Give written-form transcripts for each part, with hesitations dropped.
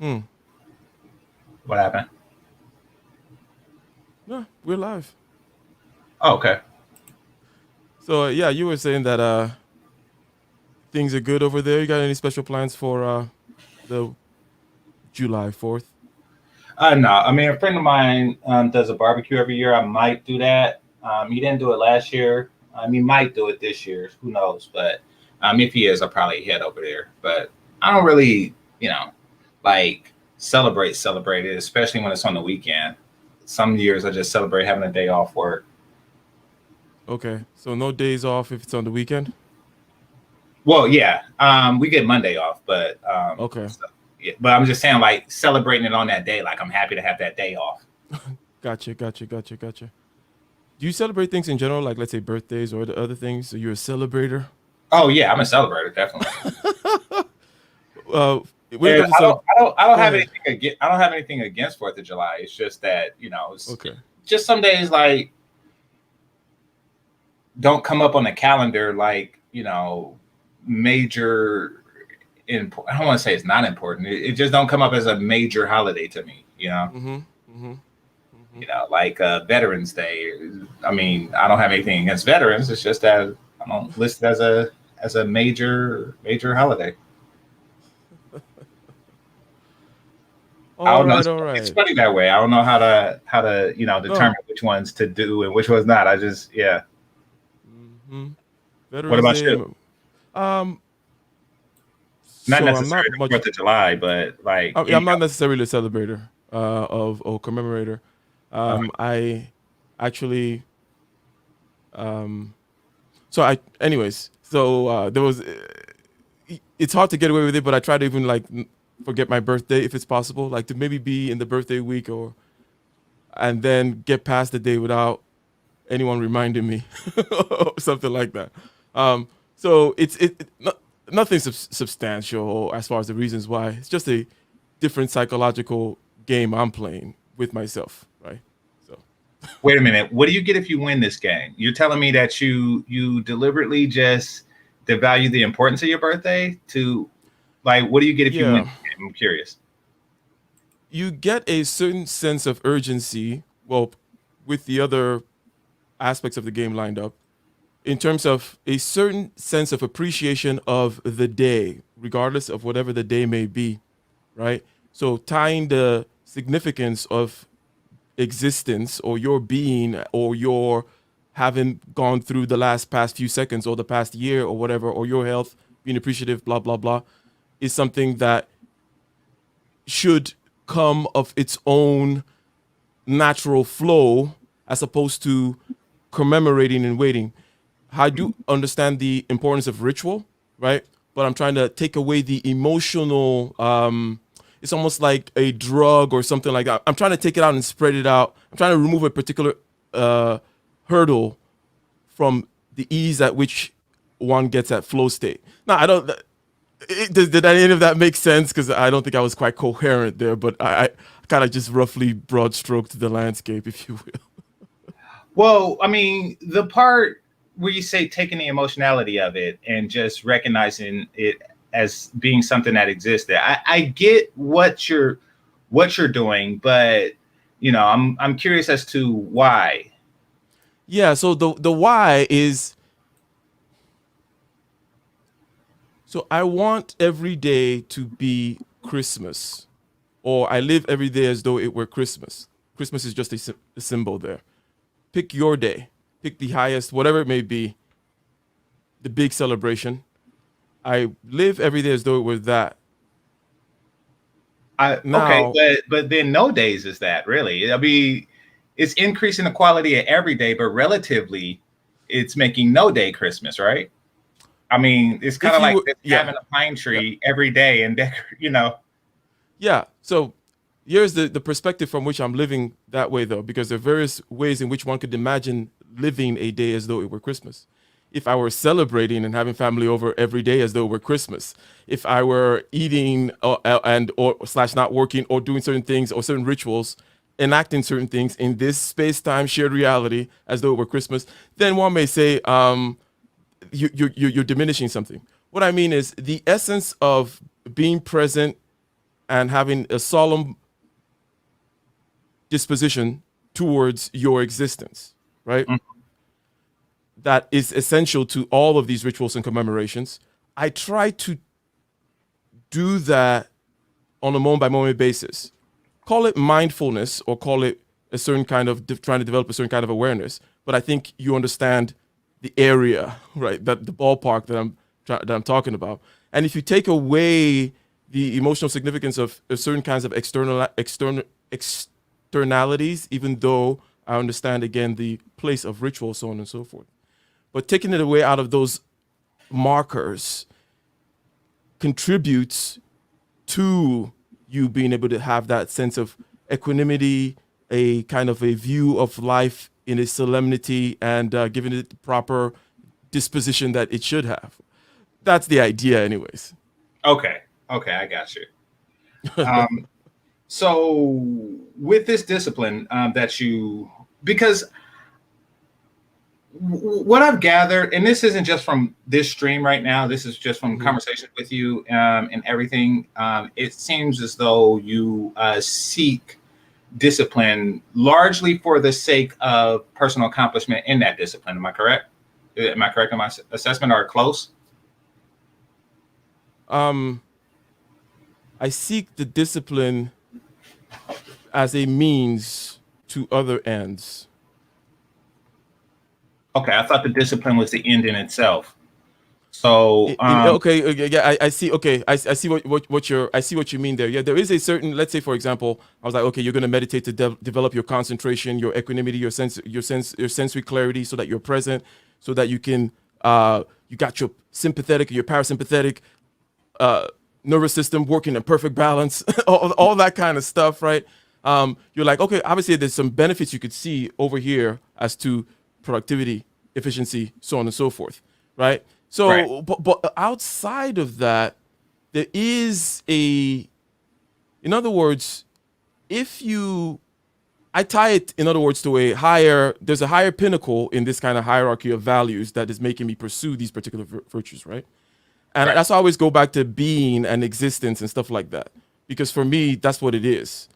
Hmm. What happened? No, we're live. Oh, okay. So yeah, you were saying that things are good over there. You got any special plans for the July 4th? No, I mean, a friend of mine does a barbecue every year. I might do that. He didn't do it last year. He might do it this year. Who knows? But if he is, I'll probably head over there. But I don't really, like celebrate it, especially when it's on the weekend. Some years I just celebrate having a day off work. Okay, so no days off if it's on the weekend. Well, yeah, we get Monday off, but Okay, yeah, but I'm just saying, like celebrating it on that day. Like I'm happy to have that day off. gotcha. Do you celebrate things in general, like let's say birthdays or the other things? So you're a celebrator. Oh yeah, I'm a celebrator, definitely. When it And comes to I don't go have ahead. anything against I don't have anything against Fourth of July. It's just that it's Okay. just some days like don't come up on the calendar like major. I don't want to say it's not important. It just don't come up as a major holiday to me. Mm-hmm. Mm-hmm. Mm-hmm. Like Veterans Day. I mean, I don't have anything against veterans. It's just that I don't list it as a major holiday. I All don't know. right. It's, All it's right. funny that way. I don't know how to No. determine which ones to do and which ones not. I just yeah. Mm-hmm. What Veterans about Day. you? Um. Not So I'm necessarily not the much. Fourth of July, but like I'm any. not necessarily a celebrator of or commemorator. I actually um so I anyways so there was it's hard to get away with it, but I try to even like forget my birthday if it's possible, like to maybe be in the birthday week or and then get past the day without anyone reminding me or something like that. Um, so nothing substantial as far as the reasons why. It's just a different psychological game I'm playing with myself, right? So Wait a minute. What do you get if you win this game? You're telling me that you deliberately just devalue the importance of your birthday to like what do you get if you win yeah, this game? I'm curious. you get a certain sense of urgency. Well, with the other aspects of the game lined up, in terms of a certain sense of appreciation of the day, regardless of whatever the day may be, right? So tying the significance of existence or your being or your having gone through the past few seconds or the past year or whatever, or your health, being appreciative, blah, blah, blah, is something that should come of its own natural flow as opposed to commemorating and waiting. I do understand the importance of ritual, right? But I'm trying to take away the emotional. It's almost like a drug or something like that. I'm trying to take it out and spread it out. I'm trying to remove a particular uh, hurdle from the ease at which one gets at flow state. Now, I don't. Did any of that make sense? Because I don't think I was quite coherent there, but I kind of just roughly broad stroked the landscape, if you will. Well, I mean, the part where you say taking the emotionality of it and just recognizing it as being something that existed. I get what you're doing, but I'm curious as to why. Yeah. So the why is so I want every day to be Christmas, or I live every day as though it were Christmas. Christmas is just a symbol there. Pick your day, pick the highest, whatever it may be, the big celebration. I live every day as though it were that. I okay, Now, but then no days is that really? I mean, it's increasing the quality of every day, but relatively, it's making no day Christmas, right? I mean, it's kind if of like you, this yeah, having a pine yeah, tree every day and yeah. So here's the perspective from which I'm living that way, though, because there are various ways in which one could imagine living a day as though it were Christmas. If I were celebrating and having family over every day as though it were Christmas, if I were eating and or slash not working or doing certain things or certain rituals, enacting certain things in this space-time shared reality as though it were Christmas, then one may say you're diminishing something. What I mean is the essence of being present and having a solemn disposition towards your existence, right? Mm. That is essential to all of these rituals and commemorations. I try to do that on a moment by moment basis. Call it mindfulness or call it a certain kind of trying to develop a certain kind of awareness. But I think you understand the area, right? That the ballpark that I'm talking about. And if you take away the emotional significance of certain kinds of externalities, even though I understand again the place of ritual, so on and so forth. But taking it away out of those markers contributes to you being able to have that sense of equanimity, a kind of a view of life in its solemnity, and giving it the proper disposition that it should have. That's the idea, anyways. Okay, I got you. So with this discipline because what I've gathered, and this isn't just from this stream right now, this is just from conversations with you and everything. It seems as though you seek discipline largely for the sake of personal accomplishment in that discipline. Am I correct? Am I correct in my assessment, or close? I seek the discipline as a means to other ends. Okay, I thought the discipline was the end in itself. So okay, yeah, I see. Okay, I see I see what you mean there. Yeah, there is a certain. Let's say, for example, I was like, okay, you're going to meditate to develop your concentration, your equanimity, your sensory clarity, so that you're present, so that you can you got your sympathetic, your parasympathetic nervous system working in perfect balance, all that kind of stuff, right? You're like, okay, obviously there's some benefits you could see over here as to productivity, efficiency, so on and so forth, right? So, right. But outside of that, there is in other words, I tie it, in other words, to there's a higher pinnacle in this kind of hierarchy of values that is making me pursue these particular virtues, right? And Right. that's why I always go back to being and existence and stuff like that. Because for me, that's what it is.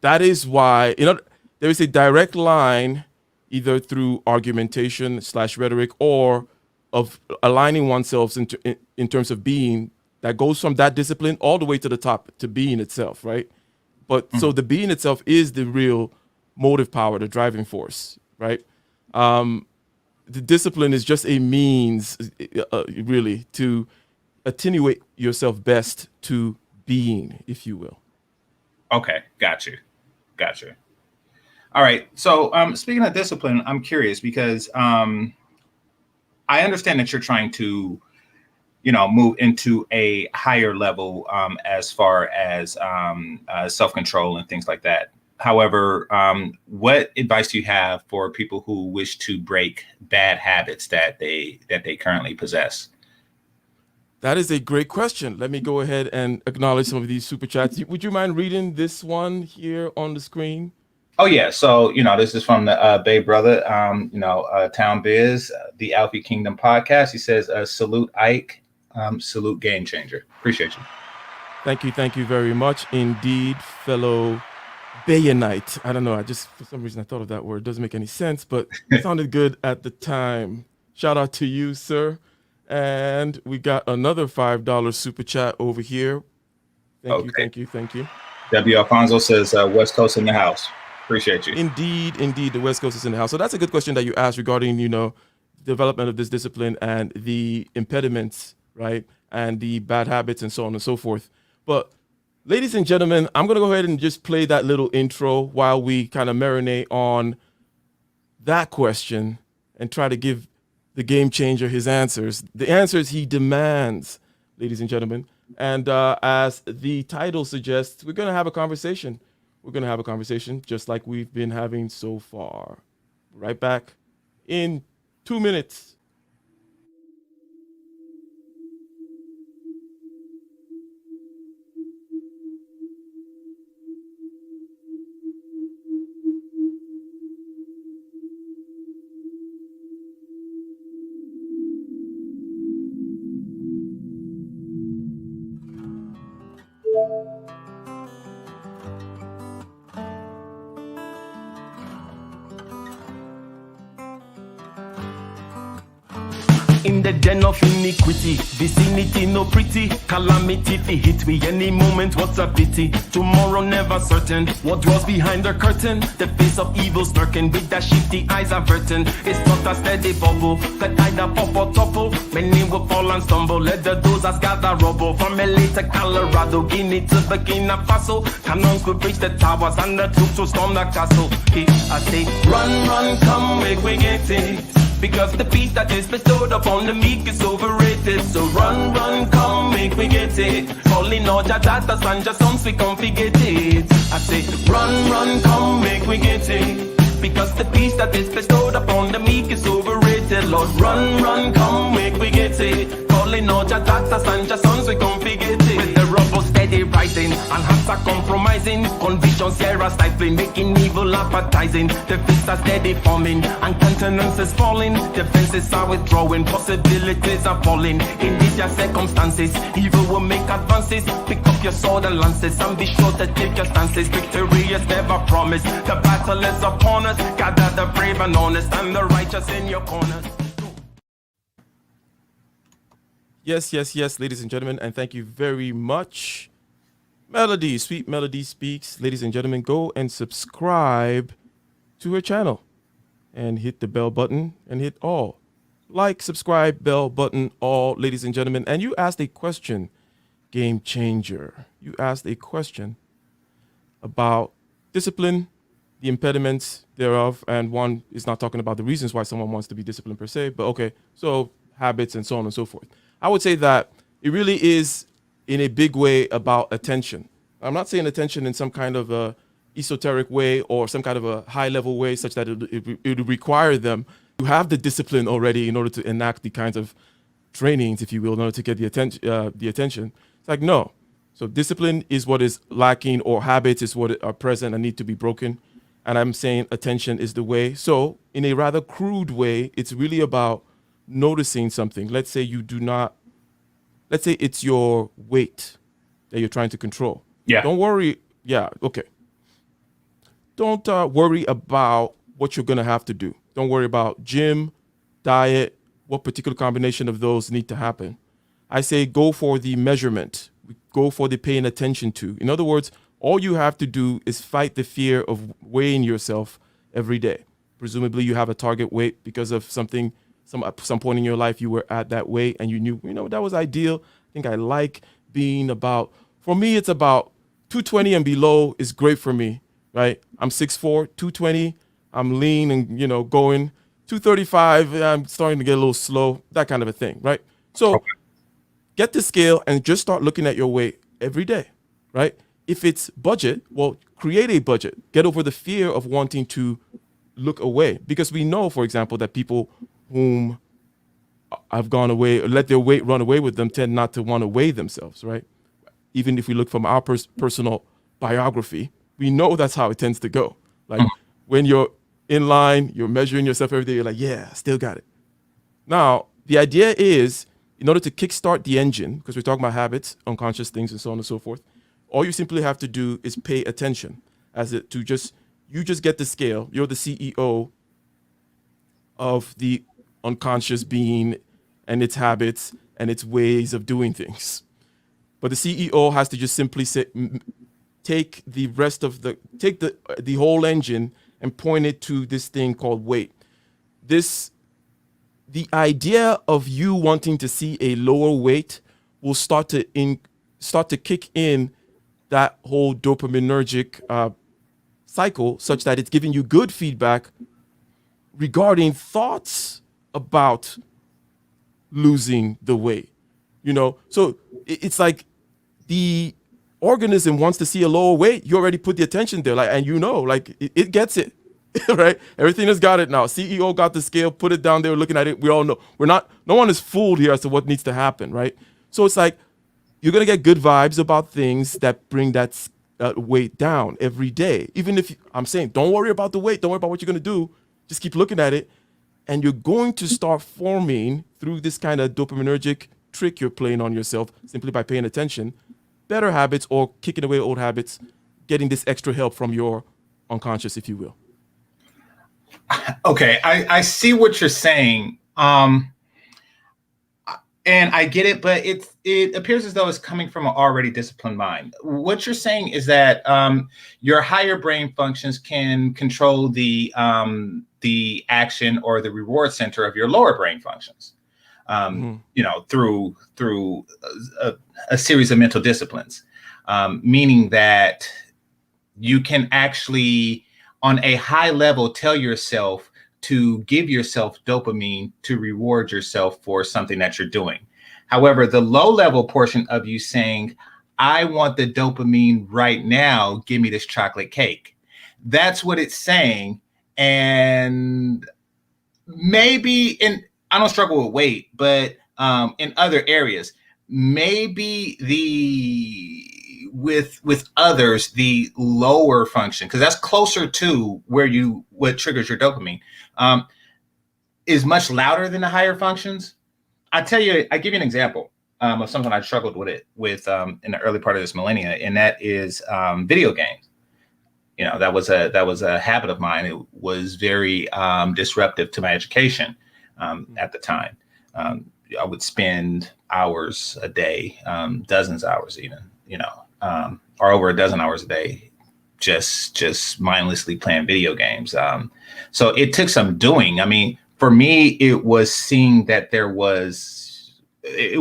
That is why, there is a direct line either through argumentation / rhetoric or of aligning oneself in terms of being that goes from that discipline all the way to the top to being itself, right? But so the being itself is the real motive power, the driving force, right? The discipline is just a means, really, to attenuate yourself best to being, if you will. Okay, got you. All right. So speaking of discipline, I'm curious because I understand that you're trying to, move into a higher level as far as self-control and things like that. However, what advice do you have for people who wish to break bad habits that they currently possess? That is a great question. Let me go ahead and acknowledge some of these super chats. Would you mind reading this one here on the screen? Oh yeah, so this is from the Bay Brother, Town Biz, the Alfie Kingdom podcast. He says, "Salute Ike, salute Game Changer." Appreciate you. Thank you very much indeed, fellow Bayonite. I don't know. For some reason I thought of that word. It doesn't make any sense, but it sounded good at the time. Shout out to you, sir. And we got another $5 super chat over here. Thank you. W. Alfonso says, "West Coast in the house." Appreciate you. Indeed, the West Coast is in the house. So that's a good question that you asked regarding, development of this discipline and the impediments, right? And the bad habits and so on and so forth. But ladies and gentlemen, I'm going to go ahead and just play that little intro while we kind of marinate on that question and try to give the game changer his answers. The answers he demands, ladies and gentlemen. And as the title suggests, we're going to have a conversation. We're going to have a conversation just like we've been having so far. Right back in 2 minutes. in the den of iniquity. Vicinity no pretty, calamity fi hit we any moment. What's a pity? Tomorrow never certain. What dwells behind the curtain? The face of evil lurking with that shifty eyes averting. It's not a steady bubble, that either pop or topple. Many will fall and stumble. Let the dozers gather rubble. From LA to Colorado, Guinea to Burkina Faso. Cannons could breach the towers and the troops will storm the castle. I say, run, run, come, make we get it. Because the peace that is bestowed upon the meek is overrated. So run, run, come, make we get it. Calling all your daughters and your sons, we come fi get it. I say, run, run, come, make we get it. Because the peace that is bestowed upon the meek is overrated. Lord, run, run, come, make we get it. Calling all your daughters and your sons, we come fi get it. With the rubble steady rising, and hearts are compromising. Convictions here are stifling, making evil appetizing. The fists are steady forming, and countenance is falling. Defenses are withdrawing, possibilities are falling. In these your circumstances, evil will make advances. Pick up your sword and lances, and be sure to take your stances. Victory is never promised, the battle is upon us. Gather the brave and honest, and the righteous in your corners. Yes, yes, yes, ladies and gentlemen, and thank you very much. Melody, Sweet Melody Speaks. Ladies and gentlemen, go and subscribe to her channel and hit the bell button and hit all. Like, subscribe, bell button, all, ladies and gentlemen. And you asked a question, Game Changer. You asked a question about discipline, the impediments thereof, and one is not talking about the reasons why someone wants to be disciplined per se, but okay, so habits and so on and so forth. I would say that it really is in a big way about attention. I'm not saying attention in some kind of a esoteric way or some kind of a high level way such that it would require them to have the discipline already in order to enact the kinds of trainings, if you will, in order to get the attention. It's like, no. So discipline is what is lacking, or habits is what are present and need to be broken. And I'm saying attention is the way. So in a rather crude way, it's really about noticing something. Let's say it's your weight that you're trying to control. Yeah. Don't worry. Yeah. Okay. Don't worry about what you're going to have to do. Don't worry about gym, diet, what particular combination of those need to happen. I say go for the measurement. Go for the paying attention to. In other words, all you have to do is fight the fear of weighing yourself every day. Presumably you have a target weight because of something, some point in your life you were at that weight and you knew, that was ideal. I think I like being about, for me, it's about 220 and below is great for me, right? I'm 6'4", 220. I'm lean and, going 235. I'm starting to get a little slow, that kind of a thing, right? So get the scale and just start looking at your weight every day, right? If it's budget, well, create a budget. Get over the fear of wanting to look away. Because we know, for example, that people whom have gone away or let their weight run away with them tend not to want to weigh themselves, right? Even if we look from our personal biography, we know that's how it tends to go. Like when you're in line, you're measuring yourself every day, you're like, yeah, still got it. Now, the idea is, in order to kickstart the engine, because we're talking about habits, unconscious things, and so on and so forth, all you simply have to do is pay attention you just get the scale. You're the CEO of the unconscious being and its habits and its ways of doing things. But the CEO has to just simply take the whole engine and point it to this thing called weight. The idea of you wanting to see a lower weight will start to kick in that whole dopaminergic cycle, such that it's giving you good feedback regarding thoughts about losing the weight. So it's like the organism wants to see a lower weight. You already put the attention there, and it gets it. Right? Everything has got it now. CEO got the scale, put it down there, looking at it. We all know no one is fooled here as to what needs to happen, right? So it's like you're gonna get good vibes about things that bring that weight down every day. Even if I'm saying, don't worry about the weight, don't worry about what you're gonna do. Just keep looking at it, and you're going to start forming through this kind of dopaminergic trick you're playing on yourself simply by paying attention, better habits or kicking away old habits, getting this extra help from your unconscious, if you will. Okay, I see what you're saying. And I get it, but it appears as though it's coming from an already disciplined mind. What you're saying is that your higher brain functions can control the action or the reward center of your lower brain functions. Through a series of mental disciplines, meaning that you can actually, on a high level, tell yourself to give yourself dopamine to reward yourself for something that you're doing. However, the low level portion of you saying, I want the dopamine right now, give me this chocolate cake. That's what it's saying. And maybe I don't struggle with weight, but in other areas, maybe with others, the lower function, because that's closer to what triggers your dopamine, is much louder than the higher functions. I give you an example of something I struggled with in the early part of this millennia, and that is video games. That was a habit of mine. It was very disruptive to my education at the time. I would spend hours a day, dozens of hours even, or over a dozen hours a day, just mindlessly playing video games. So it took some doing. I mean, for me, it was seeing that it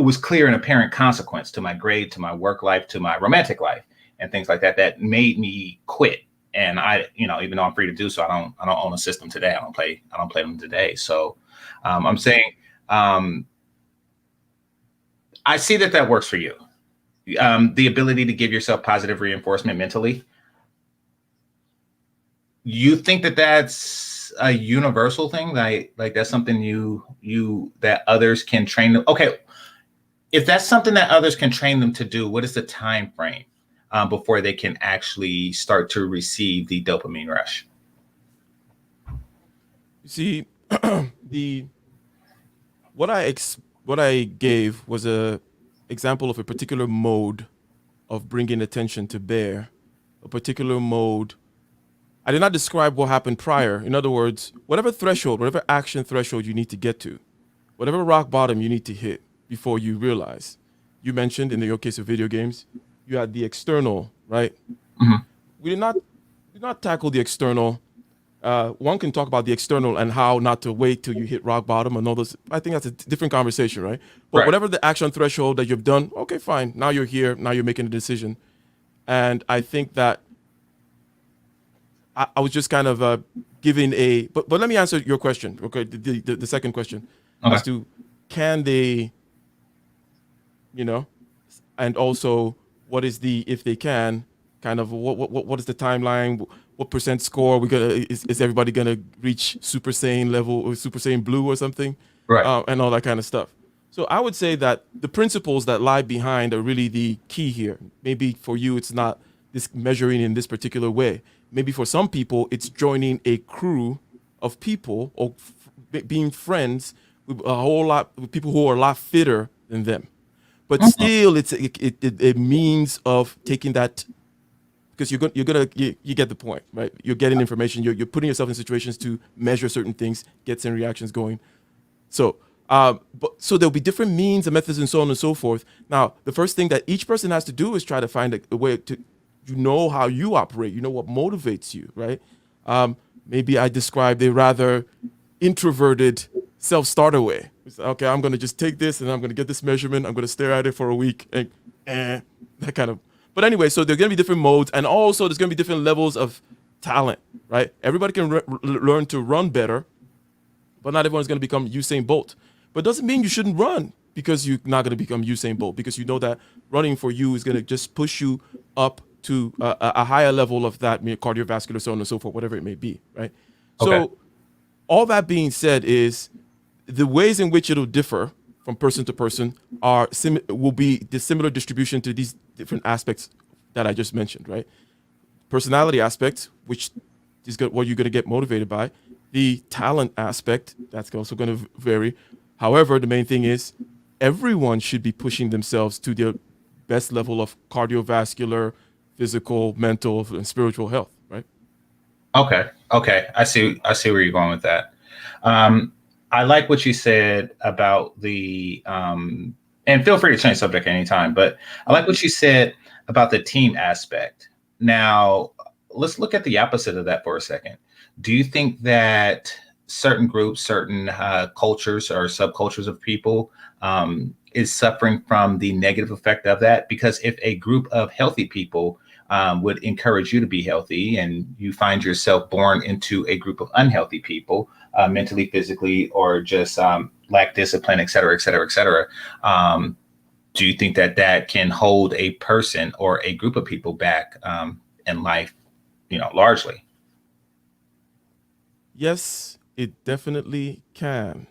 was clear and apparent consequence to my grade, to my work life, to my romantic life, and things like that, that made me quit. And I, even though I'm free to do so, I don't own a system today. I don't play them today. So I'm saying, I see that works for you. The ability to give yourself positive reinforcement mentally. You think that that's a universal thing? Like that's something that others can train them? Okay. If that's something that others can train them to do, what is the time frame before they can actually start to receive the dopamine rush? You see, what I gave was a example of a particular mode of bringing attention to bear, a particular mode. I did not describe what happened prior. In other words, whatever action threshold you need to get to, whatever rock bottom you need to hit before you realize. You mentioned in your case of video games, you had the external, right? Mm-hmm. We did not tackle the external. One can talk about the external and how not to wait till you hit rock bottom and all this. I think that's a different conversation, right? But right. Whatever the action threshold that you've done, okay, fine. Now you're here. Now you're making a decision. And I think that I was just kind of giving but let me answer your question, okay? The second question, okay. As to can they, and also what is if they can, kind of what is the timeline? What percent score is everybody gonna reach Super Saiyan level or Super Saiyan Blue or something, right? And all that kind of stuff. So I would say that the principles that lie behind are really the key here. Maybe for you, it's not this measuring in this particular way. Maybe for some people, it's joining a crew of people or being friends with a whole lot with people who are a lot fitter than them. But still, it's a means of taking that, because you get the point, right? You're getting information. You're putting yourself in situations to measure certain things, get certain reactions going. So, so there'll be different means and methods and so on and so forth. Now, the first thing that each person has to do is try to find a way to, how you operate. What motivates you, right? Maybe I described a rather introverted self-starter way. It's, okay, I'm going to just take this and I'm going to get this measurement. I'm going to stare at it for a week and that kind of. But anyway, so there's going to be different modes, and also there's going to be different levels of talent, right? Everybody can learn to run better, but not everyone's going to become Usain Bolt. But it doesn't mean you shouldn't run because you're not going to become Usain Bolt, because you know that running for you is going to just push you up to a higher level of that cardiovascular, so on and so forth, whatever it may be, right? Okay. So all that being said is the ways in which it'll differ from person to person will be the similar distribution to these different aspects that I just mentioned, right? Personality aspect, which is what you're going to get motivated by. The talent aspect, that's also going to vary. However, the main thing is everyone should be pushing themselves to their best level of cardiovascular, physical, mental, and spiritual health, right? Okay. I see where you're going with that. I like what you said about the and feel free to change subject anytime, but I like what you said about the team aspect. Now, let's look at the opposite of that for a second. Do you think that certain groups, certain cultures or subcultures of people is suffering from the negative effect of that? Because if a group of healthy people would encourage you to be healthy, and you find yourself born into a group of unhealthy people, mentally, physically, or just lack discipline, et cetera, et cetera, et cetera. Do you think that that can hold a person or a group of people back in life, largely? Yes, it definitely can,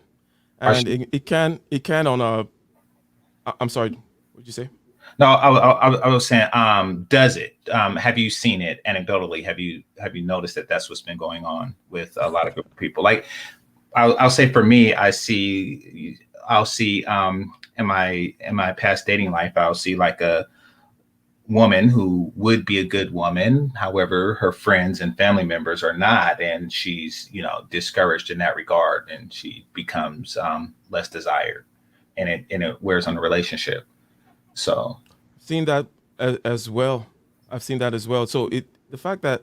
and it can on a. I'm sorry, what did you say? No, I was saying, does it? Have you seen it anecdotally? Have you noticed that that's what's been going on with a lot of people? Like, I'll say for me, I'll see in my past dating life, I'll see like a woman who would be a good woman. However, her friends and family members are not, and she's discouraged in that regard, and she becomes less desired, and it wears on the relationship. So, Seen that as well. I've seen that as well. So the fact that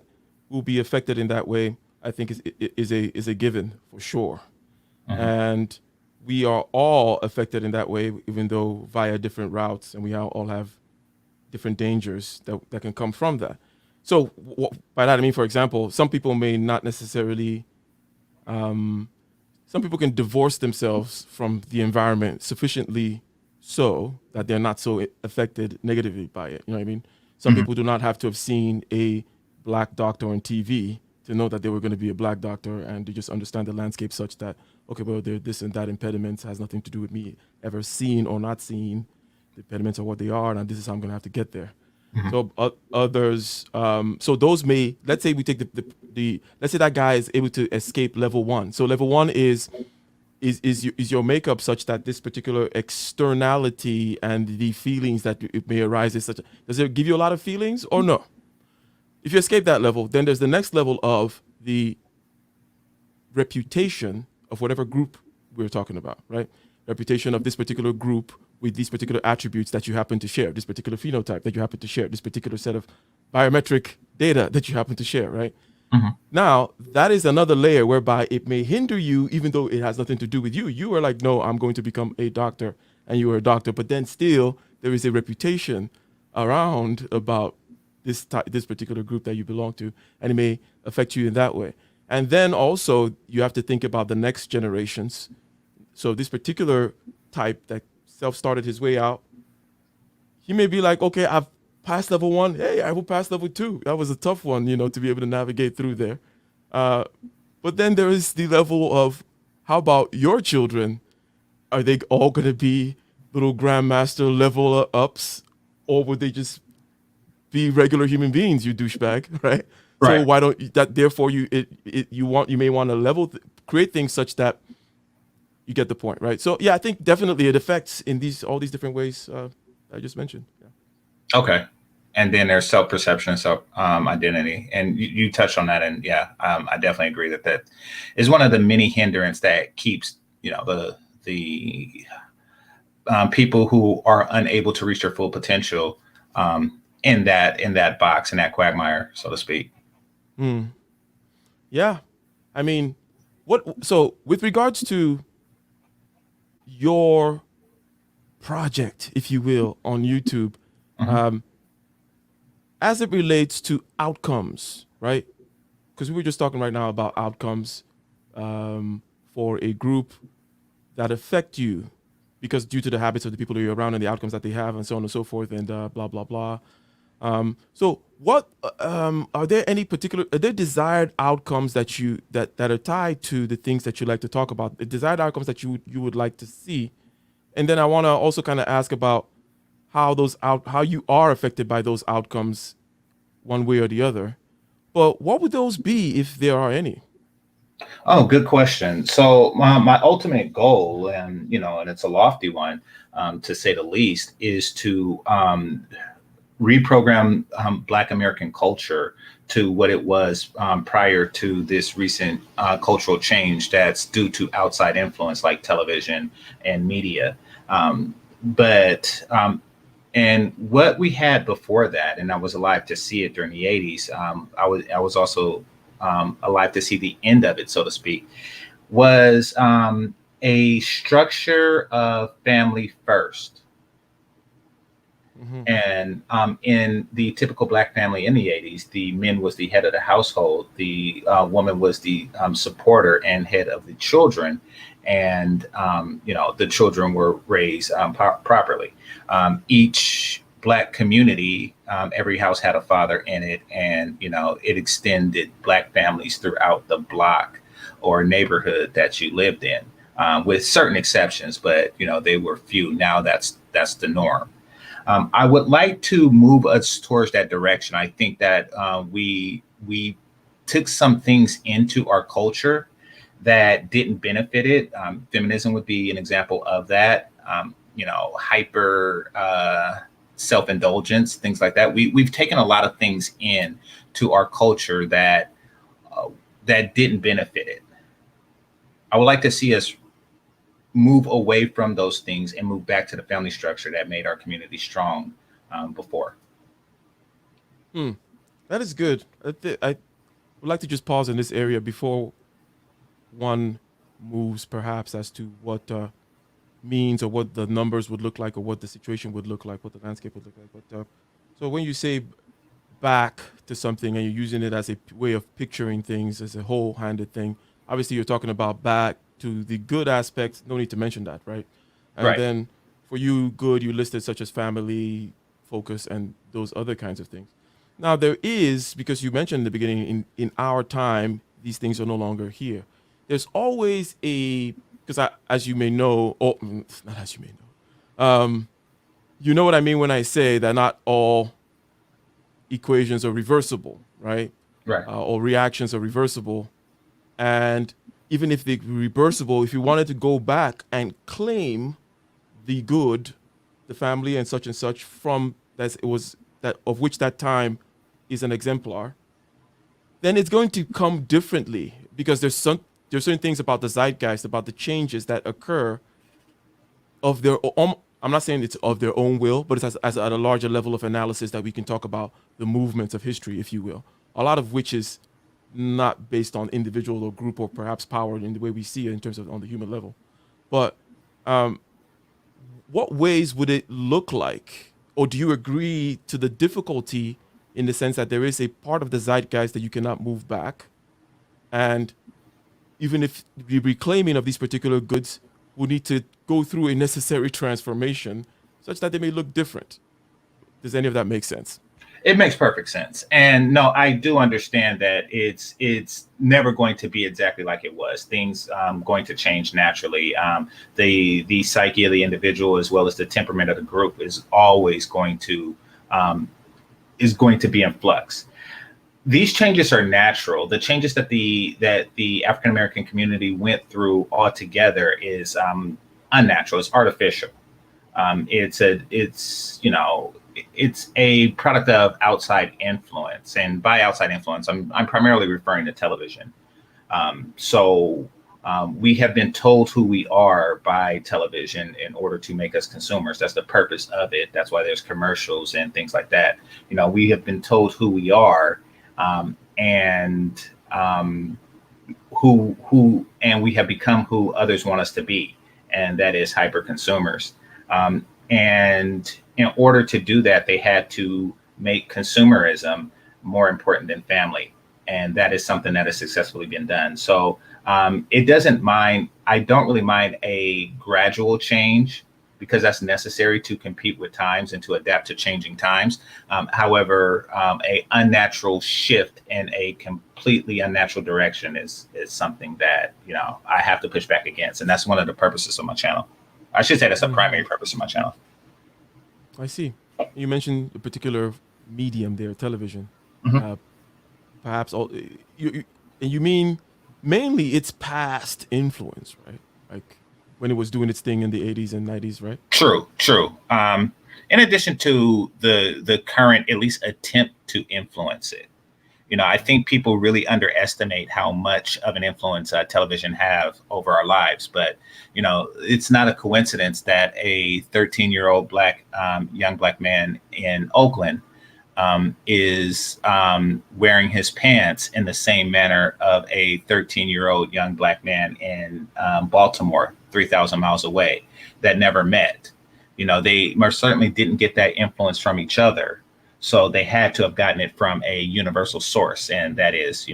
we'll be affected in that way, I think is a given for sure, and we are all affected in that way, even though via different routes, and we all have different dangers that can come from that. So by that I mean, for example, some people may not necessarily. Some people can divorce themselves from the environment sufficiently so that they're not so affected negatively by it. You know what I mean? Some people do not have to have seen a black doctor on TV to know that they were going to be a black doctor, and they just understand the landscape such that, okay, well, there this and that impediments has nothing to do with me ever seeing or not seeing. The impediments are what they are, and this is how I'm going to have to get there. So others, so those may, let's say we take let's say that guy is able to escape level 1. So level 1 is your makeup such that this particular externality and the feelings that it may arise is such. Does it give you a lot of feelings or no? If you escape that level, then there's the next level of the reputation of whatever group we're talking about, right? Reputation of this particular group with these particular attributes that you happen to share, this particular phenotype that you happen to share, this particular set of biometric data that you happen to share, right? Now, that is another layer whereby it may hinder you, even though it has nothing to do with you. You are like, no, I'm going to become a doctor, and you are a doctor. But then still, there is a reputation around about this particular group that you belong to, and it may affect you in that way. And then also, you have to think about the next generations. So this particular type that self-started his way out, he may be like, okay, I've passed level 1. Hey, I will pass level 2. That was a tough one, to be able to navigate through there. But then there is the level of, how about your children? Are they all going to be little grandmaster level ups, or would they just be regular human beings? You douchebag, right? So why don't that? Therefore, you may want to create things such that you get the point, right? So yeah, I think definitely it affects in all these different ways I just mentioned. Yeah. Okay. And then there's self-perception and self-identity. And you touched on that. And yeah, I definitely agree that is one of the many hindrance that keeps, the people who are unable to reach their full potential in that box, in that quagmire, so to speak. Yeah. I mean, so with regards to your project, if you will, on YouTube, as it relates to outcomes, right? Because we were just talking right now about outcomes for a group that affect you because due to the habits of the people that you're around and the outcomes that they have and so on and so forth and blah, blah, blah. So what are there desired outcomes that are tied to the things that you like to talk about, the desired outcomes that you would like to see? And then I want to also kind of ask about how you are affected by those outcomes one way or the other. But what would those be if there are any? Oh, good question. So my ultimate goal, and it's a lofty one, to say the least, is to reprogram Black American culture to what it was prior to this recent cultural change that's due to outside influence like television and media. But and what we had before that, and I was alive to see it during the 80s, I was also alive to see the end of it, so to speak, was a structure of family first. Mm-hmm. And in the typical Black family in the 80s, the man was the head of the household. The woman was the supporter and head of the children. And, the children were raised properly. Each Black community, every house had a father in it. And, it extended Black families throughout the block or neighborhood that you lived in, with certain exceptions. But, they were few. Now that's the norm. I would like to move us towards that direction. I think that we took some things into our culture that didn't benefit it. Feminism would be an example of that. Hyper self-indulgence, things like that. We've taken a lot of things in to our culture that didn't benefit it. I would like to see us move away from those things and move back to the family structure that made our community strong before. That is good. I would like to just pause in this area before one moves perhaps as to what means or what the numbers would look like or what the situation would look like, what the landscape would look like. But so when you say back to something and you're using it as a way of picturing things as a whole-handed thing, obviously you're talking about back to the good aspects. No need to mention that, right? And Right. then for you, good, you listed such as family, focus, and those other kinds of things. Now there is, because you mentioned in the beginning, in our time, these things are no longer here. There's always because as you may know, or not as you may know, you know what I mean when I say that not all equations are reversible, right? Right. Or reactions are reversible. And even if they're reversible, if you wanted to go back and claim the good, the family and such from that it was that of which that time is an exemplar, then it's going to come differently because there's certain things about the zeitgeist, about the changes that occur of their own. I'm not saying it's of their own will, but it's as at a larger level of analysis that we can talk about the movements of history, if you will. A lot of which is not based on individual or group or perhaps power in the way we see it in terms of on the human level. But what ways would it look like? Or do you agree to the difficulty in the sense that there is a part of the zeitgeist that you cannot move back? And even if the reclaiming of these particular goods will need to go through a necessary transformation such that they may look different. Does any of that make sense? It makes perfect sense. And no, I do understand that it's never going to be exactly like it was. Things going to change naturally. The psyche of the individual as well as the temperament of the group is always going to be in flux. These changes are natural. The changes that the African American community went through altogether is unnatural. It's artificial. It's a product of outside influence, and by outside influence, I'm primarily referring to television. We have been told who we are by television in order to make us consumers. That's the purpose of it. That's why there's commercials and things like that. We have been told who we are, and we have become who others want us to be, and that is hyper consumers. And in order to do that, they had to make consumerism more important than family. And that is something that has successfully been done. So I don't really mind a gradual change because that's necessary to compete with times and to adapt to changing times. However, a unnatural shift in a completely unnatural direction is something that, I have to push back against. And that's one of the purposes of my channel. I should say that's a primary purpose of my channel. I see. You mentioned a particular medium there, television. Mhm. Perhaps you mean mainly its past influence, right? Like when it was doing its thing in the 80s and 90s, right? True. in addition to the current, at least attempt to influence it. I think people really underestimate how much of an influence television have over our lives. But, it's not a coincidence that a 13-year-old young black man in Oakland is wearing his pants in the same manner of a 13-year-old young black man in Baltimore, 3,000 miles away, that never met. They most certainly didn't get that influence from each other. So they had to have gotten it from a universal source, and that is,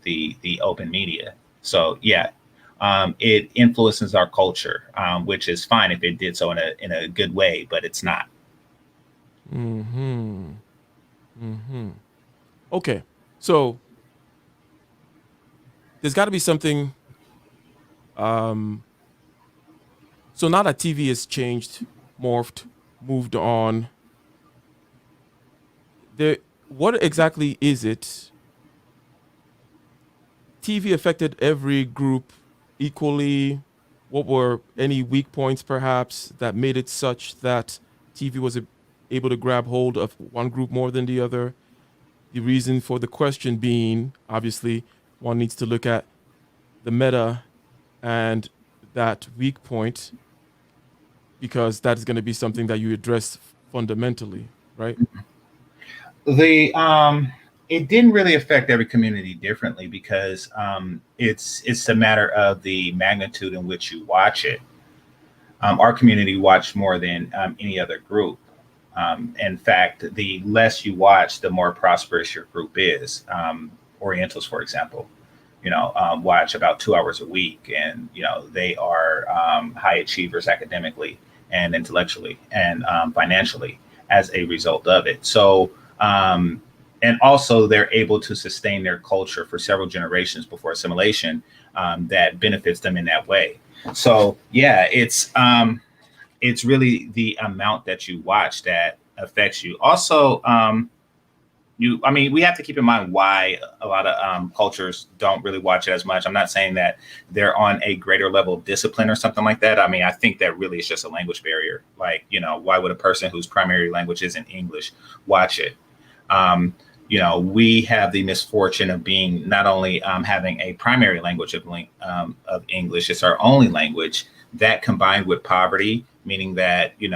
the open media. So yeah, it influences our culture, which is fine if it did so in a good way, but it's not. Okay, so there's got to be something. So now that TV has changed, morphed, moved on, what exactly is it? TV affected every group equally. What were any weak points, perhaps, that made it such that TV was able to grab hold of one group more than the other? The reason for the question being, obviously, one needs to look at the meta and that weak point, because that is going to be something that you address fundamentally, right? It didn't really affect every community differently, because it's a matter of the magnitude in which you watch it. Our community watched more than any other group. In fact, the less you watch, the more prosperous your group is. Orientals, for example, watch about 2 hours a week, and they are high achievers academically and intellectually and financially as a result of it. So and also they're able to sustain their culture for several generations before assimilation, that benefits them in that way. So yeah, it's really the amount that you watch that affects you. Also, we have to keep in mind why a lot of cultures don't really watch it as much. I'm not saying that they're on a greater level of discipline or something like that. I think that really is just a language barrier. Like, why would a person whose primary language isn't English watch it? We have the misfortune of being not only having a primary language of English, it's our only language, that combined with poverty, meaning that, you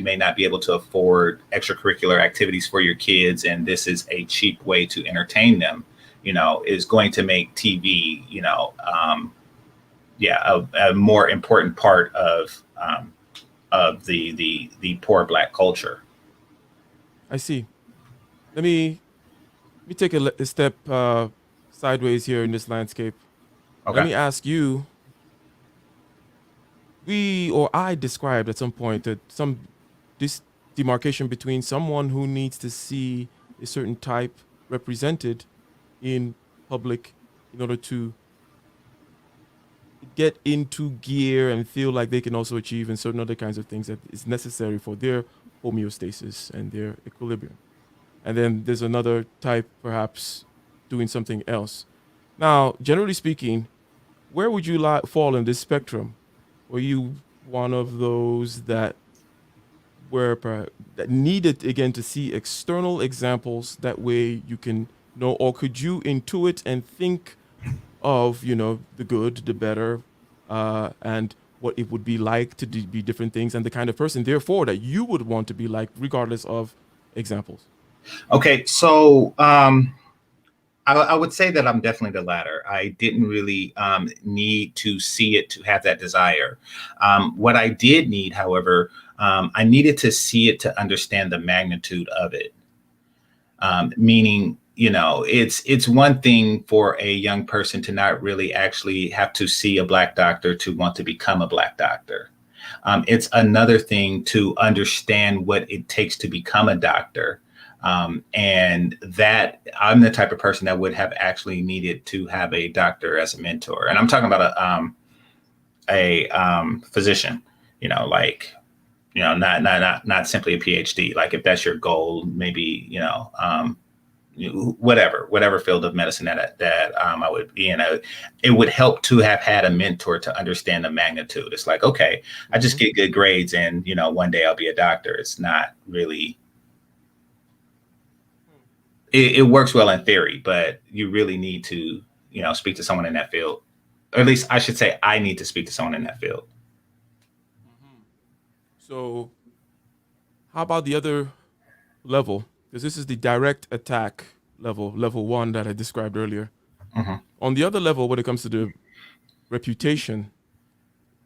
may not be able to afford extracurricular activities for your kids, and this is a cheap way to entertain them, is going to make TV, a more important part of the poor Black culture. I see. Let me take a step sideways here in this landscape. Okay. Let me ask you. I described at some point that this demarcation between someone who needs to see a certain type represented in public in order to get into gear and feel like they can also achieve in certain other kinds of things that is necessary for their homeostasis and their equilibrium. And then there's another type, perhaps, doing something else. Now, generally speaking, where would you fall in this spectrum? Were you one of those that needed, again, to see external examples, that way you can know, or could you intuit and think of, the good, the better, and what it would be like to be different things, and the kind of person, therefore, that you would want to be like, regardless of examples? Okay, so I would say that I'm definitely the latter. I didn't really need to see it to have that desire. What I did need, however, I needed to see it to understand the magnitude of it. Meaning, it's one thing for a young person to not really actually have to see a Black doctor to want to become a Black doctor. It's another thing to understand what it takes to become a doctor. And that I'm the type of person that would have actually needed to have a doctor as a mentor. And I'm talking about a physician, not simply a PhD. Like, if that's your goal, maybe, whatever field of medicine that I would be in. It would help to have had a mentor to understand the magnitude. It's like, okay, I just get good grades and, one day I'll be a doctor. It's not really, it works well in theory, but you really need to, speak to someone in that field. Or at least I should say I need to speak to someone in that field. So how about the other level? Because this is the direct attack level 1 that I described earlier. On the other level, when it comes to the reputation,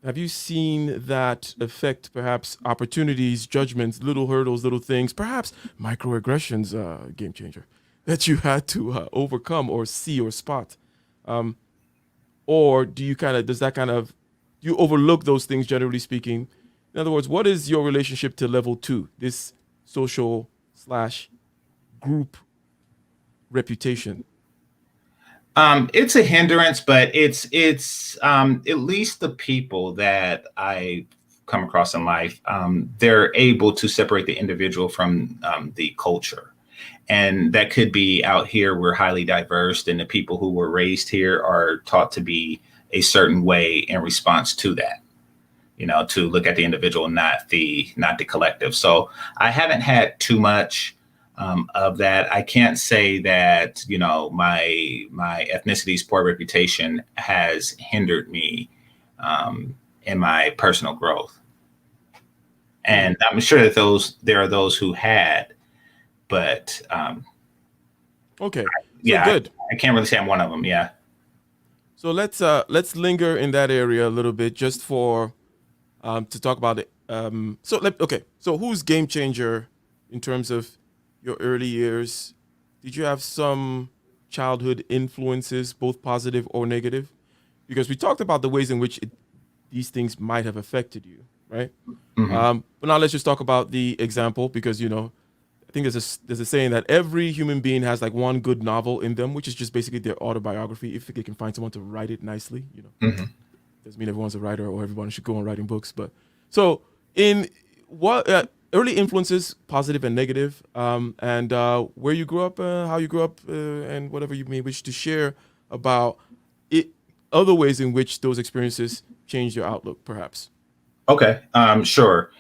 have you seen that affect perhaps opportunities, judgments, little hurdles, little things, perhaps microaggressions, game changer, that you had to overcome or see or spot? Or do you do you overlook those things, generally speaking? In other words, what is your relationship to level 2, this social / group reputation? It's a hindrance, but it's at least the people that I come across in life, they're able to separate the individual from the culture. And that could be out here, we're highly diverse, and the people who were raised here are taught to be a certain way in response to that, to look at the individual, not the collective. So I haven't had too much of that. I can't say that, my ethnicity's poor reputation has hindered me in my personal growth. And I'm sure that there are those who had, but okay. Yeah, good. I can't really say I'm one of them. Yeah. So let's linger in that area a little bit, just for to talk about it. So who's game changer in terms of your early years? Did you have some childhood influences, both positive or negative? Because we talked about the ways in which these things might have affected you, right? But now let's just talk about the example, because I think there's a saying that every human being has like one good novel in them, which is just basically their autobiography, if they can find someone to write it nicely. Doesn't mean everyone's a writer or everyone should go on writing books, but so in what early influences, positive and negative, and where you grew up, how you grew up, and whatever you may wish to share about it, other ways in which those experiences changed your outlook, perhaps. Okay. Sure.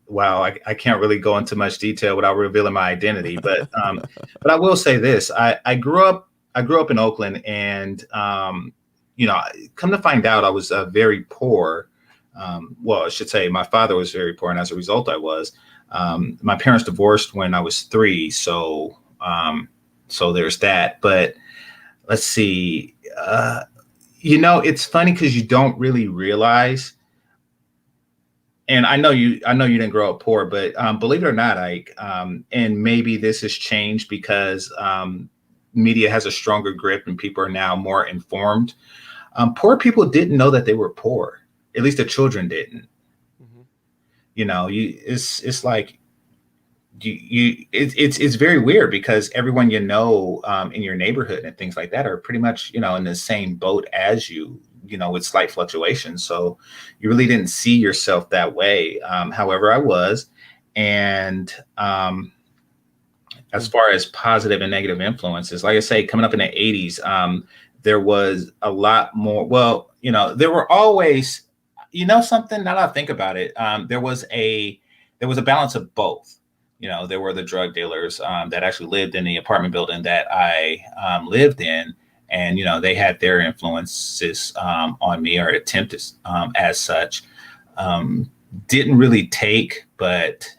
Wow, I can't really go into much detail without revealing my identity, but I will say this: I grew up in Oakland, and come to find out, I was very poor. Well, I should say my father was very poor, and as a result, I was. My parents divorced when I was 3, so there's that. But let's see, it's funny because you don't really realize. And I know you didn't grow up poor, but believe it or not, Ike, and maybe this has changed because media has a stronger grip and people are now more informed. Poor people didn't know that they were poor. At least the children didn't. It's like it's very weird because everyone in your neighborhood and things like that are pretty much in the same boat as you. With slight fluctuations. So you really didn't see yourself that way. However, I was. And as far as positive and negative influences, like I say, coming up in the 80s, there was a lot more. Well, there were always, something, now that I think about it, there was a balance of both. There were the drug dealers that actually lived in the apartment building that I lived in. And, they had their influences on me, or attempted as such. Didn't really take, but,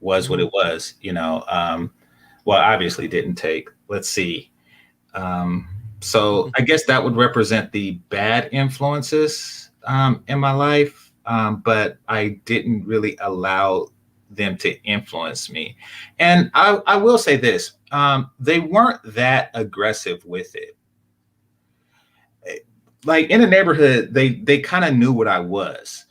was what it was, well, obviously didn't take. Let's see. So I guess that would represent the bad influences in my life. But I didn't really allow them to influence me. And I will say this. They weren't that aggressive with it. Like in the neighborhood, they kind of knew what I was.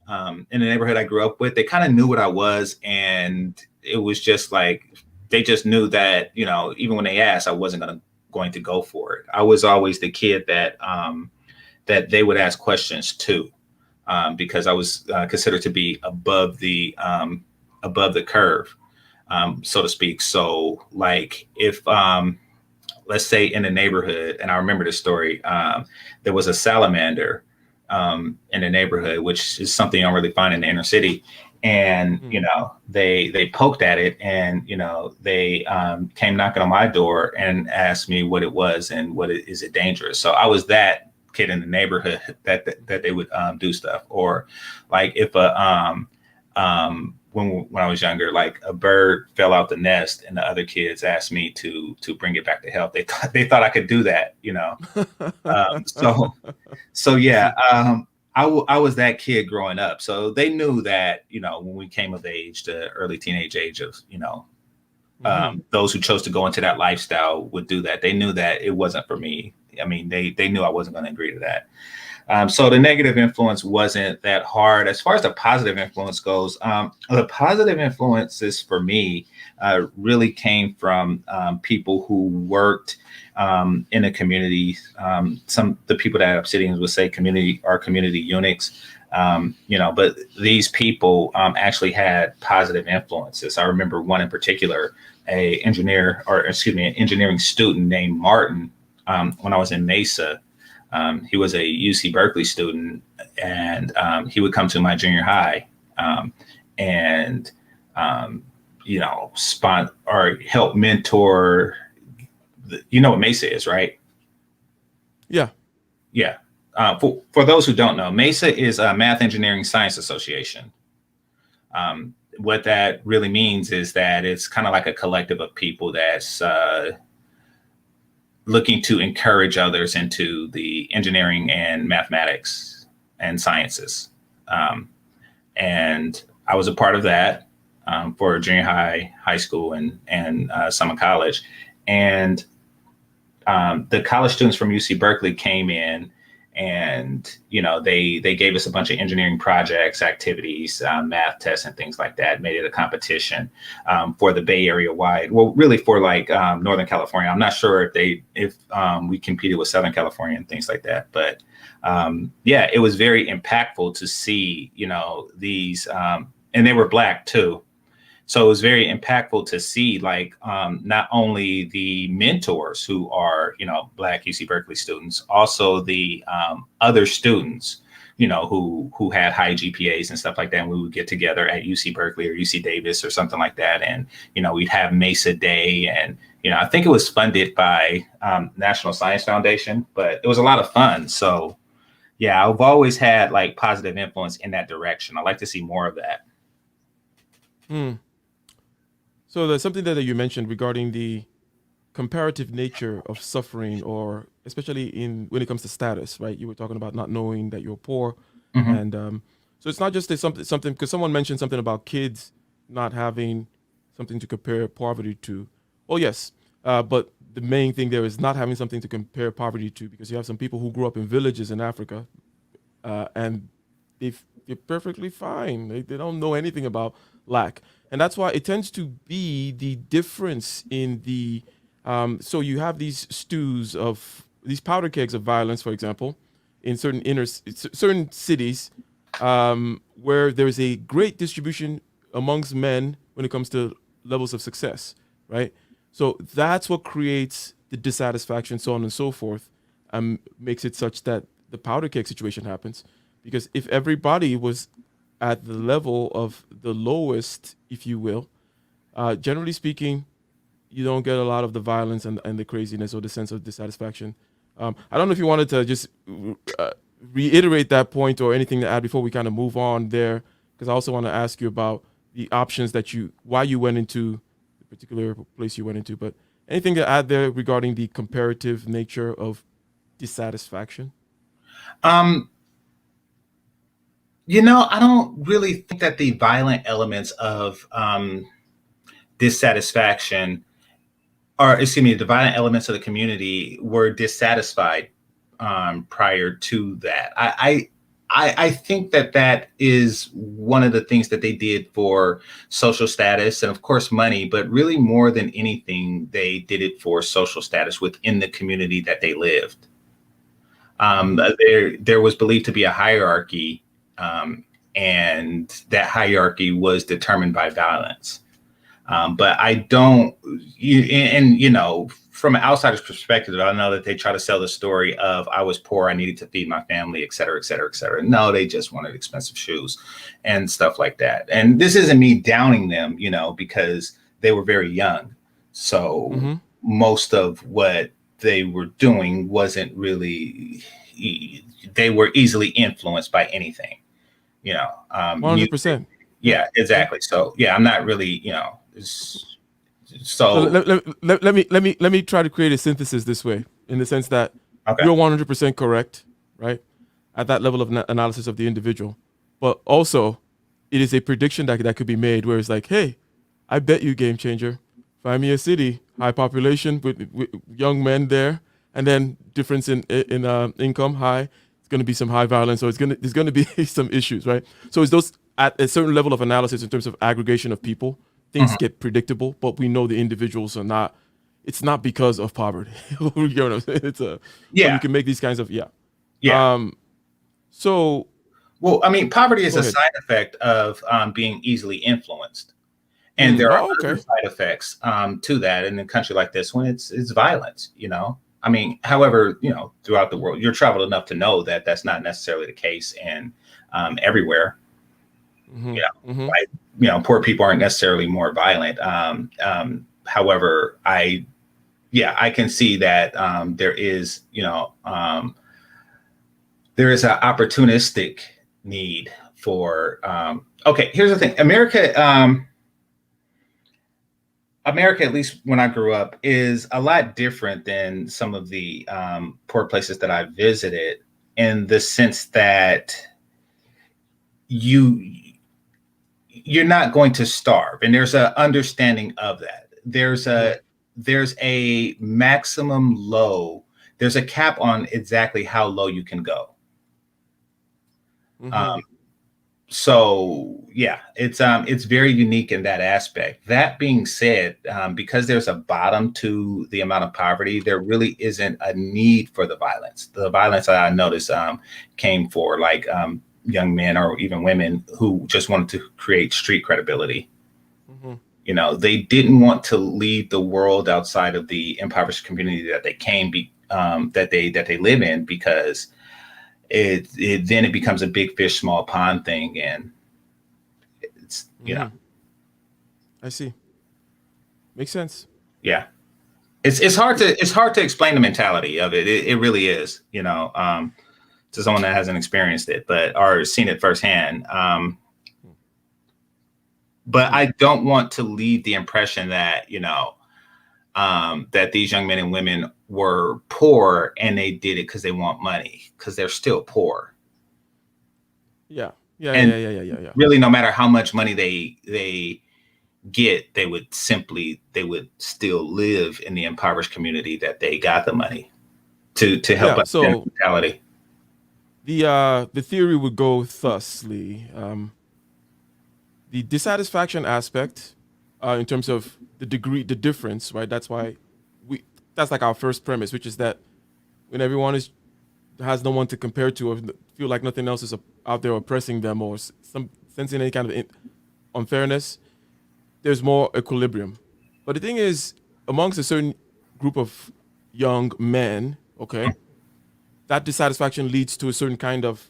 In the neighborhood I grew up with, they kind of knew what I was, and it was just like they just knew that even when they asked, I wasn't going to go for it. I was always the kid that they would ask questions to, because I was considered to be above the curve. so to speak. So like if let's say in the neighborhood, and I remember this story, there was a salamander in the neighborhood, which is something you don't really find in the inner city. And, they poked at it, and, they came knocking on my door and asked me what it was and is it dangerous? So I was that kid in the neighborhood that they would do stuff. Or like if when I was younger, like a bird fell out the nest and the other kids asked me to bring it back to health. They thought I could do that, so yeah, I was that kid growing up. So they knew that, when we came of age, the early teenage age of, those who chose to go into that lifestyle would do that. They knew that it wasn't for me. I mean, they knew I wasn't going to agree to that. So the negative influence wasn't that hard. As far as the positive influence goes, the positive influences for me really came from people who worked in a community. The people that Obsidians would say community units, but these people actually had positive influences. I remember one in particular, an engineering student named Martin, when I was in Mesa. He was a UC Berkeley student, and he would come to my junior high and help mentor. You know what Mesa is, right? Yeah. Yeah. For those who don't know, Mesa is a Math Engineering Science Association. What that really means is that it's kind of like a collective of people that's looking to encourage others into the engineering and mathematics and sciences. And I was a part of that for junior high school, and some in college. And the college students from UC Berkeley came in, and they gave us a bunch of engineering projects, activities, math tests, and things like that. Made it a competition for the Bay Area wide. Well, really for like Northern California. I'm not sure if we competed with Southern California and things like that. But it was very impactful to see these, and they were Black too. So it was very impactful to see like not only the mentors who are, Black UC Berkeley students, also the other students, who had high GPAs and stuff like that. And we would get together at UC Berkeley or UC Davis or something like that. And, we'd have Mesa Day. And, I think it was funded by National Science Foundation, but it was a lot of fun. So, yeah, I've always had like positive influence in that direction. I like to see more of that. So there's something that you mentioned regarding the comparative nature of suffering, or especially when it comes to status, right? You were talking about not knowing that you're poor. Mm-hmm. And so it's not just something, because someone mentioned something about kids not having something to compare poverty to. Oh, yes. But the main thing there is not having something to compare poverty to, because you have some people who grew up in villages in Africa and they're perfectly fine. They don't know anything about lack. And that's why it tends to be the difference in the, so you have these stews of, these powder kegs of violence, for example, in certain cities where there is a great distribution amongst men when it comes to levels of success, right? So that's what creates the dissatisfaction, so on and so forth, makes it such that the powder keg situation happens. Because if everybody was at the level of the lowest, if you will, generally speaking, you don't get a lot of the violence and the craziness or the sense of dissatisfaction. I don't know if you wanted to just reiterate that point or anything to add before we kind of move on there, because I also want to ask you about the options why you went into the particular place you went into. But anything to add there regarding the comparative nature of dissatisfaction? I don't really think that the violent elements of dissatisfaction, the violent elements of the community were dissatisfied prior to that. I think that is one of the things that they did for social status and, of course, money, but really more than anything, they did it for social status within the community that they lived. There was believed to be a hierarchy. And that hierarchy was determined by violence. But I don't, you know, from an outsider's perspective, I know that they try to sell the story of I was poor, I needed to feed my family, et cetera, et cetera, et cetera. No, they just wanted expensive shoes and stuff like that. And this isn't me downing them, you know, because they were very young. So most of what they were doing wasn't really, they were easily influenced by anything, you know. 100%. Yeah, exactly. So yeah, I'm not really, you know, so let me try to create a synthesis this way, in the sense that okay. you're 100% correct, right, at that level of analysis of the individual, but also it is a prediction that could be made where it's like, hey, I bet you, Game Changer, find me a city, high population with young men there, and then difference in income high. It's going to be some high violence, so there's going to be some issues, right? So it's those at a certain level of analysis in terms of aggregation of people, things get predictable, but we know the individuals are not. It's not because of poverty. You know what I'm saying? It's a yeah. You can make these kinds of yeah. So well, I mean, poverty is a side effect of being easily influenced, and there are other side effects to that. In a country like this one, it's violence. You know, I mean, however, you know, throughout the world, you're traveled enough to know that that's not necessarily the case, and everywhere. Like, you know, poor people aren't necessarily more violent. However, I can see that there is, you know, there is an opportunistic need for. Okay, here's the thing: America, at least when I grew up, is a lot different than some of the poor places that I visited, in the sense that you're not going to starve, and there's an understanding of that. There's a maximum low. There's a cap on exactly how low you can go. So yeah, it's very unique in that aspect. That being said, because there's a bottom to the amount of poverty, there really isn't a need for the violence. The violence that I noticed came for like young men or even women who just wanted to create street credibility. You know, they didn't want to leave the world outside of the impoverished community that they that they live in, because it becomes a big fish, small pond thing, and it's you know. I see. Makes sense. Yeah, it's hard to explain the mentality of it. It really is, you know, to someone that hasn't experienced it, or seen it firsthand. But I don't want to leave the impression that, you know, that these young men and women were poor and they did it because they want money, because they're still poor. Yeah. Really, no matter how much money they get, they would still live in the impoverished community that they got the money to help us in mentality. The theory would go thusly. The dissatisfaction aspect, in terms of the degree, the difference, right? That's why that's like our first premise, which is that when everyone has no one to compare to, or feel like nothing else is out there oppressing them, or sensing any kind of unfairness, there's more equilibrium. But the thing is, amongst a certain group of young men, okay, that dissatisfaction leads to a certain kind of,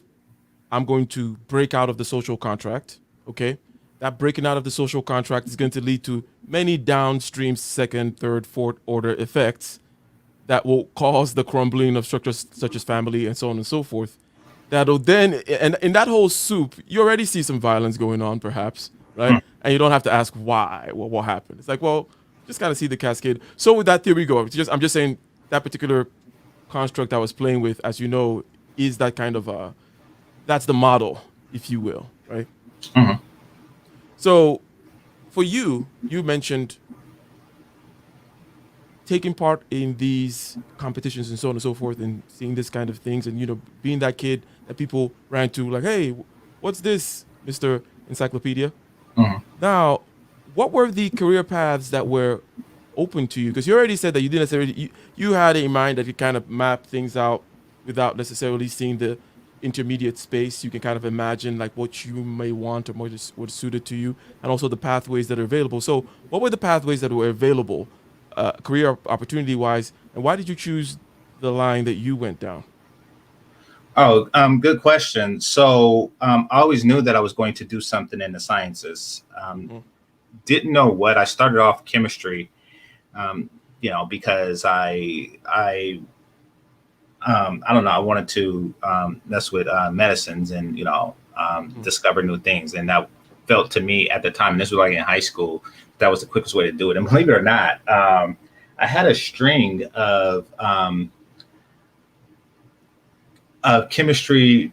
I'm going to break out of the social contract, okay? That breaking out of the social contract is going to lead to many downstream second, third, fourth order effects that will cause the crumbling of structures such as family and so on and so forth. That'll then, and in that whole soup, you already see some violence going on, perhaps, right? And you don't have to ask why, what happened. It's like, well, just kind of see the cascade. So with that theory go, I'm just saying that particular construct I was playing with, as you know, is that kind of that's the model, if you will, right? So for you mentioned taking part in these competitions and so on and so forth, and seeing this kind of things, and, you know, being that kid that people ran to, like, hey, what's this, Mr. Encyclopedia? Now, what were the career paths that were open to you? Because you already said that you didn't necessarily, you had in mind that you kind of map things out without necessarily seeing the intermediate space, you can kind of imagine like what you may want or what is suited to you, and also the pathways that are available. So, what were the pathways that were available, career opportunity wise, and why did you choose the line that you went down? Oh, good question. So I always knew that I was going to do something in the sciences. Didn't know what. I started off chemistry, because I don't know. I wanted to mess with medicines and discover new things, and that felt to me at the time. And this was like in high school. That was the quickest way to do it. And believe it or not, I had a string of chemistry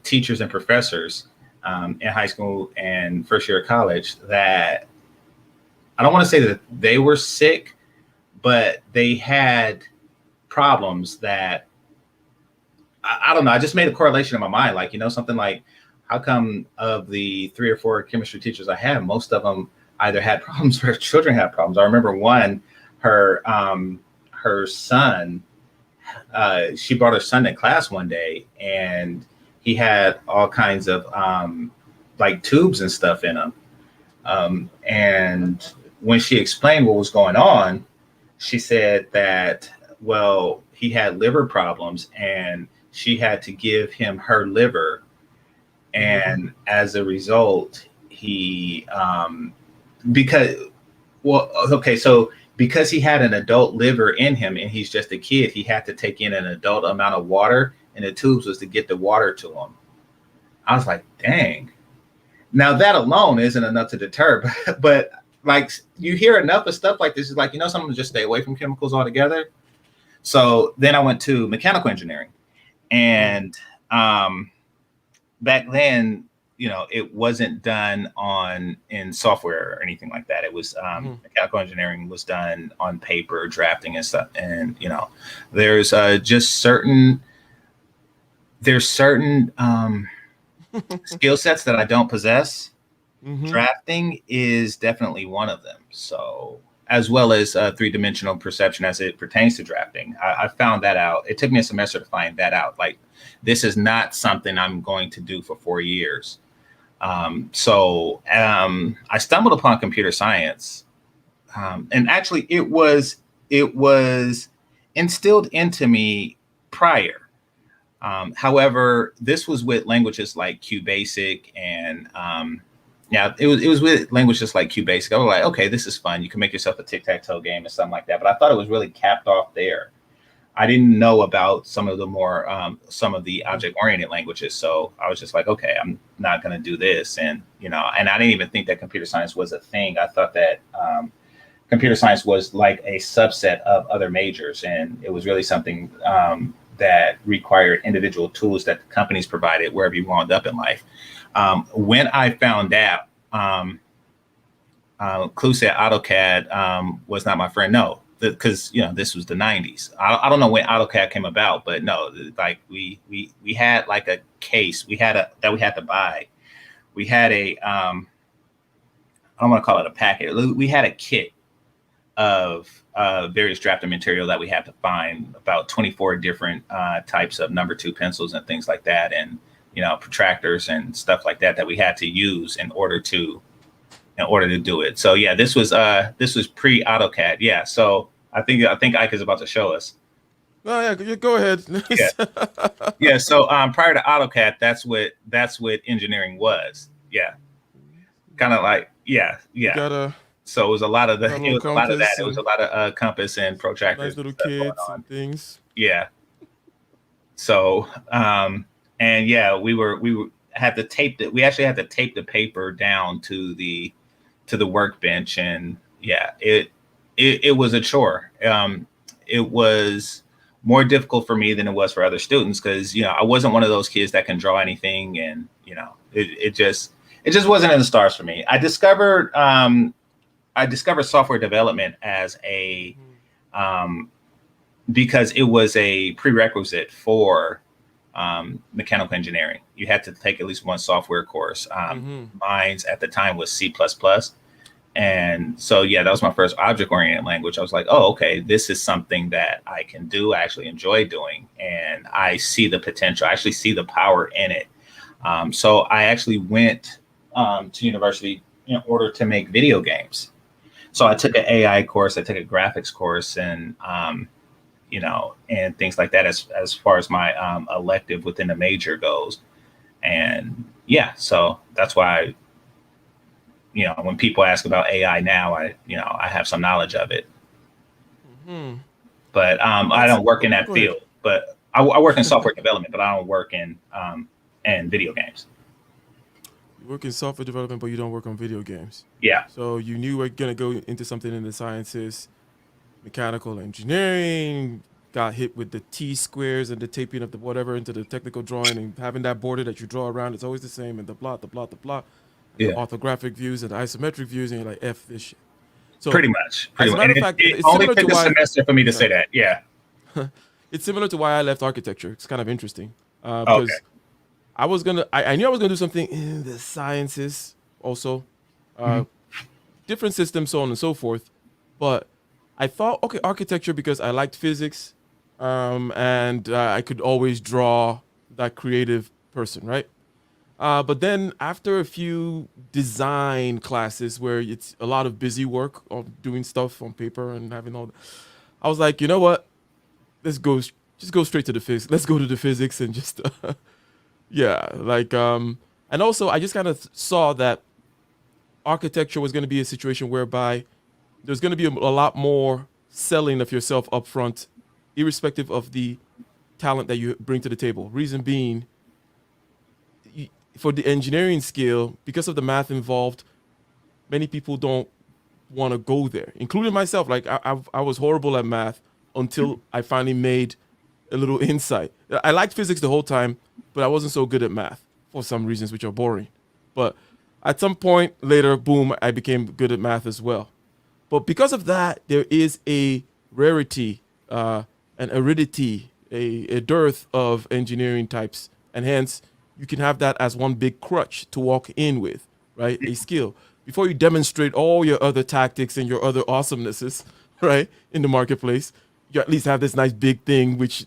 teachers and professors in high school and first year of college that I don't want to say that they were sick, but they had problems that I don't know. I just made a correlation in my mind, like, something like, how come of the 3 or 4 chemistry teachers I had, most of them either had problems or their children had problems. I remember one, her son, she brought her son to class one day, and he had all kinds of like tubes and stuff in him. And when she explained what was going on, she said that, well, he had liver problems and she had to give him her liver. And as a result, he, because he had an adult liver in him and he's just a kid, he had to take in an adult amount of water, and the tubes was to get the water to him. I was like, dang. Now that alone isn't enough to deter, but like you hear enough of stuff like this, is like, someone just stay away from chemicals altogether. So then I went to mechanical engineering, and back then, it wasn't done in software or anything like that. It was mechanical engineering was done on paper, drafting and stuff. And there's certain skill sets that I don't possess. Drafting is definitely one of them. So, as well as 3-dimensional perception as it pertains to drafting, I found that out. It took me a semester to find that out. Like, this is not something I'm going to do for 4 years. So I stumbled upon computer science, and actually it was instilled into me prior. However, this was with languages like QBasic and it was with languages like QBasic. I was like, okay, this is fun. You can make yourself a tic-tac-toe game or something like that. But I thought it was really capped off there. I didn't know about some of the more object-oriented languages. So I was just like, okay, I'm not going to do this. And, and I didn't even think that computer science was a thing. I thought that computer science was like a subset of other majors. And it was really something that required individual tools that the companies provided wherever you wound up in life. When I found out, Clue said AutoCAD was not my friend. No, because this was the 90s. I don't know when AutoCAD came about, but no, like we had like a case that we had to buy. We had I don't want to call it a packet. We had a kit of various drafting material that we had to find, about 24 different types of number 2 pencils and things like that, and protractors and stuff like that we had to use in order to do it. So yeah, this was pre AutoCAD. Yeah. So I think Ike is about to show us. Oh yeah, go ahead. Yeah. Yeah. So prior to AutoCAD, that's what engineering was. Yeah. Kind of like yeah. So it was a lot of that. It was a lot of compass and protractors. Nice little kids and things. Yeah. So and yeah, we had to tape it. We actually had to tape the paper down to the workbench, and yeah, it was a chore. It was more difficult for me than it was for other students, because I wasn't one of those kids that can draw anything, and it just wasn't in the stars for me. I discovered software development as a because it was a prerequisite for mechanical engineering. You had to take at least one software course. Mine's at the time was C++. And so, yeah, that was my first object-oriented language. I was like, oh, okay, this is something that I can do. I actually enjoy doing, and I see the potential. I actually see the power in it. So I actually went to university in order to make video games. So I took an AI course, I took a graphics course, and and things like that as far as my elective within the major goes. And yeah, so that's why when people ask about AI now, I have some knowledge of it. Hmm. But I don't work in that Go ahead. field. But I work in software development, but I don't work in video games. You work in software development, but you don't work on video games. Yeah. So you knew you were gonna go into something in the sciences, mechanical engineering. Got hit with the T squares and the taping of the whatever into the technical drawing, and having that border that you draw around, it's always the same, and the plot, and the Yeah. orthographic views and the isometric views, and you're like, F this shit. So Pretty much. as a matter of And fact, it it's only similar to took a why semester for me to say that. Yeah. it's similar to why I left architecture. It's kind of interesting Okay. because I knew I was gonna do something in the sciences also, uh, different systems, so on and so forth. But I thought, okay, architecture because I liked physics, and I could always draw that creative person, right? But then after a few design classes where it's a lot of busy work of doing stuff on paper and having all, I was like, you know what? Just go straight to the physics. Let's go to the physics and just, yeah, like, and also I just kind of saw that architecture was going to be a situation whereby there's going to be a lot more selling of yourself up front, irrespective of the talent that you bring to the table. Reason being, for the engineering skill, because of the math involved, many people don't want to go there, including myself. Like I was horrible at math until I finally made a little insight. I liked physics the whole time, but I wasn't so good at math for some reasons, which are boring. But at some point later, boom, I became good at math as well. But because of that, there is a rarity, an aridity, a dearth of engineering types, and hence you can have that as one big crutch to walk in with, right? A skill before you demonstrate all your other tactics and your other awesomenesses, right, in the marketplace. You at least have this nice big thing, which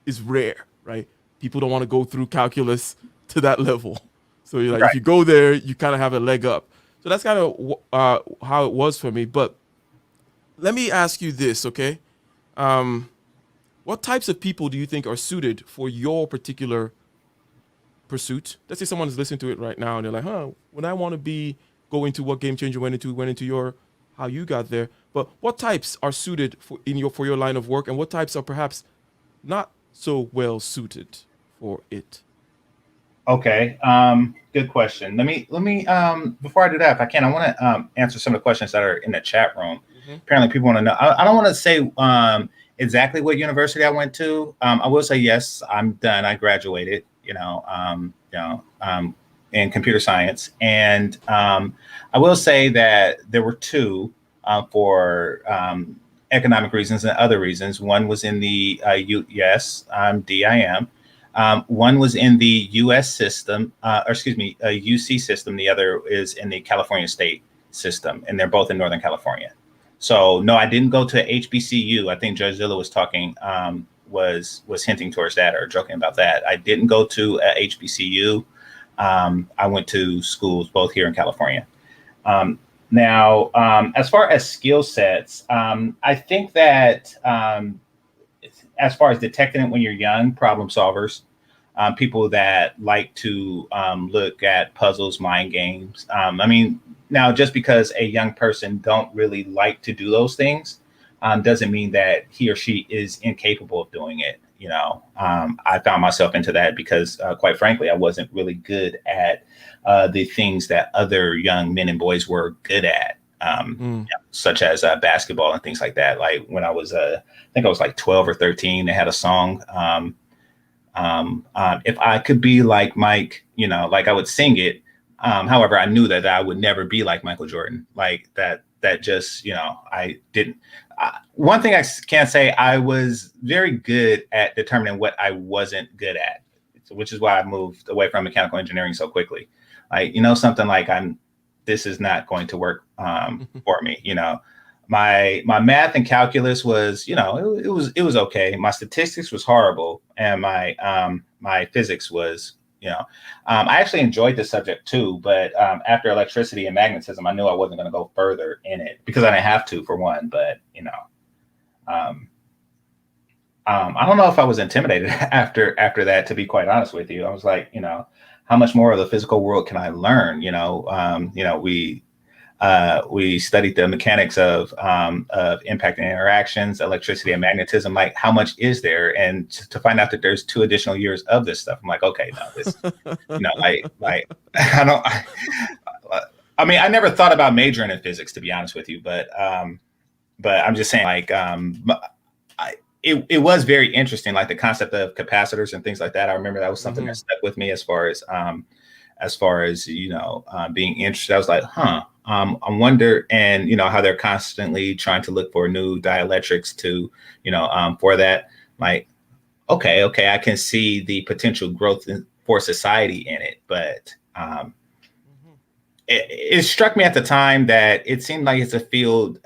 is rare, right? People don't want to go through calculus to that level. So you're like, Right. if you go there, you kind of have a leg up. So that's kind of how it was for me. But let me ask you this, okay? What types of people do you think are suited for your particular pursuit? Let's say someone is listening to it right now and they're like, huh, when I want to go into what Game Changer went into your, how you got there. But what types are suited for your line of work, and what types are perhaps not so well suited for it? Okay. Good question. Let me before I do that, if I can, I want to answer some of the questions that are in the chat room. Apparently people want to know. I don't want to say exactly what university I went to. I will say yes, I'm done. I graduated, in computer science. And I will say that there were two for economic reasons and other reasons. One was in the DIM. One was in the U.S. system, UC system. The other is in the California State system, and they're both in Northern California. So no, I didn't go to HBCU. I think Judge Zilla was talking, was hinting towards that or joking about that. I didn't go to HBCU. I went to schools both here in California. Now, as far as skill sets, I think that as far as detecting it when you're young, problem solvers, people that like to look at puzzles, mind games. Now, just because a young person don't really like to do those things doesn't mean that he or she is incapable of doing it. I found myself into that because, quite frankly, I wasn't really good at the things that other young men and boys were good at, such as basketball and things like that. Like when I was, I think I was like 12 or 13, they had a song, If I Could Be Like Mike, like I would sing it. However, I knew that I would never be like Michael Jordan, like that just, I didn't. One thing I can say, I was very good at determining what I wasn't good at, which is why I moved away from mechanical engineering so quickly. Like, something like this is not going to work for me. My math and calculus was, it was okay. My statistics was horrible, and my physics was, I actually enjoyed the subject too, but after electricity and magnetism, I knew I wasn't going to go further in it because I didn't have to, for one. But I don't know if I was intimidated after that, to be quite honest with you. I was like, how much more of the physical world can I learn? We studied the mechanics of impact and interactions, electricity and magnetism. Like, how much is there? And to find out that there's 2 additional years of this stuff, I'm like, okay, no, this, I never thought about majoring in physics, to be honest with you, but I'm just saying, like, it was very interesting, like the concept of capacitors and things like that. I remember that was something that stuck with me as far as being interested. I was like, I wonder, and how they're constantly trying to look for new dielectrics to, for that. Like, okay, I can see the potential growth for society in it, but it struck me at the time that it seemed like it's a field,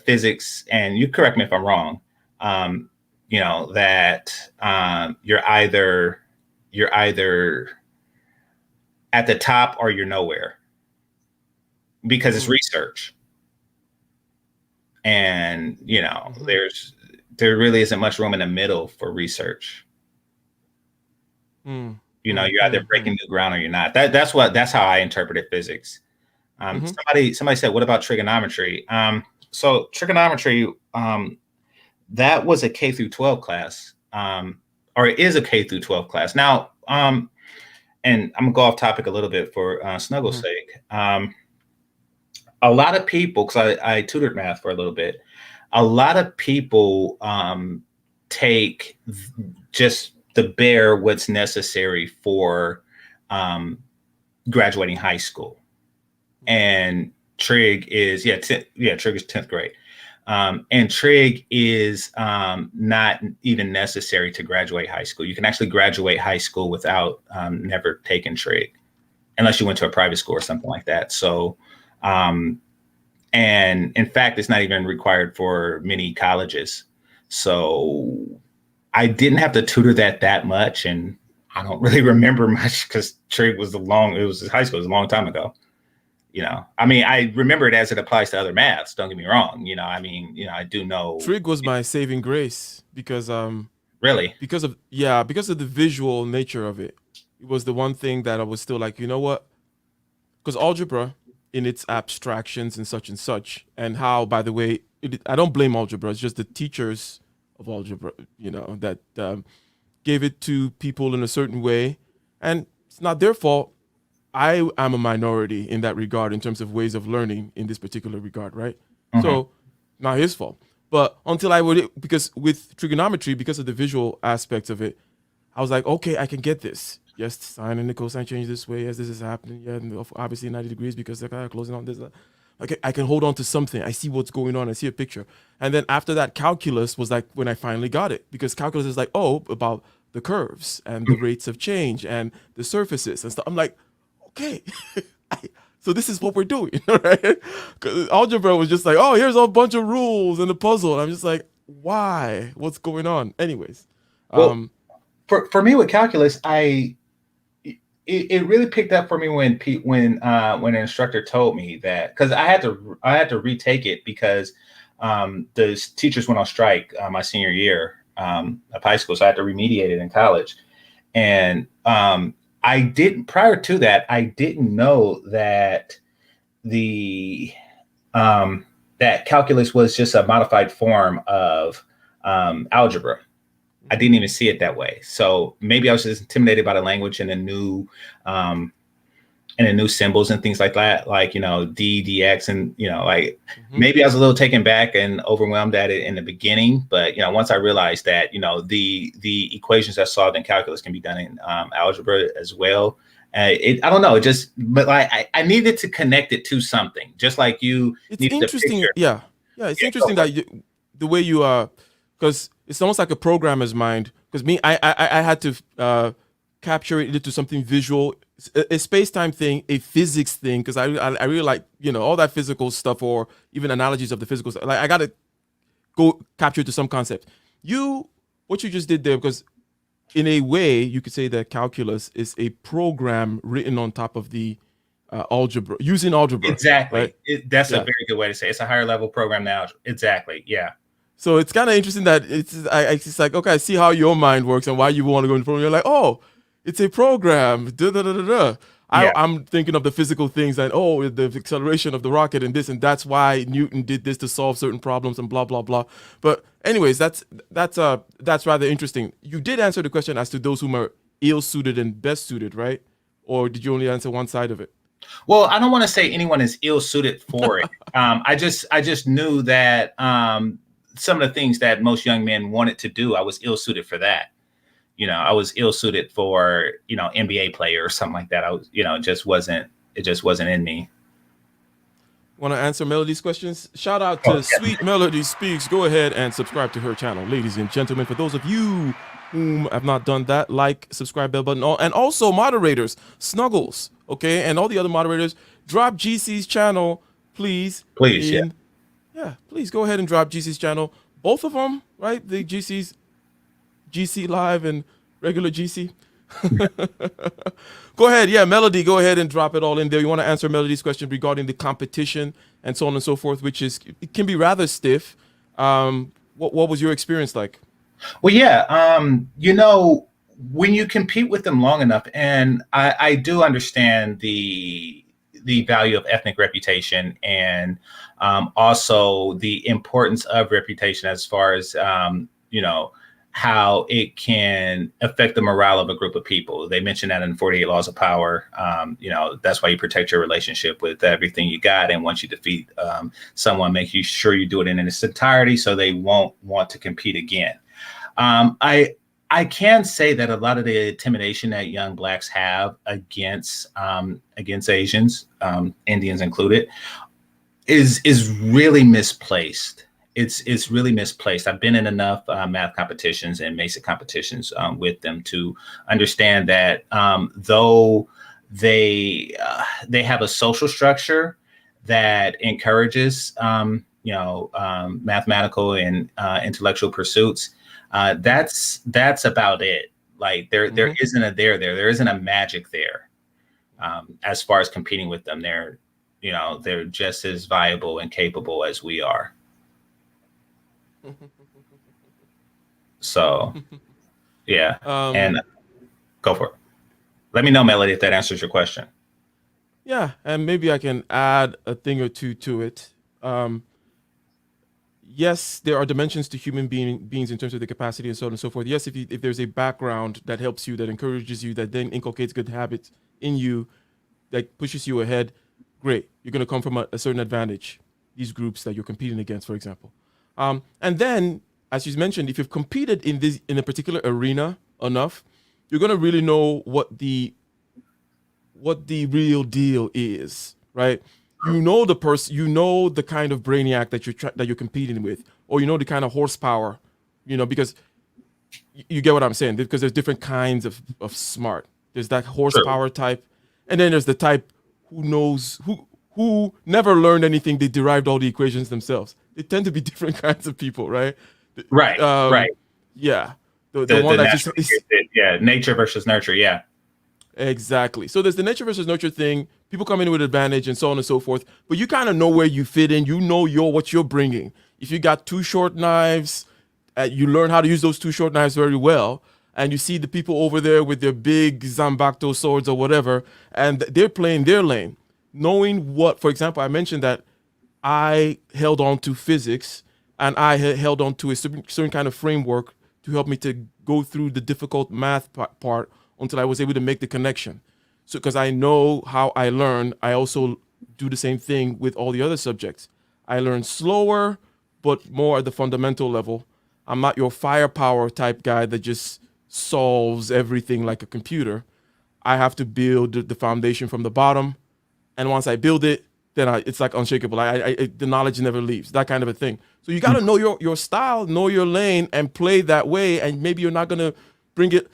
physics, and you correct me if I'm wrong. That you're either at the top or you're nowhere, because it's research, and there really isn't much room in the middle for research. You're either breaking new ground or you're not. That's how I interpreted physics. Somebody said, what about trigonometry? So trigonometry, that was a K through 12 class, or it is a K through 12 class. Now, and I'm gonna go off topic a little bit for Snuggle's sake. A lot of people, because I tutored math for a little bit, a lot of people take just the bare what's necessary for graduating high school. And trig is, trig is 10th grade. And trig is not even necessary to graduate high school. You can actually graduate high school without never taking trig, unless you went to a private school or something like that. So, and in fact, it's not even required for many colleges. So I didn't have to tutor that much, and I don't really remember much because trig was high school, it was a long time ago. I remember it as it applies to other maths. Don't get me wrong. I do know. Trig was my saving grace because really, because of the visual nature of it. It was the one thing that I was still like, you know what? Because algebra, in its abstractions and such, and how, by the way, I don't blame algebra. It's just the teachers of algebra, that gave it to people in a certain way, and it's not their fault. I am a minority in that regard in terms of ways of learning in this particular regard, right? So, not his fault. But until because with trigonometry, because of the visual aspects of it, I was like, okay, I can get this. Yes, sine and the cosine change this way. Yes, this is happening. Yeah, and obviously 90 degrees because they're kind of closing on this. Okay, I can hold on to something. I see what's going on. I see a picture. And then after that, calculus was like when I finally got it, because calculus is like, about the curves and the rates of change and the surfaces and stuff. I'm like, okay, so this is what we're doing, right? Because algebra was just like, here's a bunch of rules and a puzzle. And I'm just like, why? What's going on? Anyways, for me with calculus, it really picked up for me when an instructor told me that, because I had to retake it because the teachers went on strike my senior year of high school, so I had to remediate it in college, and prior to that, I didn't know that that calculus was just a modified form of algebra. I didn't even see it that way. So maybe I was just intimidated by the language and the new symbols and things like that, like, D, dx, and, maybe I was a little taken back and overwhelmed at it in the beginning. But, once I realized that, the equations I solved in calculus can be done in algebra as well. I don't know. But I needed to connect it to something, just like you. It's interesting. Yeah. It's interesting that the way you are, because it's almost like a programmer's mind. Because I had to capture it into something visual a space-time thing, a physics thing, because I really like, all that physical stuff, or even analogies of the physical stuff. Like, I gotta go capture to some concept. What you just did there, because in a way you could say that calculus is a program written on top of the algebra, using algebra. Exactly. Right? That's a very good way to say it. It's a higher level program now. Exactly. Yeah. So it's kind of interesting that it's like, okay, I see how your mind works and why you want to go into program. You're like, oh, it's a program. Da, da, da, da, da. I'm thinking of the physical things and the acceleration of the rocket and this, and that's why Newton did this to solve certain problems and blah blah blah. But anyways, that's rather interesting. You did answer the question as to those whom are ill suited and best suited, right? Or did you only answer one side of it? Well, I don't want to say anyone is ill suited for it. I just knew that some of the things that most young men wanted to do, I was ill suited for that. I was ill suited for, NBA player or something like that. I was, it just wasn't in me. Want to answer Melody's questions? Shout out to Sweet Melody Speaks. Go ahead and subscribe to her channel, ladies and gentlemen. For those of you whom have not done that, like, subscribe, bell button, and also moderators, Snuggles, okay, and all the other moderators, drop GC's channel, please. Please, yeah, please go ahead and drop GC's channel. Both of them, right? The GC Live and regular GC. Go ahead. Yeah, Melody, go ahead and drop it all in there. You want to answer Melody's question regarding the competition and so on and so forth, which it can be rather stiff. What was your experience like? Well, yeah, when you compete with them long enough, and I do understand the value of ethnic reputation and also the importance of reputation as far as, how it can affect the morale of a group of people. They mentioned that in 48 Laws of Power. That's why you protect your relationship with everything you got. And once you defeat someone, make sure you do it in its entirety so they won't want to compete again. I can say that a lot of the intimidation that young Blacks have against Asians, Indians included, is really misplaced. It's really misplaced. I've been in enough math competitions and basic competitions with them to understand that though they have a social structure that encourages mathematical and intellectual pursuits, that's about it. Like there isn't a there isn't a magic there as far as competing with them. They're just as viable and capable as we are. So, yeah, and go for it. Let me know, Melody, if that answers your question. Yeah, and maybe I can add a thing or two to it. Yes, there are dimensions to human beings in terms of the capacity and so on and so forth. Yes, if there's a background that helps you, that encourages you, that then inculcates good habits in you, that pushes you ahead, great. You're going to come from a certain advantage. These groups that you're competing against, for example. And then, as you mentioned, if you've competed in a particular arena enough, you're gonna really know what the real deal is, right? You know the person, you know the kind of brainiac that you're competing with, or you know the kind of horsepower, because you get what I'm saying. Because there's different kinds of smart. There's that horsepower type, and then there's the type who never learned anything. They derived all the equations themselves. They tend to be different kinds of people, right? Right. Right. Yeah. The one that just nature versus nurture. Yeah. Exactly. So there's the nature versus nurture thing. People come in with advantage and so on and so forth. But you kind of know where you fit in. You know what you're bringing. If you got two short knives, you learn how to use those two short knives very well. And you see the people over there with their big Zambacto swords or whatever, and they're playing their lane. Knowing what, for example, I mentioned that I held on to physics and I held on to a certain kind of framework to help me to go through the difficult math part until I was able to make the connection. So, because I know how I learn, I also do the same thing with all the other subjects. I learn slower, but more at the fundamental level. I'm not your firepower type guy that just solves everything like a computer. I have to build the foundation from the bottom. And once I build it, then it's like unshakable. The knowledge never leaves, that kind of a thing. So you got to know your style, know your lane, and play that way. And maybe you're not going to bring it,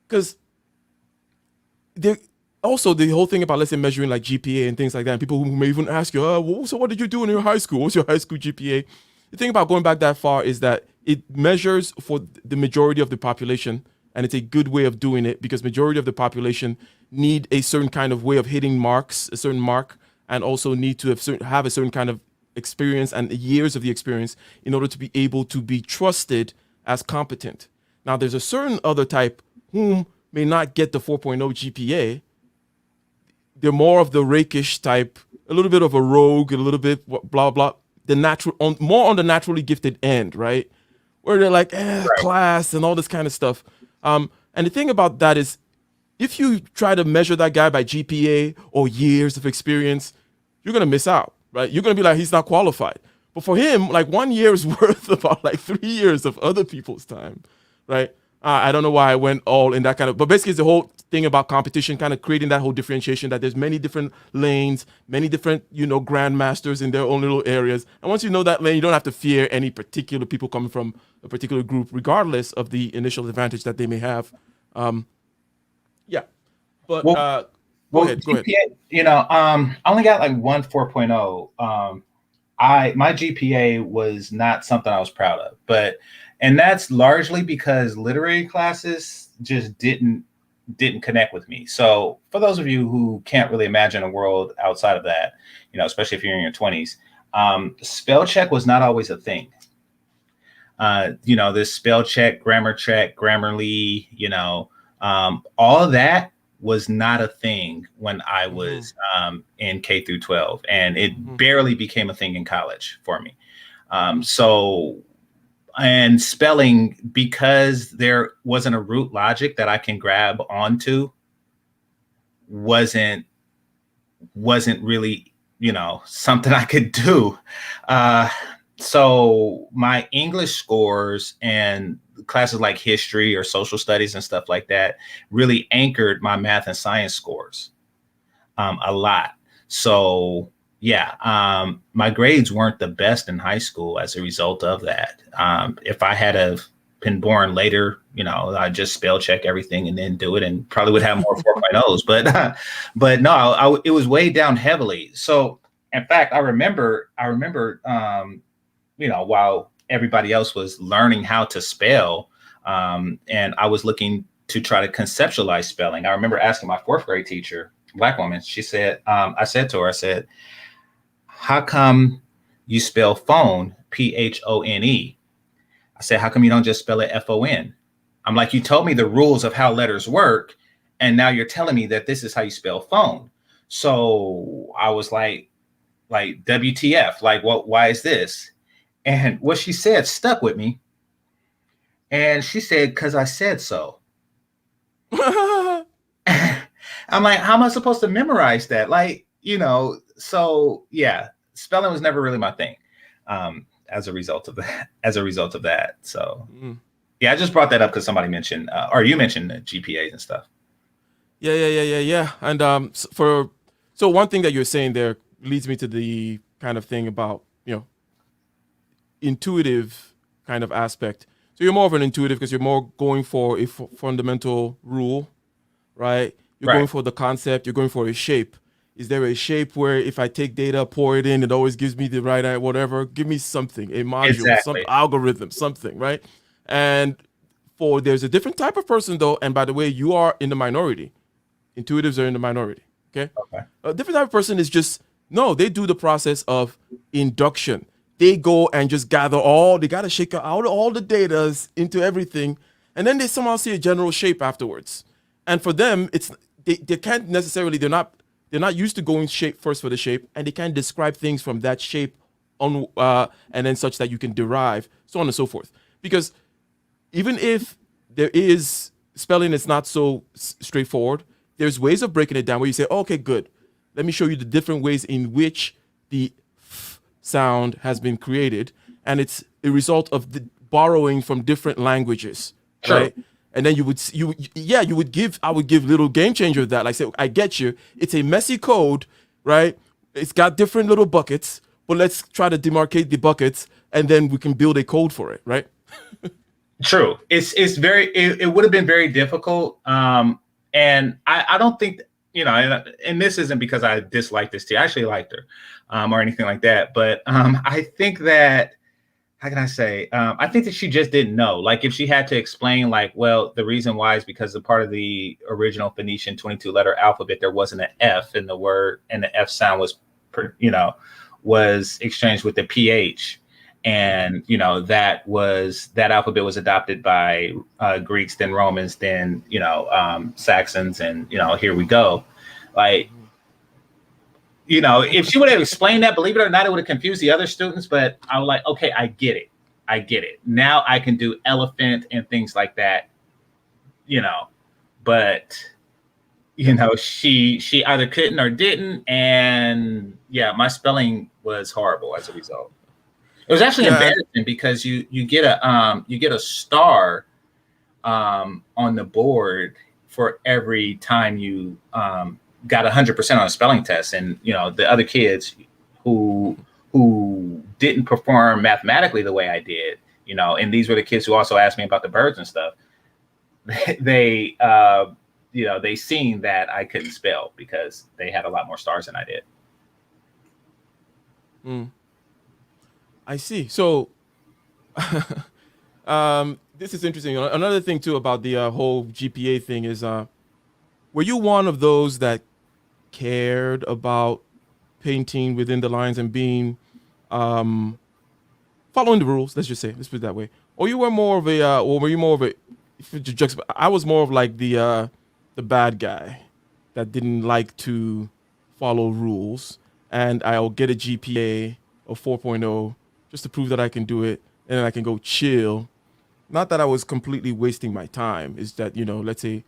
because also the whole thing about, let's say, measuring like GPA and things like that, and people who may even ask you, so what did you do in your high school? What's your high school GPA? The thing about going back that far is that it measures for the majority of the population, and it's a good way of doing it because majority of the population need a certain kind of way of hitting marks, a certain mark, and also need to have a certain kind of experience and years of the experience in order to be able to be trusted as competent. Now, there's a certain other type whom may not get the 4.0 GPA. They're more of the rakish type, a little bit of a rogue, a little bit blah blah. More on the naturally gifted end, right? Where they're like, class and all this kind of stuff. And the thing about that is, if you try to measure that guy by GPA or years of experience, you're gonna miss out, right? You're gonna be like, he's not qualified. But for him, like 1 year is worth about like 3 years of other people's time, right? I don't know why I went all in that kind of, but basically it's the whole thing about competition, kind of creating that whole differentiation that there's many different lanes, many different, grandmasters in their own little areas. And once you know that lane, you don't have to fear any particular people coming from a particular group, regardless of the initial advantage that they may have. Yeah. But go ahead. I only got like one 4.0. My GPA was not something I was proud of, and that's largely because literary classes just didn't connect with me. So for those of you who can't really imagine a world outside of that, especially if you're in your 20s, spell check was not always a thing. This spell check, Grammarly, all of that was not a thing when I was in K through 12, and it barely became a thing in college for me. And spelling, because there wasn't a root logic that I can grab onto, wasn't really, something I could do. So my English scores and classes like history or social studies and stuff like that really anchored my math and science scores a lot. So my grades weren't the best in high school as a result of that. If I had been born later, I'd just spell check everything and then do it, and probably would have more 4.0s. But no, it was weighed down heavily. So in fact, I remember, while everybody else was learning how to spell, and I was looking to try to conceptualize spelling. I remember asking my fourth grade teacher, Black woman. She said, I said to her, how come you spell phone PHONE? I said, how come you don't just spell it FON? I'm like, you told me the rules of how letters work, and now you're telling me that this is how you spell phone. So I was like WTF, like, why is this? And what she said stuck with me. And she said, because I said so. I'm like, how am I supposed to memorize that? So yeah, spelling was never really my thing. As a result of that. So yeah, I just brought that up because somebody mentioned, or you mentioned the GPAs and stuff. Yeah. And so one thing that you're saying there leads me to the kind of thing about, intuitive kind of aspect. So you're more of an intuitive because you're more going for a fundamental rule, right? You're going for the concept. You're going for a shape. Is there a shape where if I take data, pour it in, it always gives me the right, whatever? Give me something, a module, some algorithm, something, right? And there's a different type of person though. And by the way, you are in the minority. Intuitives are in the minority. Okay. A different type of person is they do the process of induction. They go and just they got to shake out all the data into everything. And then they somehow see a general shape afterwards. And for them, they can't necessarily, they're not used to going shape first for the shape, and they can't describe things from that shape on, and then such that you can derive, so on and so forth. Because even if there is spelling, it's not so straightforward. There's ways of breaking it down where you say, okay, good. Let me show you the different ways in which the sound has been created, and it's a result of the borrowing from different languages, right? And then I would give little game changer of that. Like, say, I get you. It's a messy code, right? It's got different little buckets, but let's try to demarcate the buckets, and then we can build a code for it, right? True. It would have been very difficult. And I don't think you know, and this isn't because I dislike this teacher. I actually liked her, or anything like that. But I think that, how can I say? I think that she just didn't know. Like, if she had to explain, like, well, the reason why is because a part of the original Phoenician 22 letter alphabet, there wasn't an F in the word, and the F sound was, was exchanged with the PH. And, that alphabet was adopted by Greeks, then Romans, then, Saxons, and, here we go. Like, if she would have explained that, believe it or not, it would have confused the other students. But I was like, okay, I get it. Now I can do elephant and things like that, but, she either couldn't or didn't. And yeah, my spelling was horrible as a result. It was actually embarrassing because you get a star on the board for every time you got 100% on a spelling test, and the other kids who didn't perform mathematically the way I did, and these were the kids who also asked me about the birds and stuff. They seen that I couldn't spell because they had a lot more stars than I did. I see. So, this is interesting. Another thing too about the whole GPA thing is, were you one of those that cared about painting within the lines and being, following the rules? Let's just say, let's put it that way. Or you were more of a, or were you more of a? I was more of like the bad guy that didn't like to follow rules, and I'll get a GPA of 4.0 just to prove that I can do it, and then I can go chill. Not that I was completely wasting my time. It's that, let's say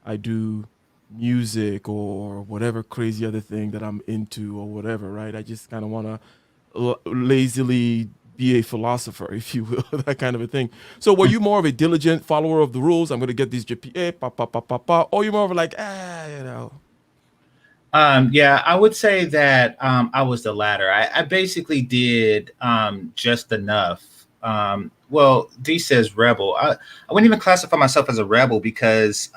I do music or whatever crazy other thing that I'm into or whatever, right? I just kind of want to lazily be a philosopher, if you will, that kind of a thing. So were you more of a diligent follower of the rules? I'm going to get these GPA, or you more of like, Yeah, I would say that I was the latter. I basically did just enough. Well, D says rebel. I wouldn't even classify myself as a rebel because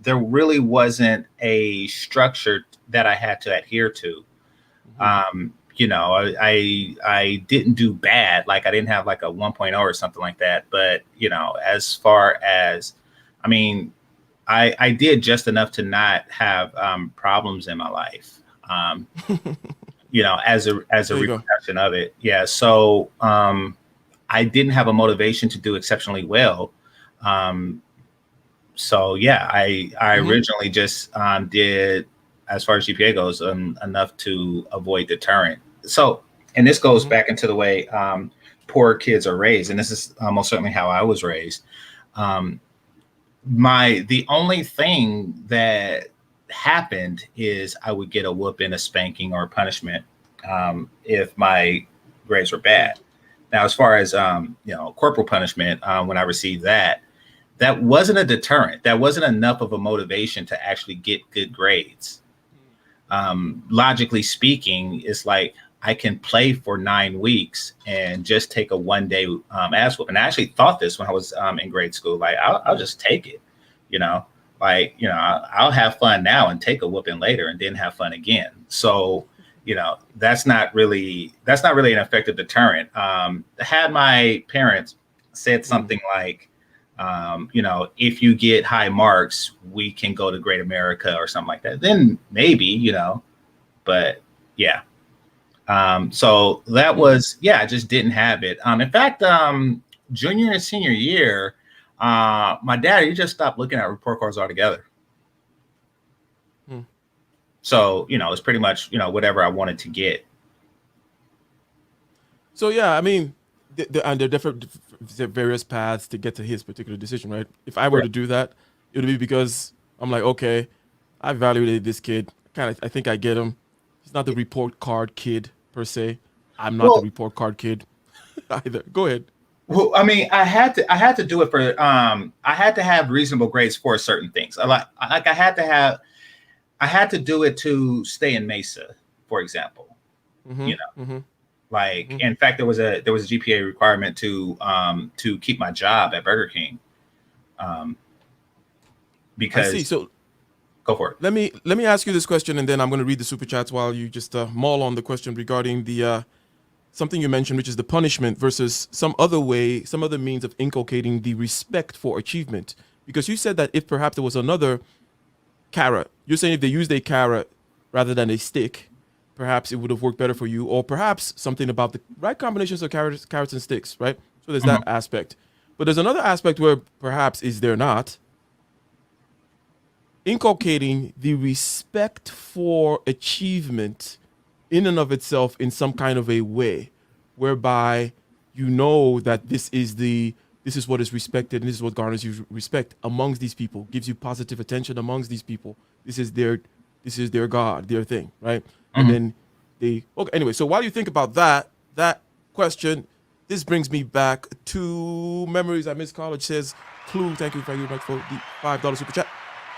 there really wasn't a structure that I had to adhere to. I didn't do bad. Like, I didn't have like a 1.0 or something like that. But, as far as, I did just enough to not have problems in my life, as a repercussion of it. Yeah. So I didn't have a motivation to do exceptionally well. So yeah, I originally just did, as far as GPA goes, enough to avoid deterrent. So, and this goes back into the way poor kids are raised, and this is most certainly how I was raised. The only thing that happened is I would get a whooping, a spanking, or a punishment if my grades were bad. Now, as far as corporal punishment, when I received that wasn't a deterrent. That wasn't enough of a motivation to actually get good grades. Logically speaking, it's like I can play for 9 weeks and just take a 1-day ass whoop. And I actually thought this when I was in grade school. Like, I'll just take it, I'll have fun now and take a whooping later and then have fun again. So, that's not really an effective deterrent. Had my parents said something like, if you get high marks, we can go to Great America or something like that, then maybe, but yeah. So that was, I just didn't have it. In fact, junior and senior year, my dad, he just stopped looking at report cards altogether. So, it's pretty much, whatever I wanted to get. So, yeah, and there are various paths to get to his particular decision, right? If I were to do that, it would be because I'm like, okay, I evaluated this kid. I think I get him. He's not the report card kid per se. I'm not the report card kid either. Go ahead. Well, I had to do it for, I had to have reasonable grades for certain things. I had to do it to stay in Mesa, for example. In fact, there was a GPA requirement to keep my job at Burger King. Because I see. So Go for it. Let me ask you this question, and then I'm going to read the super chats while you just mull on the question regarding the something you mentioned, which is the punishment versus some other way, some other means of inculcating the respect for achievement. Because you said that if perhaps there was another carrot, you're saying if they used a carrot rather than a stick, perhaps it would have worked better for you, or perhaps something about the right combinations of carrots and sticks, right? So there's that aspect. But there's another aspect where perhaps is there not inculcating the respect for achievement in and of itself in some kind of a way whereby you know that this is what is respected and this is what garners you respect amongst these people, gives you positive attention amongst these people. This is their God, their thing, right? And then anyway, so while you think about that question, this brings me back to memories. I miss college, says Clue. Thank you very much for the $5 super chat.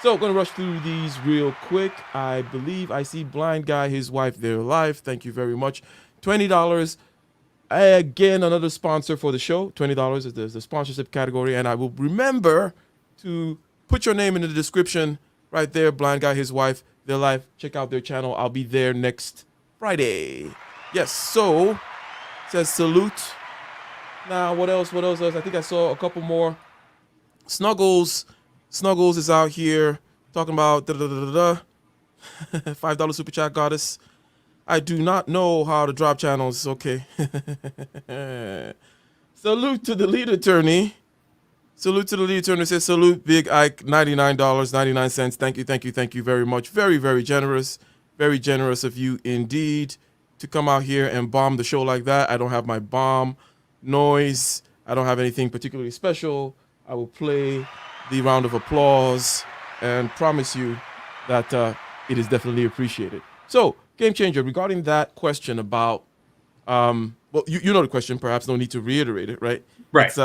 So, going to rush through these real quick. I believe I see Blind Guy, his wife, their life. Thank you very much. $20. Again, another sponsor for the show. $20 is the sponsorship category. And I will remember to put your name in the description right there. Blind Guy, his wife, their life. Check out their channel. I'll be there next Friday. Yes, so, says salute. Now, what else? I think I saw a couple more. Snuggles is out here talking about $5 super chat goddess. I do not know how to drop channels. Okay. Salute to the lead attorney. Says salute Big Ike, $99.99. Thank you very much. Very, very generous. Very generous of you indeed to come out here and bomb the show like that. I don't have my bomb noise. I don't have anything particularly special. I will play the round of applause and promise you that it is definitely appreciated. So, Game Changer, regarding that question about, well, you know the question, perhaps no need to reiterate it, right? Right. It's,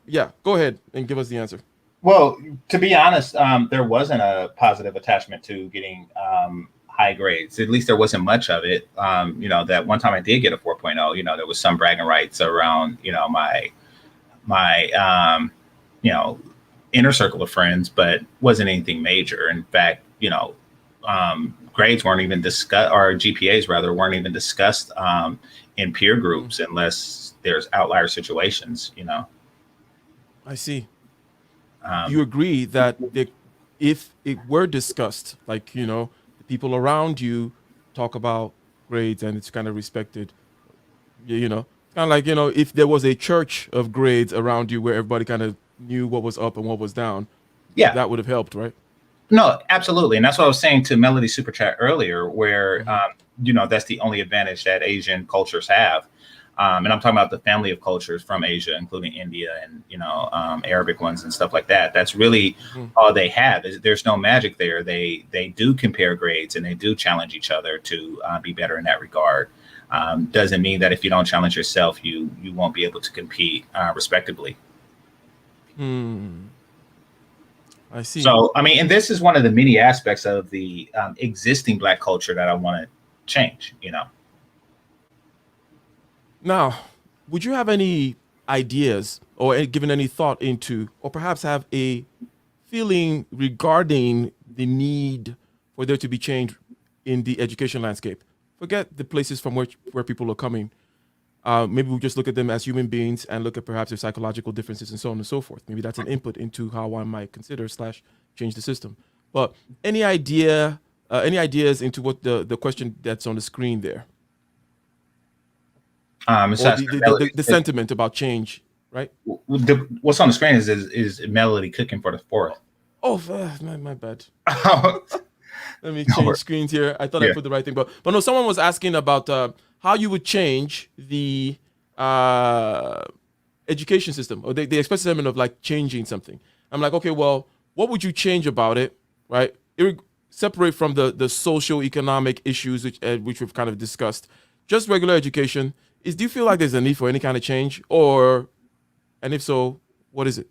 yeah, go ahead and give us the answer. Well, to be honest, there wasn't a positive attachment to getting high grades. At least there wasn't much of it. That one time I did get a 4.0, there was some bragging rights around, my inner circle of friends, but wasn't anything major. In fact, grades weren't even discussed, or GPAs rather weren't even discussed in peer groups unless there's outlier situations, I see. You agree that if it were discussed, like, the people around you talk about grades and it's kind of respected, kind of like, if there was a church of grades around you where everybody kind of knew what was up and what was down, yeah, that would have helped, right? No, absolutely. And that's what I was saying to Melody Super Chat earlier, where, that's the only advantage that Asian cultures have. And I'm talking about the family of cultures from Asia, including India and, Arabic ones and stuff like that. That's really all they have. There's no magic there. They do compare grades and they do challenge each other to be better in that regard. Doesn't mean that if you don't challenge yourself, you won't be able to compete respectively. I see. So, and this is one of the many aspects of the existing Black culture that I want to change, Now, would you have any ideas or given any thought into, or perhaps have a feeling regarding the need for there to be change in the education landscape? Forget the places from where people are coming. Maybe we'll just look at them as human beings and look at perhaps their psychological differences and so on and so forth. Maybe that's an input into how one might consider / change the system. But any ideas into what the question that's on the screen there? The sentiment about change, right? What's on the screen is Melody cooking for the 4th. Oh, my bad. Let me change screens here. I thought I put the right thing, but no, someone was asking about how you would change the education system, or they express a sentiment of like changing something. I'm like, okay, well, what would you change about it, right? Separate from the socio-economic issues which we've kind of discussed. Just regular education. Do you feel like there's a need for any kind of change, and if so, what is it?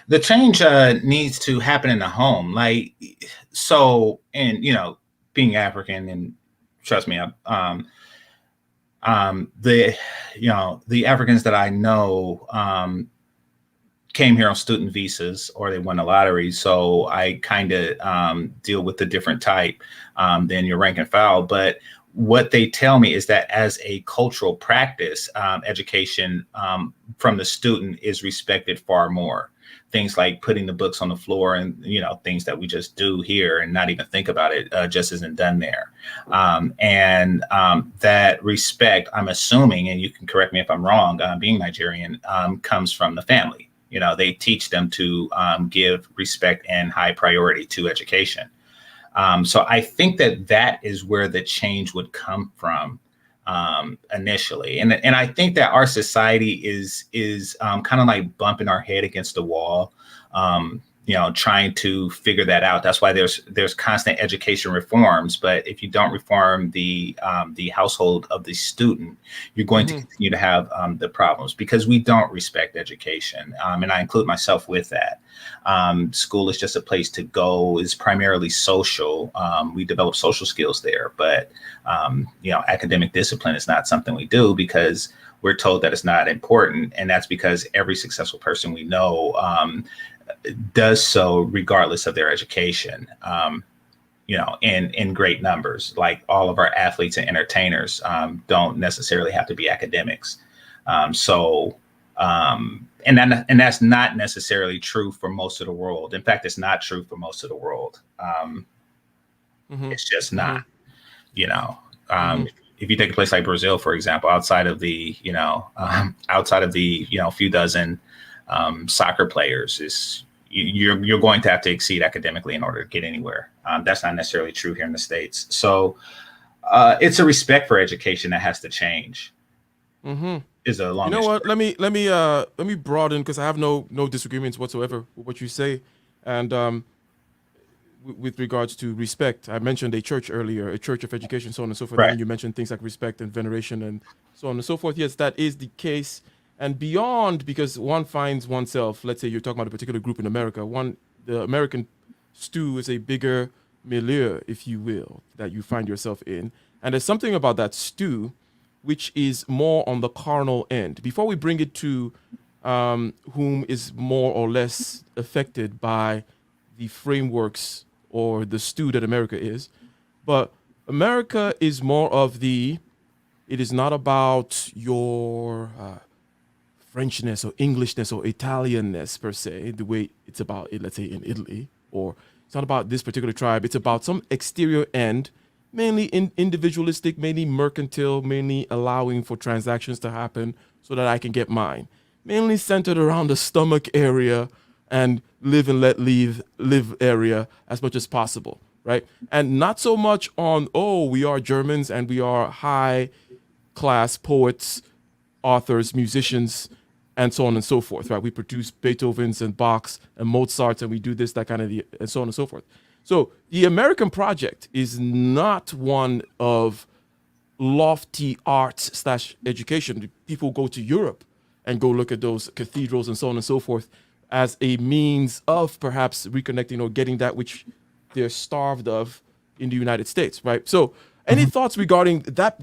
The change needs to happen in the home. Being African, and trust me, the Africans that I know came here on student visas or they won the lottery. So I kind of deal with the different type than your rank and file. But what they tell me is that as a cultural practice, education from the student is respected far more. Things like putting the books on the floor and, things that we just do here and not even think about it just isn't done there. And that respect, I'm assuming, and you can correct me if I'm wrong, being Nigerian, comes from the family. They teach them to give respect and high priority to education. So I think that is where the change would come from initially. And I think that our society is kind of like bumping our head against the wall, trying to figure that out. That's why there's constant education reforms. But if you don't reform the household of the student, you're going to continue to have the problems because we don't respect education. And I include myself with that. School is just a place to go, is primarily social. We develop social skills there, but academic discipline is not something we do because we're told that it's not important. And that's because every successful person we know does so regardless of their education, in great numbers. Like all of our athletes and entertainers don't necessarily have to be academics. And that's not necessarily true for most of the world. In fact, it's not true for most of the world. It's just not, if you take a place like Brazil, for example, outside of the few dozen soccer players, you're going to have to exceed academically in order to get anywhere. That's not necessarily true here in the States. So it's a respect for education that has to change. Is a long. What? Let me broaden because I have no disagreements whatsoever with what you say, and with regards to respect, I mentioned a church earlier, a church of education, so on and so forth. Right. And you mentioned things like respect and veneration and so on and so forth. Yes, that is the case, and beyond, because one finds oneself. Let's say you're talking about a particular group in America. The American stew is a bigger milieu, if you will, that you find yourself in, and there's something about that stew which is more on the carnal end. Before we bring it to whom is more or less affected by the frameworks or the stew that America is, but America is more of it is not about your Frenchness or Englishness or Italianness per se, the way it's about, let's say, in Italy, or it's not about this particular tribe. It's about some exterior end, mainly individualistic, mainly mercantile, mainly allowing for transactions to happen so that I can get mine. Mainly centered around the stomach area and live and let live area as much as possible, right? And not so much on, we are Germans and we are high class poets, authors, musicians, and so on and so forth, right? We produce Beethovens and Bachs and Mozarts and we do this, that kind of, and so on and so forth. So the American project is not one of lofty arts / education. People go to Europe and go look at those cathedrals and so on and so forth as a means of perhaps reconnecting or getting that which they're starved of in the United States, right? So any thoughts regarding that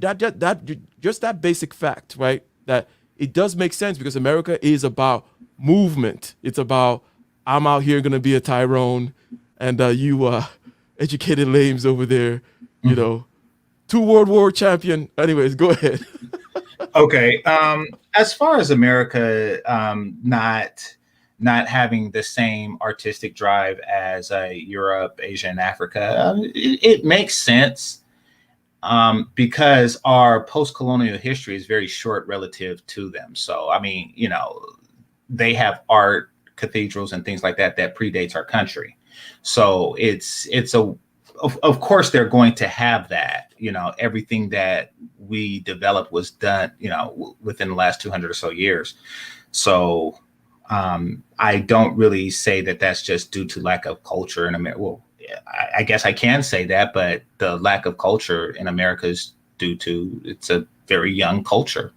just that basic fact, right? That it does make sense because America is about movement. It's about, I'm out here going to be a Tyrone, and you educated lames over there, 2 World War champion. Anyways, go ahead. Okay. As far as America not having the same artistic drive as Europe, Asia, and Africa, it makes sense because our post-colonial history is very short relative to them. So, I mean, they have art, cathedrals, and things like that predates our country. So of course they're going to have that, everything that we developed was done, within the last 200 or so years. So I don't really say that that's just due to lack of culture in America. Well, I guess I can say that, but the lack of culture in America is due to, it's a very young culture,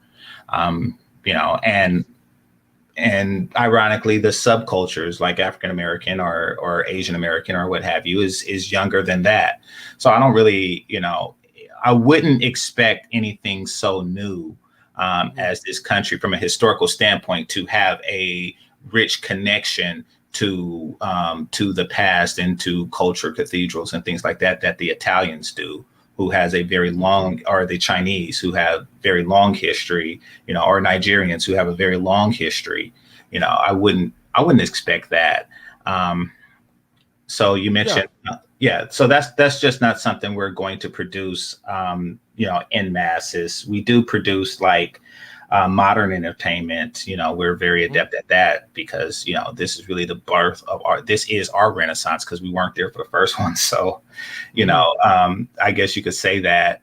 and ironically, the subcultures like African American or Asian American or what have you is younger than that. So I don't really, I wouldn't expect anything so new as this country from a historical standpoint to have a rich connection to the past and to culture, cathedrals and things like that the Italians do, who has a very long, or the Chinese who have very long history, or Nigerians who have a very long history. I wouldn't expect that. So you mentioned, so that's just not something we're going to produce, en masses. We do produce like modern entertainment. We're very adept at that because, this is really the birth of this is our Renaissance, because we weren't there for the first one. So, I guess you could say that,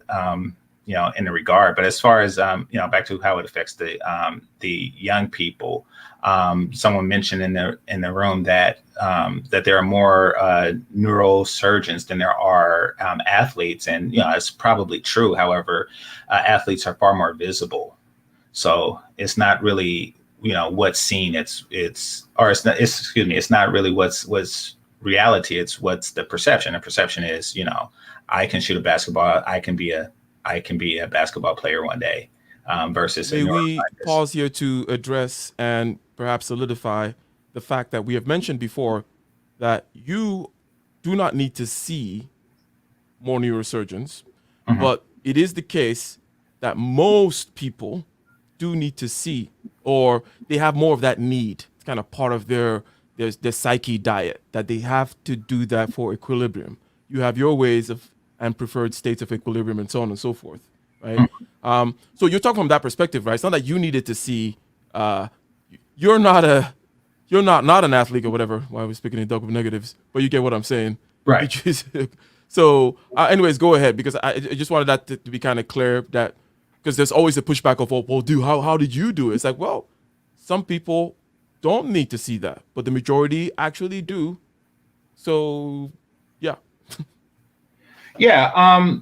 in the regard. But as far as, back to how it affects the young people, someone mentioned in the room that there are more neurosurgeons than there are athletes, and it's probably true. However, athletes are far more visible, so it's not really what's seen. It's not really what's reality. It's what's the perception. And perception is I can shoot a basketball. I can be a basketball player one day. Versus may we pause here to address and perhaps solidify the fact that we have mentioned before that you do not need to see more neurosurgeons, but it is the case that most people do need to see, or they have more of that need. It's kind of part of their psyche diet, that they have to do that for equilibrium. You have your ways of and preferred states of equilibrium and so on and so forth, right? So you're talking from that perspective, right? It's not that you needed to see. You're not an athlete or whatever. Why we're speaking in double negatives, but you get what I'm saying, right? So, anyways, go ahead, because I just wanted that to be kind of clear, that because there's always a pushback of, well, dude, how did you do it? It's like, well, some people don't need to see that, but the majority actually do. So, yeah. Yeah.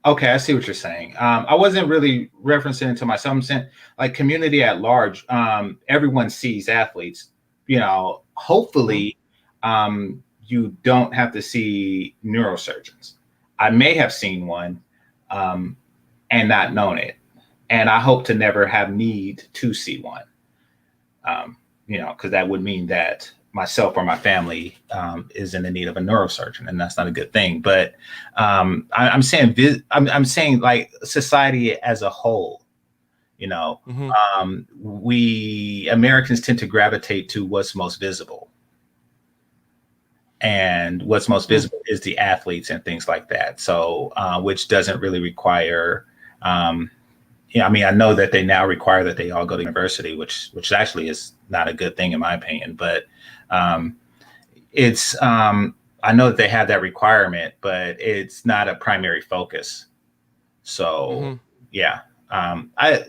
Okay, I see what you're saying. I wasn't really referencing it to myself. I'm saying, like, community at large, everyone sees athletes. Hopefully, you don't have to see neurosurgeons. I may have seen one and not known it, and I hope to never have need to see one. Because that would mean that myself or my family is in the need of a neurosurgeon, and that's not a good thing. But I'm saying like society as a whole, we Americans tend to gravitate to what's most visible, and what's most visible is the athletes and things like that. So which doesn't really require. I know that they now require that they all go to university, which actually is not a good thing in my opinion. But it's I know that they have that requirement, but it's not a primary focus. So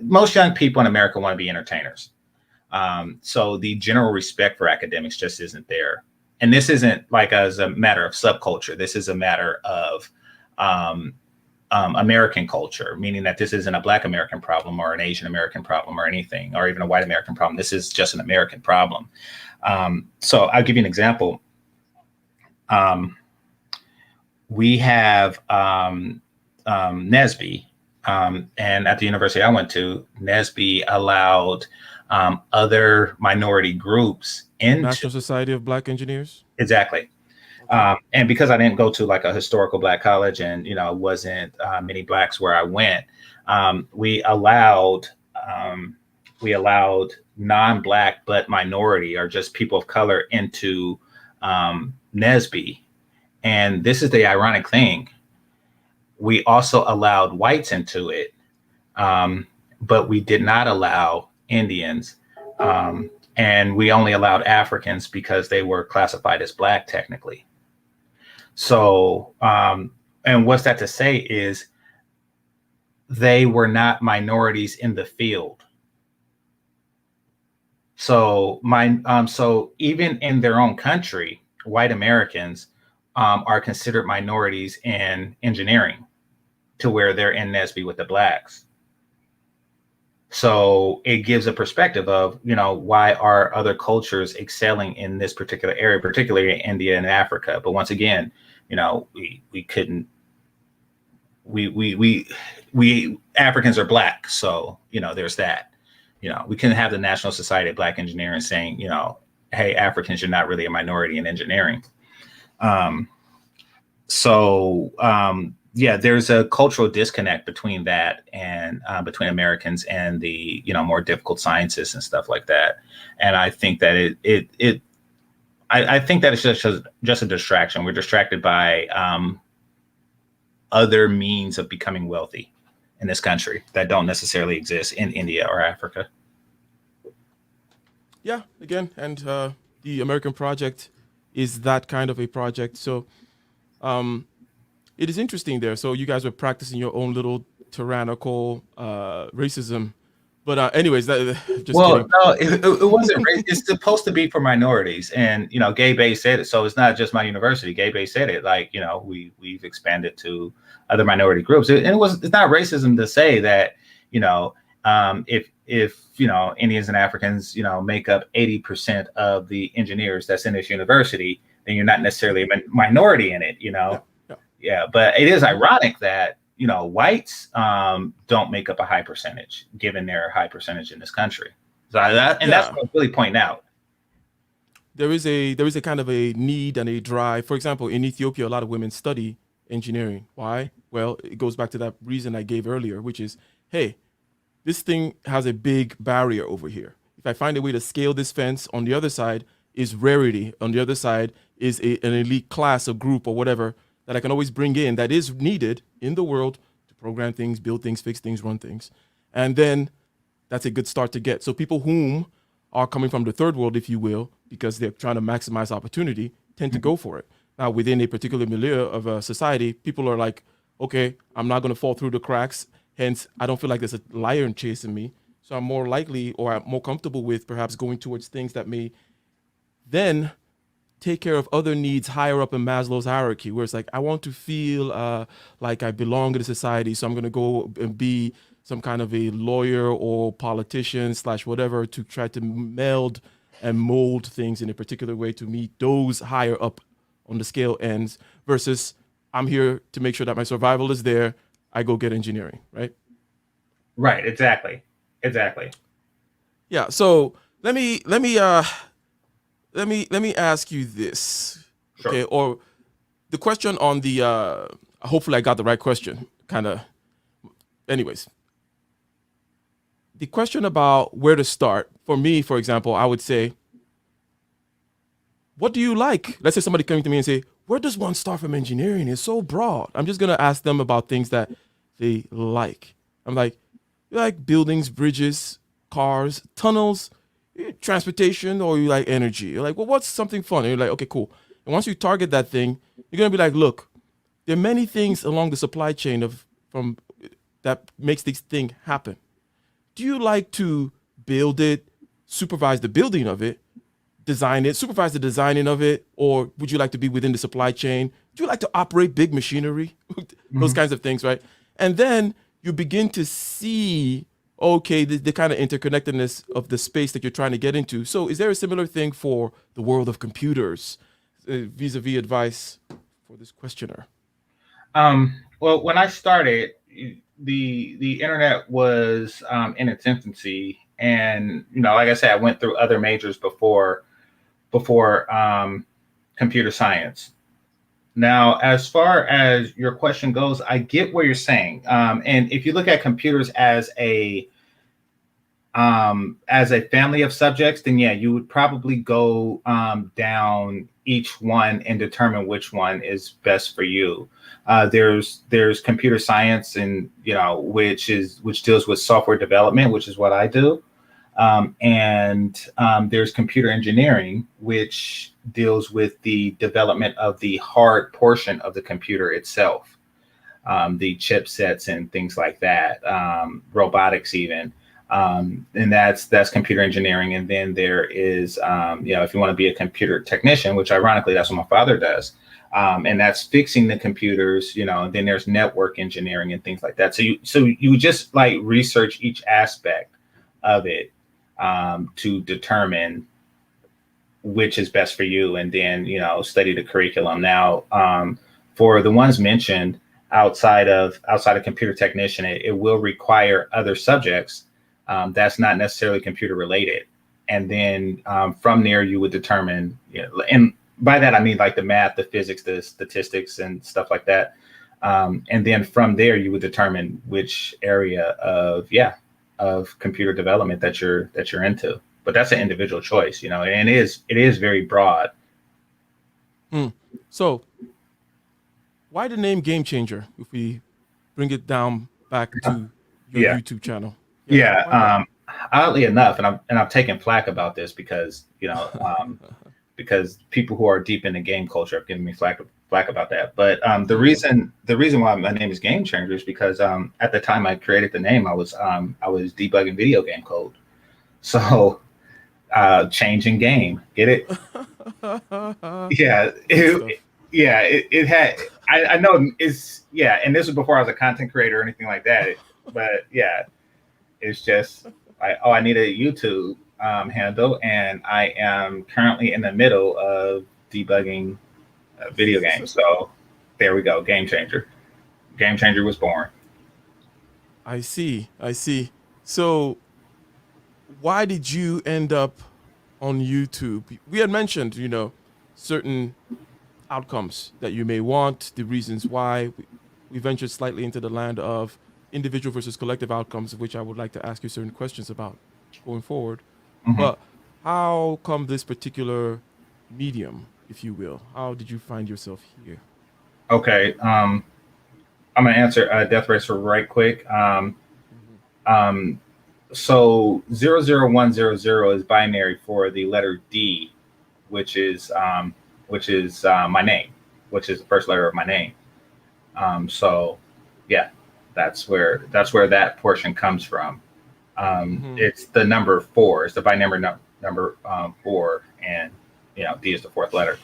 most young people in America want to be entertainers. So the general respect for academics just isn't there. And this isn't like as a matter of subculture. This is a matter of American culture, meaning that this isn't a Black American problem or an Asian American problem or anything, or even a white American problem. This is just an American problem. So I'll give you an example. We have NSBE, and at the university I went to, NSBE allowed other minority groups into National Society of Black Engineers. Exactly. And because I didn't go to like a historical Black college, and it wasn't many Blacks where I went, we allowed non-Black but minority, or just people of color, into NSBE. And this is the ironic thing: we also allowed whites into it, but we did not allow Indians. And we only allowed Africans because they were classified as Black technically. So, and what's that to say is they were not minorities in the field. So so even in their own country, white Americans are considered minorities in engineering, to where they're in NSBE with the Blacks. So it gives a perspective of, why are other cultures excelling in this particular area, particularly in India and Africa. But once again, we couldn't, we Africans are Black. So, there's that. we couldn't have the National Society of Black Engineering saying, hey, Africans, you're not really a minority in engineering. Yeah, there's a cultural disconnect between that and between Americans and the more difficult sciences and stuff like that. And I think that I think that it's just a distraction. We're distracted by other means of becoming wealthy in this country that don't necessarily exist in India or Africa. Yeah, again, and the American project is that kind of a project. So it is interesting there. So you guys were practicing your own little tyrannical racism. But anyways, that just kidding. No, it wasn't. It's supposed to be for minorities, and Gay Bay said it. So it's not just my university. Gay Bay said it. Like we've expanded to other minority groups. It's not racism to say that if Indians and Africans make up 80% of the engineers that's in this university, then you're not necessarily a minority in it. Yeah, but it is ironic that whites don't make up a high percentage, given their high percentage in this country. So that's what I'm really pointing out. There is a kind of a need and a drive. For example, in Ethiopia, a lot of women study engineering. Why? Well, it goes back to that reason I gave earlier, which is, hey, this thing has a big barrier over here. If I find a way to scale this fence, on the other side is rarity. On the other side is an elite class or group or whatever that I can always bring in that is needed in the world to program things, build things, fix things, run things. And then that's a good start to get. So people whom are coming from the third world, if you will, because they're trying to maximize opportunity, tend to go for it. Now, within a particular milieu of a society, people are like, okay, I'm not going to fall through the cracks. Hence, I don't feel like there's a lion chasing me. So I'm more likely or I'm more comfortable with perhaps going towards things that may then take care of other needs higher up in Maslow's hierarchy, where it's like, I want to feel like I belong in the society. So I'm going to go and be some kind of a lawyer or politician / whatever to try to meld and mold things in a particular way to meet those higher up on the scale ends versus I'm here to make sure that my survival is there. I go get engineering, right? Right. Exactly. Yeah. So let me ask you this, Sure. okay? Or the question on the hopefully I got the right question. Kind of. Anyways, the question about where to start for me, for example, I would say, what do you like? Let's say somebody coming to me and say, where does one start from engineering? It's so broad. I'm just gonna ask them about things that they like. I'm like, you like buildings, bridges, cars, tunnels, transportation, or you like energy? You're like, well, what's something fun? And you're like, okay, cool. And once you target that thing, you're gonna be like, look, there are many things along the supply chain from that makes this thing happen. Do you like to build it, supervise the building of it, design it, supervise the designing of it, or would you like to be within the supply chain? Do you like to operate big machinery? Those kinds of things, right? And then you begin to see, okay, the kind of interconnectedness of the space that you're trying to get into. So is there a similar thing for the world of computers, vis-a-vis advice for this questioner? Well, when I started, the internet was in its infancy. And, like I said, I went through other majors before computer science. Now, as far as your question goes, I get what you're saying. And if you look at computers as a family of subjects, then yeah, you would probably go down each one and determine which one is best for you. There's computer science, and which deals with software development, which is what I do. And there's computer engineering, which deals with the development of the hard portion of the computer itself, the chipsets and things like that, robotics even. And that's computer engineering. And then there is, if you want to be a computer technician, which ironically, that's what my father does. And that's fixing the computers, and then there's network engineering and things like that. So you just like research each aspect of it to determine which is best for you, and then study the curriculum. Now, for the ones mentioned outside of computer technician, it will require other subjects that's not necessarily computer related. And then from there, you would determine, and by that, I mean like the math, the physics, the statistics and stuff like that. And then from there, you would determine which area of computer development that you're into. But that's an individual choice, and it is very broad. So why the name Game Changer if we bring it down back to your YouTube channel? Oddly enough, and I've taken flack about this because because people who are deep in the game culture have given me flack about that. But the reason why my name is Game Changer is because at the time I created the name, I was debugging video game code. So changing game, get it? It had. I know it's and this was before I was a content creator or anything like that. But it's just like, I need a YouTube handle, and I am currently in the middle of debugging video games. So there we go, Game Changer. Game Changer was born. I see. So why did you end up on YouTube? We had mentioned, certain outcomes that you may want, the reasons why. We ventured slightly into the land of individual versus collective outcomes, which I would like to ask you certain questions about going forward. Mm-hmm. But how come this particular medium, if you will? How did you find yourself here? Okay. I'm going to answer Death Racer right quick. So 00100 is binary for the letter D, which is my name, which is the first letter of my name. So that's where that portion comes from. It's the number 4. It's the binary number 4, and D is the 4th letter.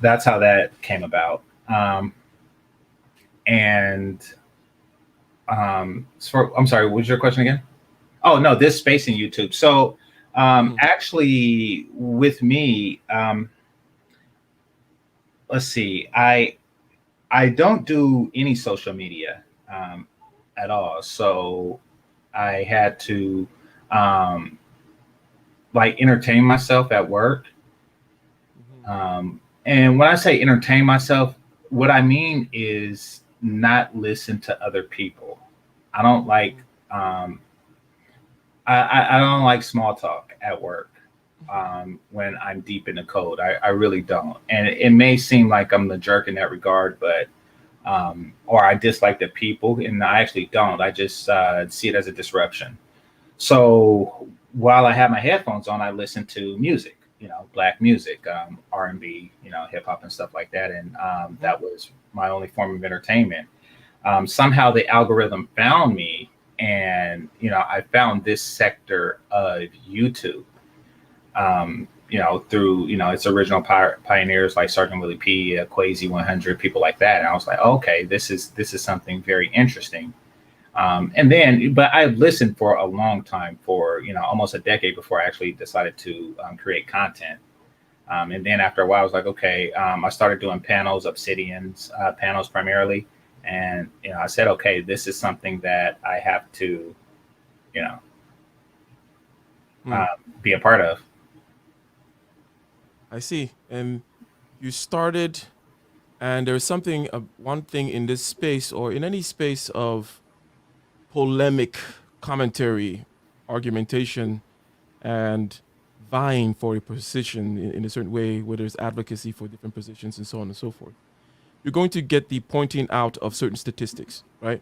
That's how that came about. I'm sorry, what was your question again? Oh no, this space in YouTube. So actually with me, let's see, I don't do any social media at all. So I had to entertain myself at work. And when I say entertain myself, what I mean is not listen to other people. I don't like I don't like small talk at work when I'm deep in the code. I really don't. And it may seem like I'm the jerk in that regard, but or I dislike the people, and I actually don't. I just see it as a disruption. So while I have my headphones on, I listen to music, Black music, R&B, hip hop and stuff like that. And that was my only form of entertainment. Somehow the algorithm found me, and I found this sector of YouTube, through its original pioneers like Sergeant Willie P, Quasi 100, people like that. And I was like, okay, this is something very interesting. But I listened for a long time, for almost a decade, before I actually decided to create content. And then after a while, I was like, okay, I started doing panels, Obsidian's panels primarily. And, I said, okay, this is something that I have to, be a part of. I see. And you started, and there's something, one thing in this space, or in any space of polemic commentary, argumentation, and vying for a position in a certain way, where there's advocacy for different positions and so on and so forth, you're going to get the pointing out of certain statistics, right?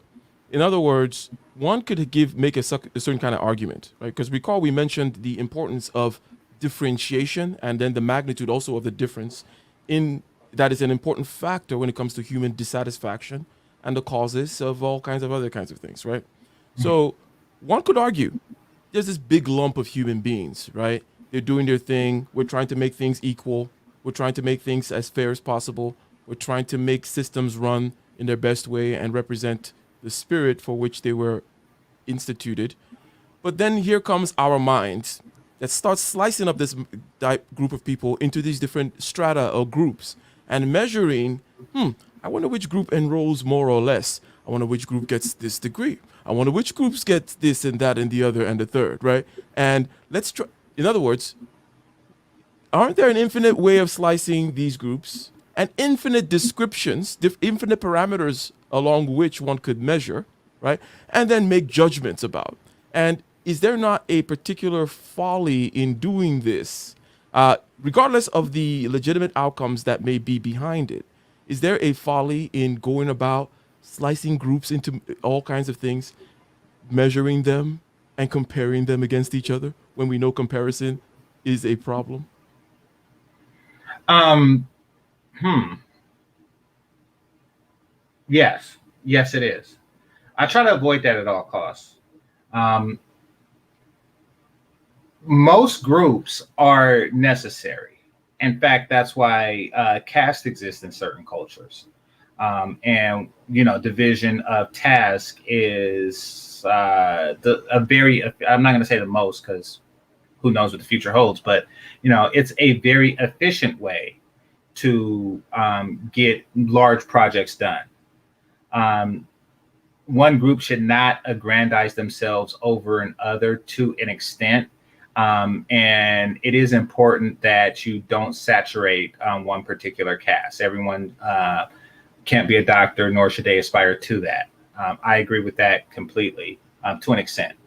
In other words, one could make a certain kind of argument, right? Because recall we mentioned the importance of differentiation, and then the magnitude also of the difference in that is an important factor when it comes to human dissatisfaction and the causes of all kinds of other kinds of things, right? So one could argue there's this big lump of human beings, right? They're doing their thing. We're trying to make things equal. We're trying to make things as fair as possible. We're trying to make systems run in their best way and represent the spirit for which they were instituted. But then here comes our minds that starts slicing up this group of people into these different strata or groups and measuring, I wonder which group enrolls more or less. I wonder which group gets this degree. I wonder which groups get this and that and the other and the third, right? And let's try. In other words, aren't there an infinite way of slicing these groups and infinite descriptions, infinite parameters along which one could measure, right? And then make judgments about. And is there not a particular folly in doing this, regardless of the legitimate outcomes that may be behind it? Is there a folly in going about slicing groups into all kinds of things, measuring them and comparing them against each other when we know comparison is a problem? Yes. Yes, it is. I try to avoid that at all costs. Most groups are necessary. In fact, that's why caste exists in certain cultures. And division of task is I'm not going to say the most, because who knows what the future holds, but it's a very efficient way to get large projects done. One group should not aggrandize themselves over another to an extent. And it is important that you don't saturate one particular caste. Everyone can't be a doctor, nor should they aspire to that. I agree with that completely, to an extent.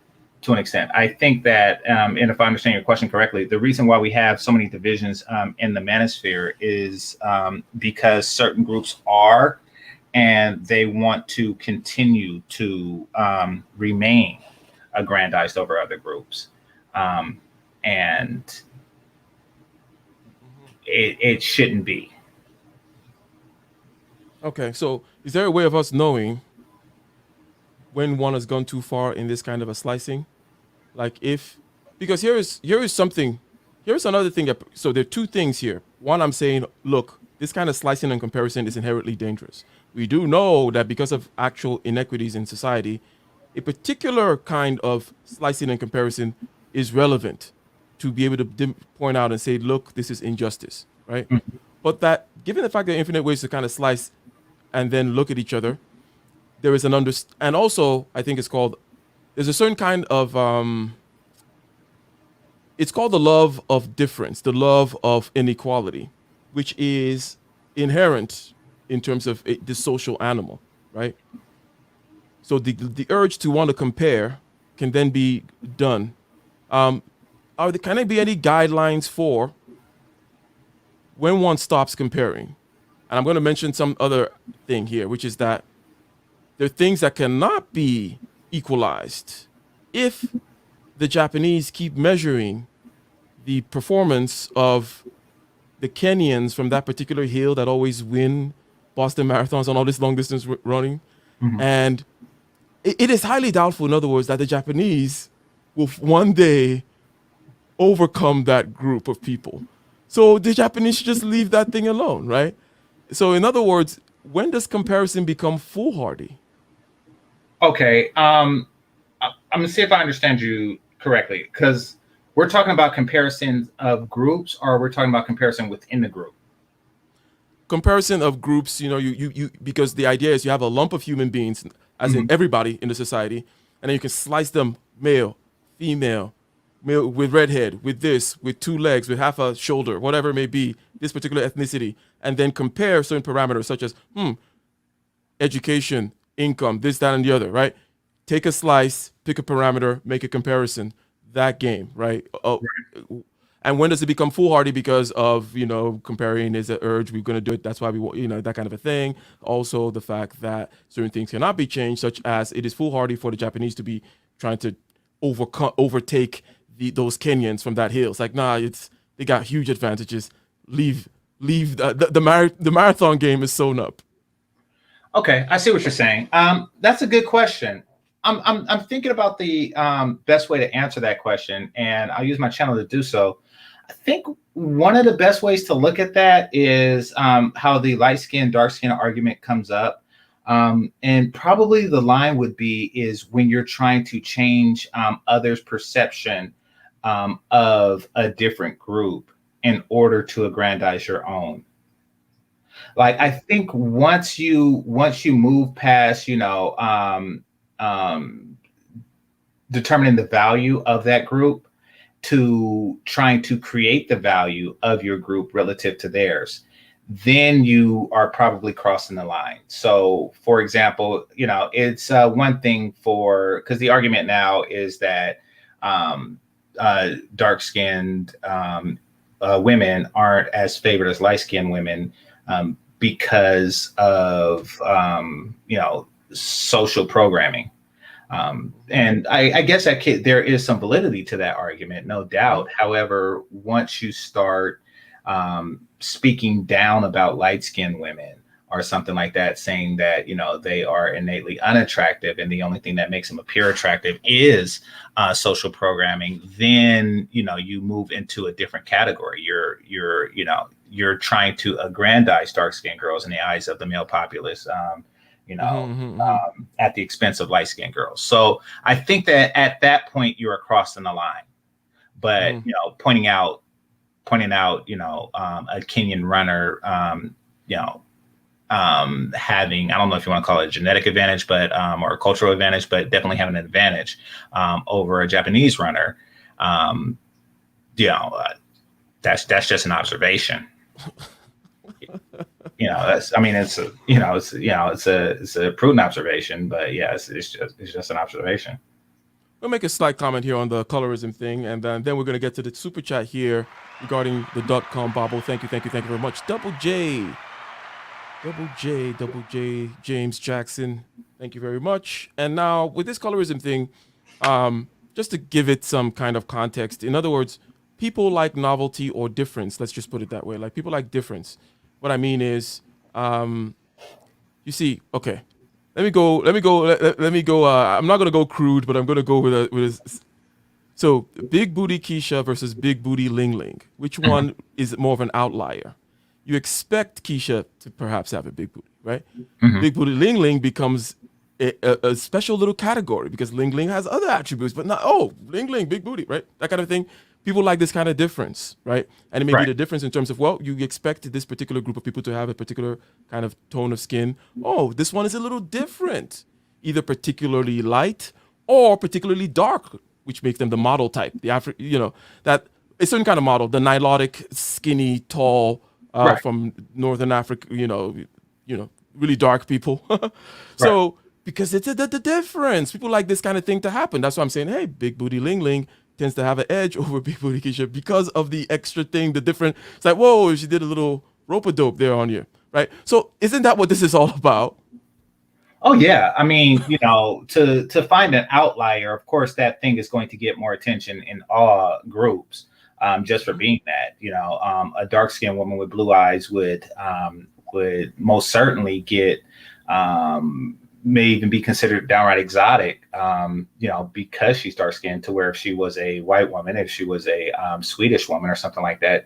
I think that, and if I understand your question correctly, the reason why we have so many divisions in the manosphere is because certain groups are, and they want to continue to remain aggrandized over other groups. And it shouldn't be. Okay, so is there a way of us knowing when one has gone too far in this kind of a slicing? Like because here is another thing. So there are two things here. One, I'm saying, look, this kind of slicing and comparison is inherently dangerous. We do know that because of actual inequities in society, a particular kind of slicing and comparison is relevant to be able to point out and say, look, this is injustice, right? Mm-hmm. But that, given the fact there are infinite ways to kind of slice and then look at each other, there is and also I think there's a certain kind of, it's called the love of difference, the love of inequality, which is inherent in terms of the social animal, right? So the urge to want to compare can then be done. Can there be any guidelines for when one stops comparing? And I'm going to mention some other thing here, which is that there are things that cannot be equalized if the Japanese keep measuring the performance of the Kenyans from that particular hill that always win Boston marathons on all this long distance running. Mm-hmm. And it is highly doubtful, in other words, that the Japanese will one day overcome that group of people. So the Japanese should just leave that thing alone, right? So in other words, when does comparison become foolhardy? Okay, I'm gonna see if I understand you correctly, because we're talking about comparisons of groups, or we're talking about comparison within the group. Comparison of groups, you because the idea is you have a lump of human beings, as mm-hmm. in everybody in the society, and then you can slice them male, female, male with red head, with this, with two legs, with half a shoulder, whatever it may be, this particular ethnicity, and then compare certain parameters such as education, income, this, that, and the other, right? Take a slice, pick a parameter, make a comparison. That game, right? And when does it become foolhardy because of, comparing is an urge, we're going to do it, that's why we want, that kind of a thing. Also, the fact that certain things cannot be changed, such as it is foolhardy for the Japanese to be trying to overtake those Kenyans from that hill. It's like, nah, they got huge advantages. Leave the marathon game is sewn up. Okay, I see what you're saying. That's a good question. I'm thinking about the best way to answer that question, and I'll use my channel to do so. I think one of the best ways to look at that is how the light skin, dark skin argument comes up. And probably the line would be is when you're trying to change others' perception of a different group in order to aggrandize your own. Like, I think once you move past, um, determining the value of that group to trying to create the value of your group relative to theirs, then you are probably crossing the line. So, for example, it's one thing because the argument now is that dark-skinned women aren't as favored as light-skinned women because of social programming. And I guess there is some validity to that argument, no doubt. However, once you start speaking down about light-skinned women or something like that, saying that they are innately unattractive and the only thing that makes them appear attractive is social programming, then you move into a different category. You're trying to aggrandize dark-skinned girls in the eyes of the male populace. At the expense of light-skinned girls. So I think that at that point you're crossing the line. But pointing out a Kenyan runner, having, I don't know if you want to call it a genetic advantage, but or a cultural advantage, but definitely having an advantage over a Japanese runner. That's just an observation. It's a prudent observation, but yeah, it's just an observation. We'll make a slight comment here on the colorism thing, and then we're going to get to the super chat here regarding the .com bobble. Thank you very much. Double J, James Jackson. Thank you very much. And now with this colorism thing, just to give it some kind of context, in other words, people like novelty or difference. Let's just put it that way. Like people like difference. What I mean is, you see, okay, let me go. I'm not going to go crude, but I'm going to go with so big booty Keisha versus big booty Ling Ling. Which one is more of an outlier? You expect Keisha to perhaps have a big booty, right? Mm-hmm. Big booty Ling Ling becomes a special little category because Ling Ling has other attributes, but not, Ling Ling, big booty, right? That kind of thing. People like this kind of difference, right? And it may be the difference in terms of, you expect this particular group of people to have a particular kind of tone of skin. Oh, this one is a little different, either particularly light or particularly dark, which makes them the model type. That a certain kind of model, the Nilotic, skinny, tall, from Northern Africa, really dark people. So because it's the difference, people like this kind of thing to happen. That's why I'm saying, hey, big booty Ling Ling tends to have an edge over big booty Keisha because of the extra thing, the different. It's like, whoa, she did a little rope-a-dope there on you, right? So isn't that what this is all about? Oh yeah, I mean, to find an outlier, of course, that thing is going to get more attention in all groups, just for being that. A dark-skinned woman with blue eyes would most certainly get. May even be considered downright exotic, because she's dark skinned, to where if she was a white woman, if she was a Swedish woman or something like that,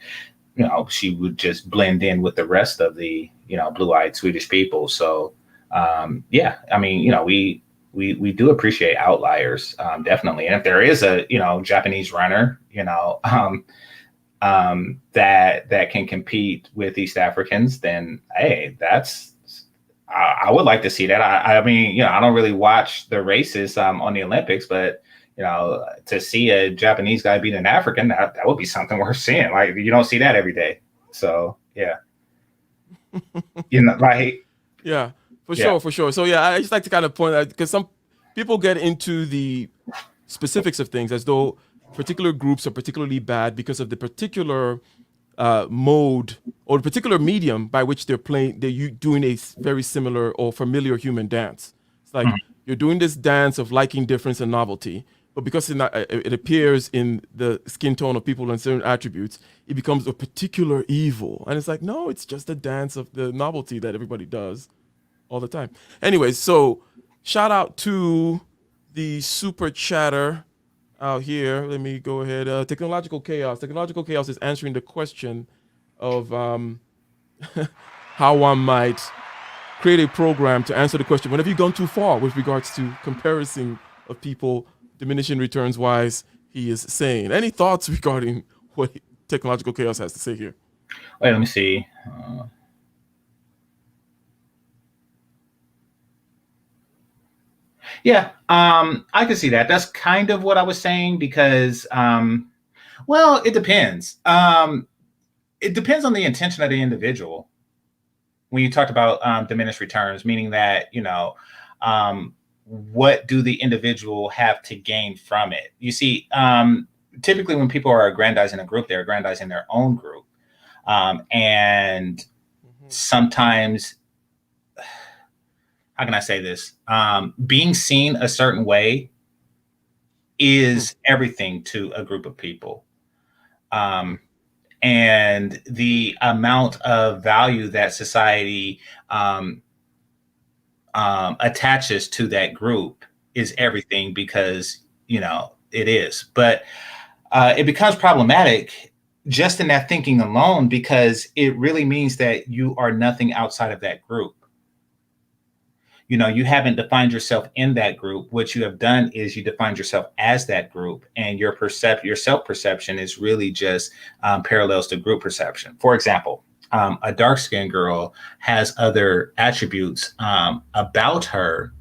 she would just blend in with the rest of the, blue-eyed Swedish people. So, yeah, I mean, we do appreciate outliers, definitely. And if there is a, Japanese runner, that can compete with East Africans, then, hey, I would like to see that. I mean, I don't really watch the races on the Olympics, but to see a Japanese guy beat an African, that would be something worth seeing. Like, you don't see that every day. So yeah, right? Yeah, for sure. So yeah, I just like to kind of point out, because some people get into the specifics of things as though particular groups are particularly bad because of the particular mode or the particular medium by which they're doing a very similar or familiar human dance. It's like you're doing this dance of liking difference and novelty, but because it appears in the skin tone of people and certain attributes, it becomes a particular evil. And it's like, no, it's just a dance of the novelty that everybody does all the time. Anyways, so shout out to the super chatter out here. Let me go ahead. Technological Chaos. Technological Chaos is answering the question of how one might create a program to answer the question, when have you gone too far with regards to comparison of people, diminishing returns wise, he is saying. Any thoughts regarding what Technological Chaos has to say here? Wait, let me see. Yeah, I can see that. That's kind of what I was saying because, well, it depends. It depends on the intention of the individual. When you talked about diminished returns, meaning that what do the individual have to gain from it? You see, typically when people are aggrandizing a group, they're aggrandizing their own group, and Mhm. sometimes, how can I say this? Being seen a certain way Hmm. is everything to a group of people. Um, and the amount of value that society um, attaches to that group is everything because, it is. But it becomes problematic just in that thinking alone because it really means that you are nothing outside of that group. You haven't defined yourself in that group. What you have done is you defined yourself as that group, and your self perception is really just parallels to group perception. For example, a dark skinned girl has other attributes about her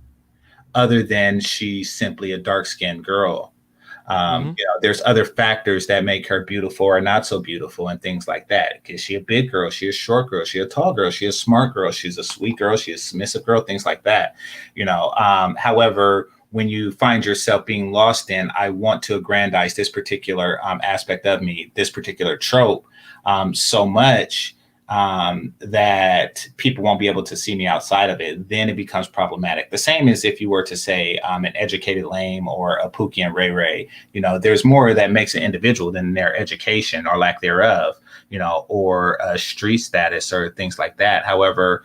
other than she's simply a dark skinned girl. Hmm. There's other factors that make her beautiful or not so beautiful and things like that. Is she a big girl? She a short girl? She a tall girl? She a smart girl? She's a sweet girl? She a submissive girl? Things like that. However, when you find yourself being lost in, I want to aggrandize this particular aspect of me, this particular trope, so much that people won't be able to see me outside of it, then it becomes problematic. The same as if you were to say an educated lame or a Pookie and Ray Ray. There's more that makes an individual than their education or lack thereof, or street status or things like that. However,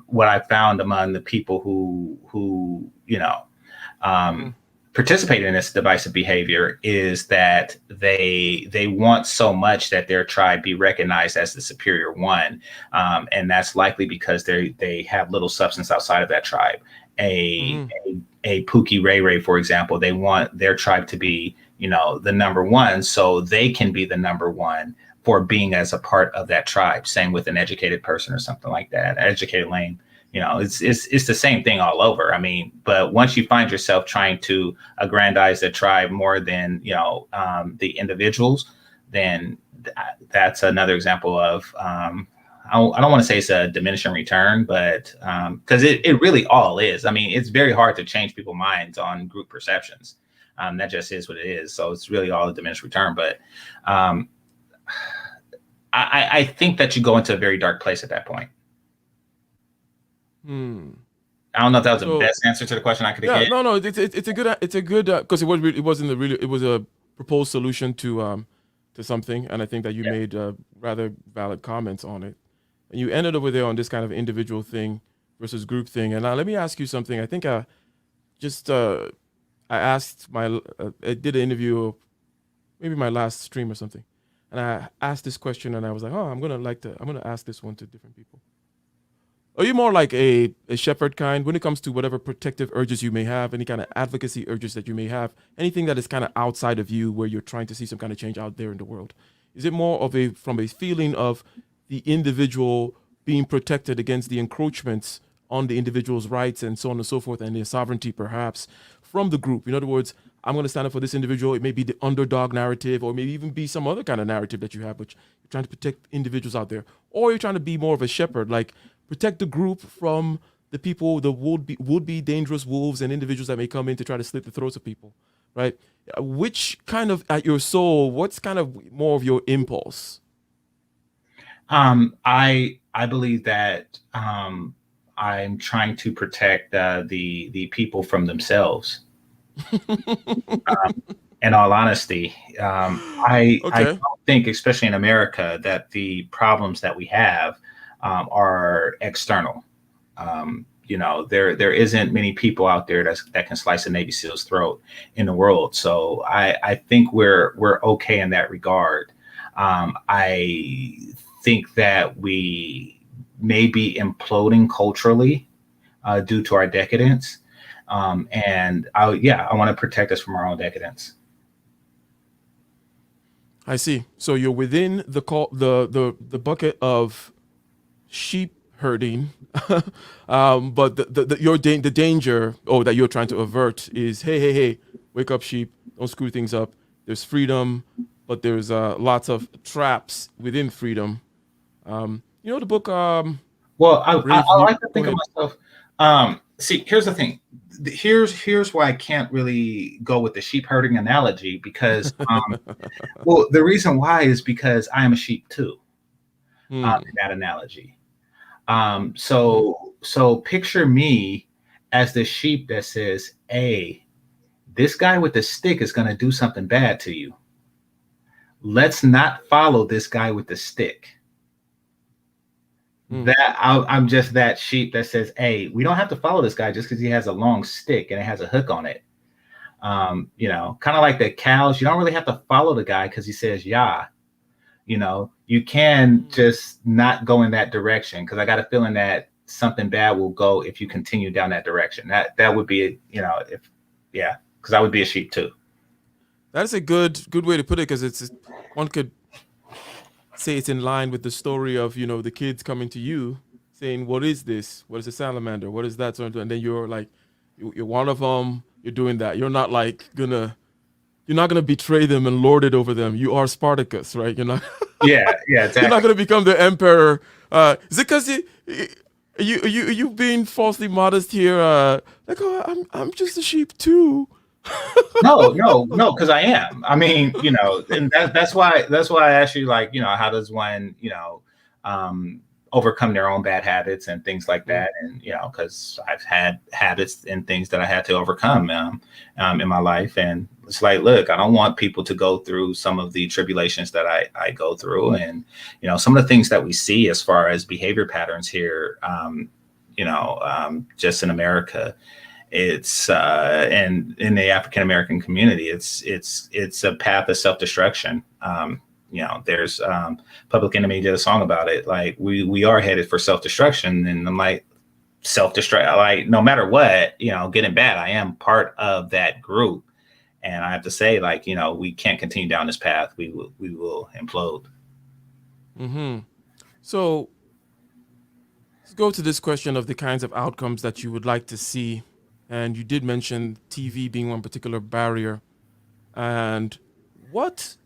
what I found among the people who Hmm. participate in this divisive behavior is that they want so much that their tribe be recognized as the superior one, and that's likely because they have little substance outside of that tribe. A Hmm. a Pookie Ray Ray, for example, they want their tribe to be the number one, so they can be the number one for being as a part of that tribe. Same with an educated person or something like that, an educated lane. It's the same thing all over. I mean, but once you find yourself trying to aggrandize the tribe more than the individuals, then that's another example of I don't want to say it's a diminishing return, but because it really all is. I mean, it's very hard to change people's minds on group perceptions. That just is what it is. So it's really all a diminished return. But um, I think that you go into a very dark place at that point. Hmm. I don't know if that was the So best answer to the question I could have yeah, given. no, no, it's a good because it wasn't a really it was a proposed solution to something, and I think that you Yeah. made rather valid comments on it, and you ended over there on this kind of individual thing versus group thing. And now let me ask you something. I think just I asked I did an interview, maybe my last stream or something, and I asked this question, and I was like, oh, I'm gonna ask this one to different people. Are you more like a shepherd kind when it comes to whatever protective urges you may have, any kind of advocacy urges that you may have, anything that is kind of outside of you where you're trying to see some kind of change out there in the world? Is it more of from a feeling of the individual being protected against the encroachments on the individual's rights and so on and so forth and their sovereignty perhaps from the group? In other words, I'm going to stand up for this individual. It may be the underdog narrative or maybe even be some other kind of narrative that you have, but you're trying to protect individuals out there. Or you're trying to be more of a shepherd, like protect the group from the people, the would be dangerous wolves and individuals that may come in to try to slit the throats of people, right? Which kind of at your soul, what's kind of more of your impulse? I believe that I'm trying to protect the people from themselves. In all honesty, I Okay. don't think, especially in America, that the problems that we have are external. There isn't many people out there that can slice a Navy SEAL's throat in the world. So I think we're okay in that regard. I think that we may be imploding culturally due to our decadence. And I want to protect us from our own decadence. I see. So you're within the bucket of sheep herding. But the danger, that you're trying to avert is, hey, wake up, sheep, don't screw things up. There's freedom, but there's lots of traps within freedom. The book. Well, I like to Go think of ahead. myself. See, here's the thing. Here's why I can't really go with the sheep herding analogy because, well, the reason why is because I am a sheep too. In that analogy. So picture me as the sheep that says, "Hey, this guy with the stick is going to do something bad to you. Let's not follow this guy with the stick." I'm just that sheep that says, "Hey, we don't have to follow this guy just because he has a long stick and it has a hook on it." Kind of like the cows. You don't really have to follow the guy because he says, "Yeah." You can just not go in that direction because I got a feeling that something bad will go if you continue down that direction. That would be, because I would be a sheep too. That's a good way to put it, because one could say it's in line with the story of the kids coming to you saying, "What is this? What is a salamander? What is that?" And then you're like, you're one of them. You're doing that. You're not like you're not gonna betray them and lord it over them. You are Spartacus, right? You're not. Yeah, exactly. You're not gonna become the emperor. Is it because you being falsely modest here? Like, oh, I'm just a sheep too. No, because I am. I mean, and that's why I asked you, like, how does one, overcome their own bad habits and things like that, and because I've had habits and things that I had to overcome in my life, and it's like, look, I don't want people to go through some of the tribulations that I go through, and some of the things that we see as far as behavior patterns here, just in America. It's and in the African American community, it's a path of self-destruction. There's Public Enemy did a song about it. Like, we are headed for self-destruction, and I'm like, self-destruct. Like, no matter what, getting bad, I am part of that group, and I have to say, like, we can't continue down this path. We will implode. So let's go to this question of the kinds of outcomes that you would like to see. And you did mention TV being one particular barrier. And what,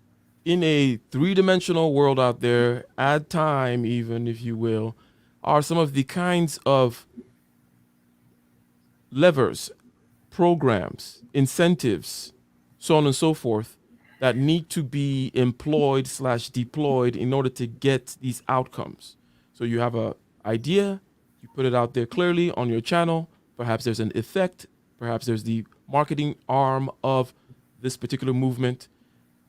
in a three-dimensional world out there, add time even, if you will, are some of the kinds of levers, programs, incentives, so on and so forth, that need to be employed/deployed in order to get these outcomes? So you have an idea, you put it out there clearly on your channel. Perhaps there's an effect. Perhaps there's the marketing arm of this particular movement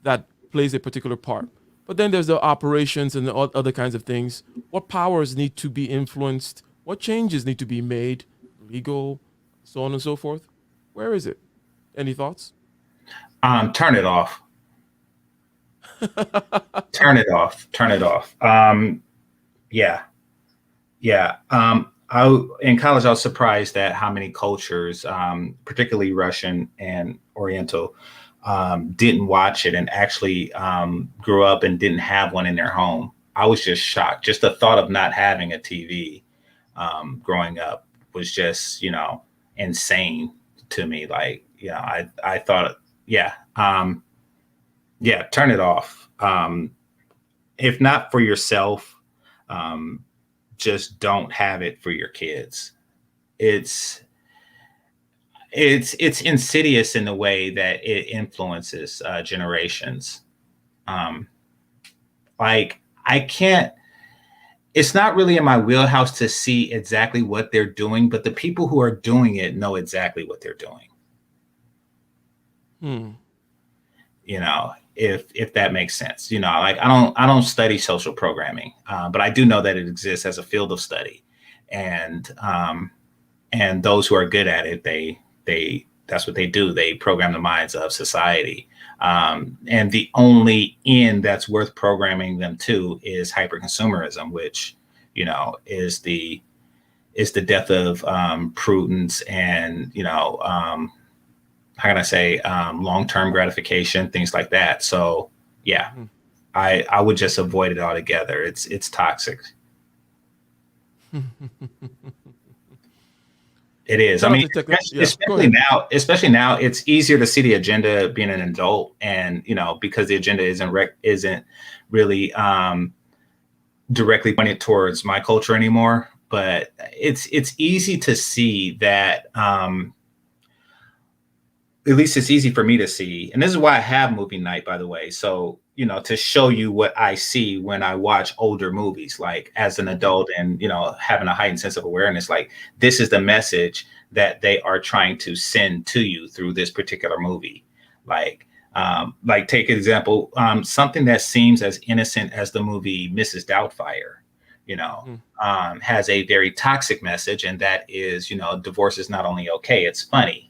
that plays a particular part. But then there's the operations and the other kinds of things. What powers need to be influenced? What changes need to be made? Legal, so on and so forth. Where is it? Any thoughts? Turn it off. Turn it off. Turn it off. Yeah. In college, I was surprised at how many cultures, particularly Russian and Oriental, didn't watch it and actually grew up and didn't have one in their home. I was just shocked. Just the thought of not having a TV growing up was just, insane to me. Like, I thought, turn it off. If not for yourself, just don't have it for your kids. It's insidious in the way that it influences generations. Like, it's not really in my wheelhouse to see exactly what they're doing, but the people who are doing it know exactly what they're doing. If that makes sense. Like, I don't study social programming, but I do know that it exists as a field of study, and those who are good at it, they that's what they do. They program the minds of society, and the only end that's worth programming them to is hyperconsumerism, which is the death of prudence and how can I say, long-term gratification, things like that. So I would just avoid it altogether. It's toxic. It is. I Shout out mean, to techno- yeah, go especially ahead. now, it's easier to see the agenda being an adult, and because the agenda isn't really directly pointed towards my culture anymore. But it's easy to see that. At least it's easy for me to see, and this is why I have movie night, by the way. So to show you what I see when I watch older movies, like as an adult, and having a heightened sense of awareness, like this is the message that they are trying to send to you through this particular movie. Like take an example, something that seems as innocent as the movie Mrs. Doubtfire, has a very toxic message, and that is, divorce is not only okay, it's funny.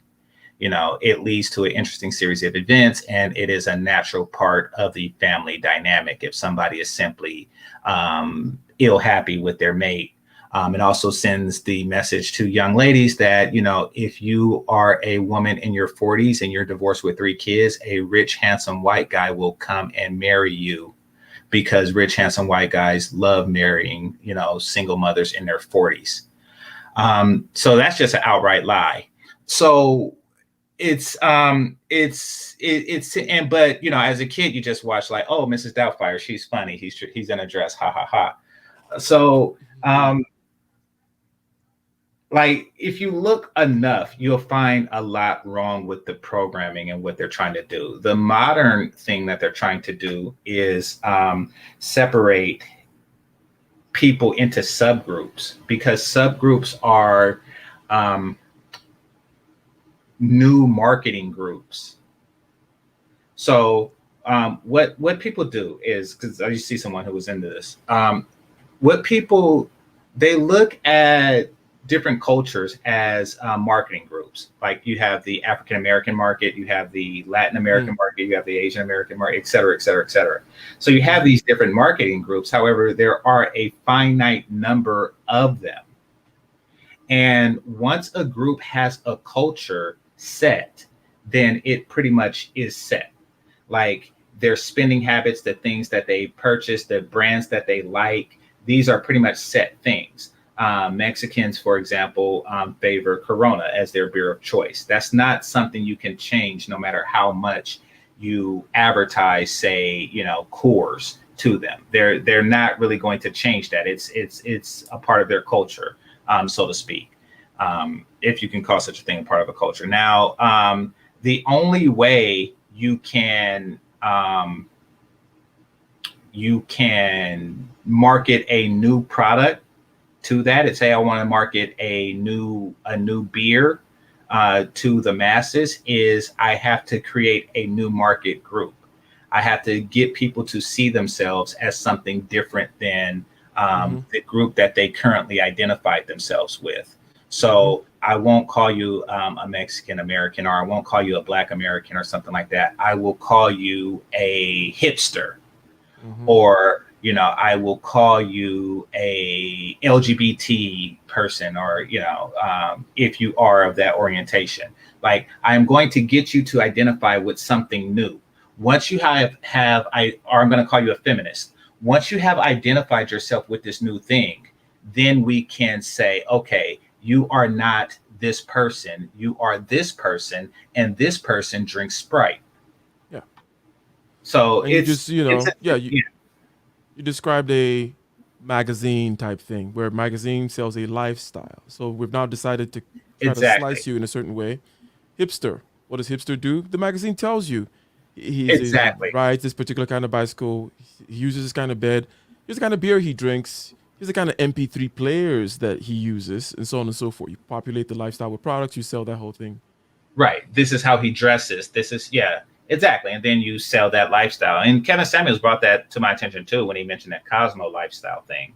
It leads to an interesting series of events, and it is a natural part of the family dynamic if somebody is simply ill happy with their mate. It also sends the message to young ladies that, if you are a woman in your 40s and you're divorced with 3 kids, a rich, handsome white guy will come and marry you, because rich, handsome white guys love marrying, single mothers in their 40s. So that's just an outright lie. So but as a kid you just watch like, oh, Mrs. Doubtfire, she's funny, he's in a dress, ha ha ha. So like if you look enough, you'll find a lot wrong with the programming and what they're trying to do. The modern thing that they're trying to do is separate people into subgroups, because subgroups are new marketing groups. So what people do is, because I used to see someone who was into this, they look at different cultures as marketing groups. Like you have the African American market, you have the Latin American market, you have the Asian American market, et cetera, et cetera, et cetera. So you have these different marketing groups. However, there are a finite number of them. And once a group has a culture set, then it pretty much is set. Like their spending habits, the things that they purchase, the brands that they like, these are pretty much set things. Mexicans, for example, favor Corona as their beer of choice. That's not something you can change, no matter how much you advertise, say, Coors to them. They're not really going to change that. It's a part of their culture, so to speak. If you can call such a thing a part of a culture. Now, the only way you can market a new product to that, is say I want to market a new beer to the masses, is I have to create a new market group. I have to get people to see themselves as something different than the group that they currently identified themselves with. So I won't call you a Mexican American, or I won't call you a Black American or something like that. I will call you a hipster, or I will call you a LGBT person, or if you are of that orientation. Like I'm going to get you to identify with something new. Once you or I'm going to call you a feminist. Once you have identified yourself with this new thing, then we can say, okay, you are not this person, you are this person, and this person drinks Sprite. Yeah. So and you described a magazine type thing, where magazine sells a lifestyle. So we've now decided to try to slice you in a certain way. Hipster. What does hipster do? The magazine tells you he rides this particular kind of bicycle. He uses this kind of bed. Here's the kind of beer he drinks. Here's the kind of MP3 players that he uses, and so on and so forth. You populate the lifestyle with products. You sell that whole thing. Right. This is how he dresses. This is, exactly. And then you sell that lifestyle. And Kevin Samuels brought that to my attention too when he mentioned that Cosmo lifestyle thing,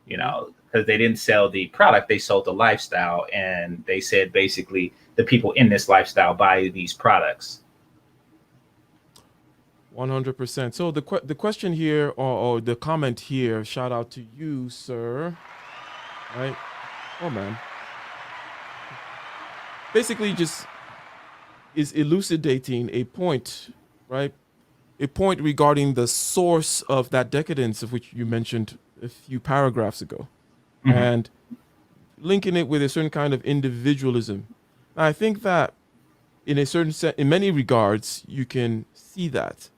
because they didn't sell the product, they sold the lifestyle. And they said basically the people in this lifestyle buy these products. 100%. So the question here, or the comment here, shout out to you, sir. Right? Oh man. Basically, just is elucidating a point, right? A point regarding the source of that decadence of which you mentioned a few paragraphs ago. And linking it with a certain kind of individualism. And I think that in a certain sense, in many regards, you can see that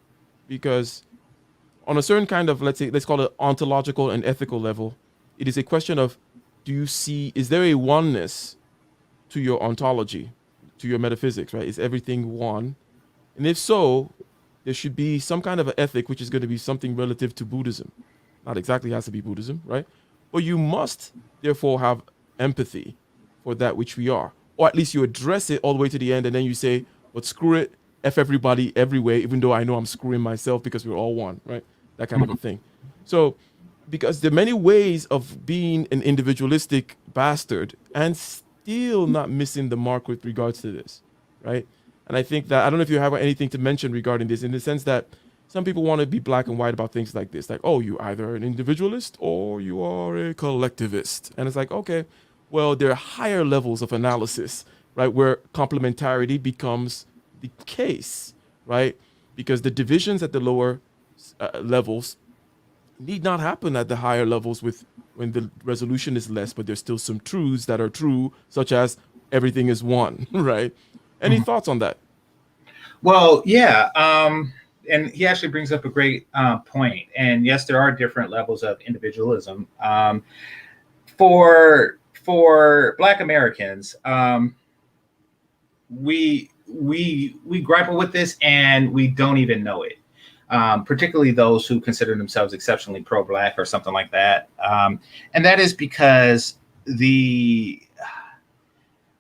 because on a certain kind of, let's call it ontological and ethical level, it is a question of, is there a oneness to your ontology, to your metaphysics, right? Is everything one? And if so, there should be some kind of an ethic, which is going to be something relative to Buddhism. Not exactly has to be Buddhism, right? But you must therefore have empathy for that which we are. Or at least you address it all the way to the end and then you say, but screw it, F everybody everywhere, even though I know I'm screwing myself because we're all one, right? That kind of a thing. So, because there are many ways of being an individualistic bastard and still not missing the mark with regards to this, right? And I think that, I don't know if you have anything to mention regarding this, in the sense that some people want to be black and white about things like this. Like, oh, you either an individualist or you are a collectivist. And it's like, okay, well, there are higher levels of analysis, right, where complementarity becomes the case, right? Because the divisions at the lower levels need not happen at the higher levels when the resolution is less, but there's still some truths that are true, such as everything is one, right? Any thoughts on that? Well, yeah. And he actually brings up a great point. And yes, there are different levels of individualism. For Black Americans, we grapple with this and we don't even know it. Particularly those who consider themselves exceptionally pro-Black or something like that. And that is because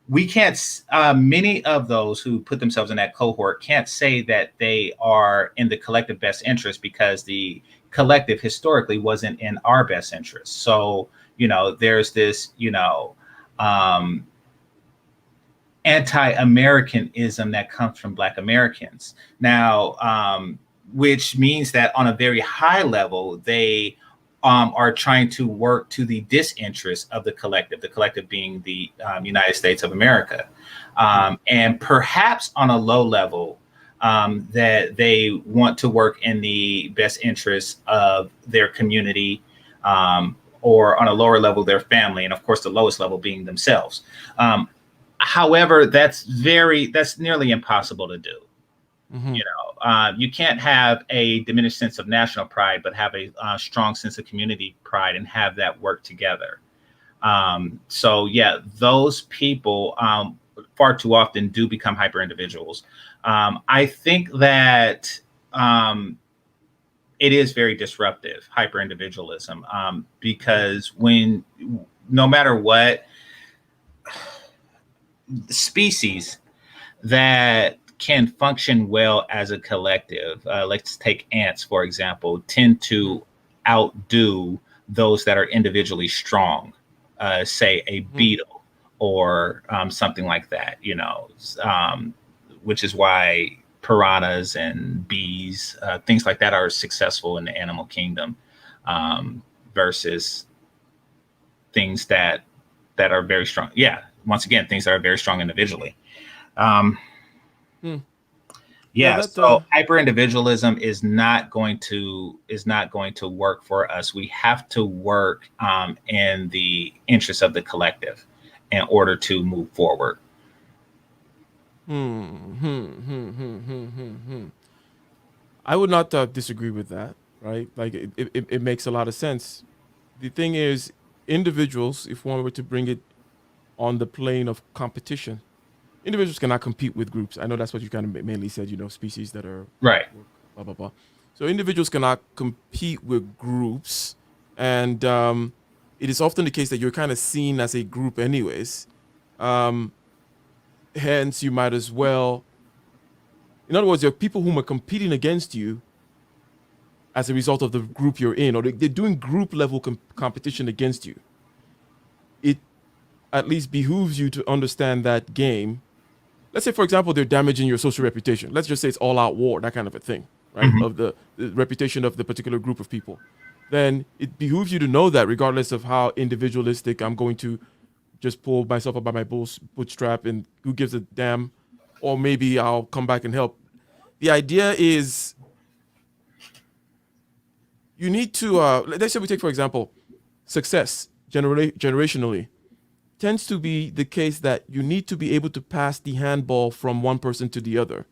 we can't, many of those who put themselves in that cohort can't say that they are in the collective best interest because the collective historically wasn't in our best interest. So, there's this, anti-Americanism that comes from Black Americans. Now, which means that on a very high level, they are trying to work to the disinterest of the collective being the United States of America. And perhaps on a low level, that they want to work in the best interest of their community, or on a lower level, their family, and of course, the lowest level being themselves. However, that's nearly impossible to do. Mm-hmm. You can't have a diminished sense of national pride, but have a strong sense of community pride and have that work together. So yeah, those people far too often do become hyper individuals. I think that it is very disruptive, hyper individualism, because no matter what, species that can function well as a collective, let's take ants, for example, tend to outdo those that are individually strong, say a beetle or something like that, which is why piranhas and bees, things like that are successful in the animal kingdom, versus things that are very strong. Yeah. Once again, things that are very strong individually. Yeah, so hyper individualism is not going to work for us. We have to work in the interest of the collective in order to move forward. I would not disagree with that, right? Like it makes a lot of sense. The thing is, individuals, if one were to bring it on the plane of competition, individuals cannot compete with groups. I know that's what you kind of mainly said, species that are right. Blah, blah, blah. So individuals cannot compete with groups. And it is often the case that you're kind of seen as a group anyways. Hence, you might as well, in other words, there are people whom are competing against you as a result of the group you're in, or they're doing group level competition against you. It at least behooves you to understand that game. Let's say, for example, they're damaging your social reputation. Let's just say it's all out war, that kind of a thing, right? Mm-hmm. Of the reputation of the particular group of people. Then it behooves you to know that regardless of how individualistic, I'm going to just pull myself up by my bootstrap and who gives a damn, or maybe I'll come back and help. The idea is you need to, let's say we take, for example, success generationally tends to be the case that you need to be able to pass the handball from one person to the other.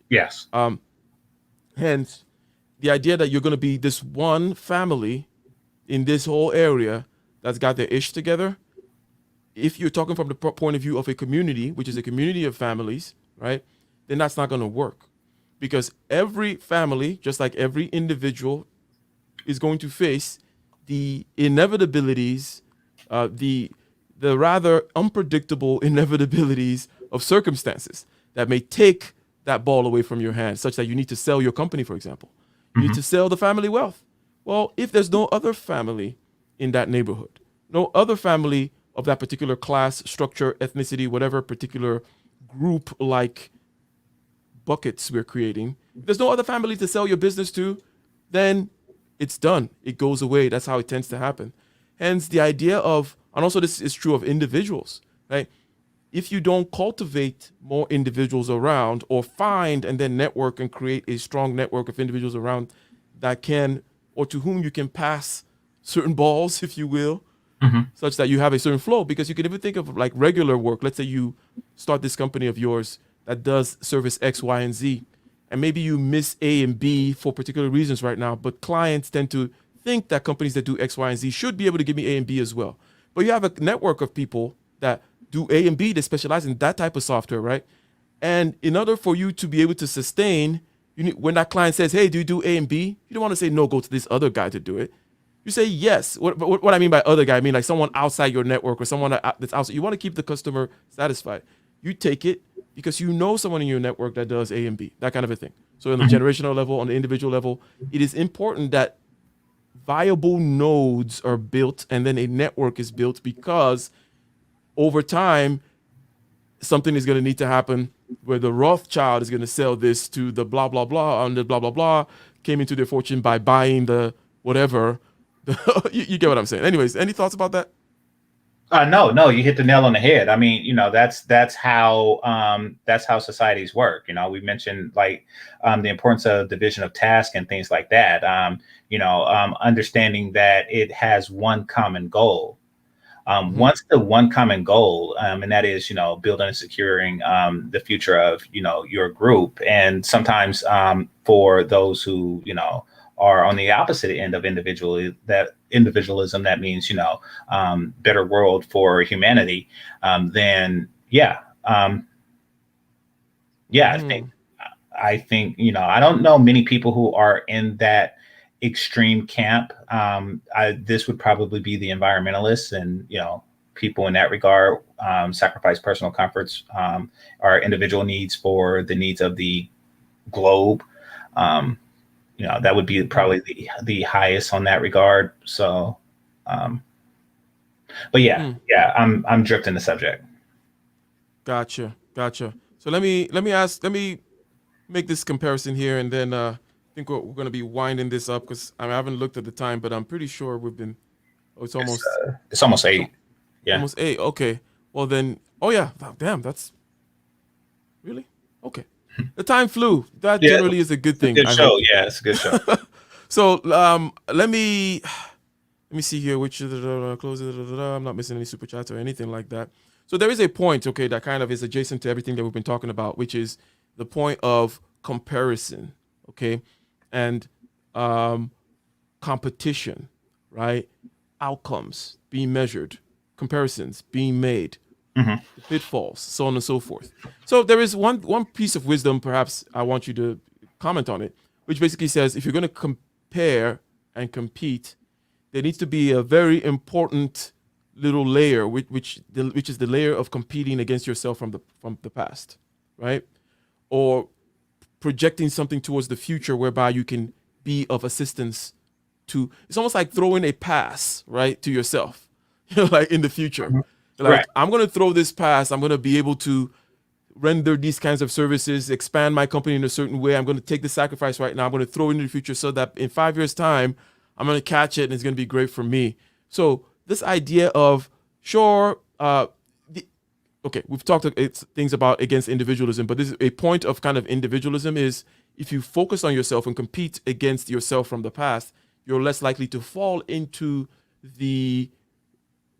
Yes. Hence, the idea that you're going to be this one family in this whole area that's got their ish together. If you're talking from the point of view of a community, which is a community of families, right, then that's not going to work. Because every family, just like every individual, is going to face the inevitabilities, the rather unpredictable inevitabilities of circumstances that may take that ball away from your hand, such that you need to sell your company, for example. You need to sell the family wealth. Well, if there's no other family in that neighborhood, no other family of that particular class, structure, ethnicity, whatever particular group like buckets we're creating, if there's no other family to sell your business to, then it's done. It goes away. That's how it tends to happen. Hence, the idea of, and also this is true of individuals, right? If you don't cultivate more individuals around or find and then network and create a strong network of individuals around that can, or to whom you can pass certain balls, if you will, such that you have a certain flow, because you can even think of like regular work. Let's say you start this company of yours that does service X, Y, and Z, and maybe you miss A and B for particular reasons right now, but clients tend to think that companies that do X, Y, and Z should be able to give me A and B as well. But you have a network of people that do A and B, they specialize in that type of software, right? And in order for you to be able to sustain, you need, when that client says, hey, do you do A and B? You don't want to say, no, go to this other guy to do it. You say yes. What I mean by other guy, I mean like someone outside your network or someone that's outside. You want to keep the customer satisfied. You take it because you know someone in your network that does A and B, that kind of a thing. So on the generational level, on the individual level, it is important that viable nodes are built and then a network is built, because over time, something is going to need to happen where the Rothschild is going to sell this to the blah, blah, blah, and the blah, blah, blah came into their fortune by buying the whatever. You get what I'm saying. Anyways, any thoughts about that? No, you hit the nail on the head. I mean, that's how societies work. We mentioned like the importance of division of task and things like that. Understanding that it has one common goal. Once the one common goal, and that is, building and securing the future of, your group. And sometimes for those who, are on the opposite end of individualism, that means, better world for humanity, then I think, I don't know many people who are in that extreme camp. This would probably be the environmentalists, and people in that regard sacrifice personal comforts, our individual needs for the needs of the globe. That would be probably the highest on that regard. So, but I'm drifting the subject. Gotcha. So let me make this comparison here, and then I think we're going to be winding this up, because I haven't looked at the time, but I'm pretty sure we've been. Oh, it's almost 8. Yeah, almost 8. Okay. Well then. Oh yeah. Damn. That's really okay. The time flew. That generally is a good thing. It's a good show. Yeah, it's a good show. So let me see here. Which close it. I'm not missing any super chats or anything like that. So there is a point, okay, that kind of is adjacent to everything that we've been talking about, which is the point of comparison, okay, and competition, right? Outcomes being measured, comparisons being made, the pitfalls, so on and so forth. So there is one piece of wisdom, perhaps I want you to comment on it, which basically says if you're going to compare and compete, there needs to be a very important little layer, which is the layer of competing against yourself from the past, right? Or projecting something towards the future whereby you can be of assistance to. It's almost like throwing a pass, right, to yourself, like in the future. Like, right. I'm going to throw this pass. I'm going to be able to render these kinds of services, expand my company in a certain way. I'm going to take the sacrifice right now. I'm going to throw it into the future so that in 5 years' time, I'm going to catch it and it's going to be great for me. So this idea of, sure, we've talked things about against individualism, but this is a point of kind of individualism is if you focus on yourself and compete against yourself from the past, you're less likely to fall into the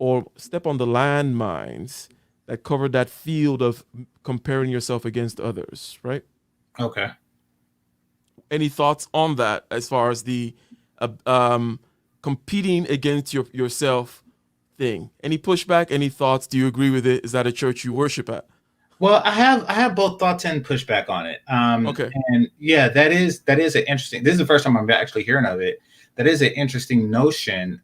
or step on the landmines that cover that field of comparing yourself against others, right? Okay. Any thoughts on that as far as the competing against yourself thing? Any pushback? Any thoughts? Do you agree with it? Is that a church you worship at? Well, I have both thoughts and pushback on it. Okay. And yeah, that is an interesting. This is the first time I'm actually hearing of it. That is an interesting notion.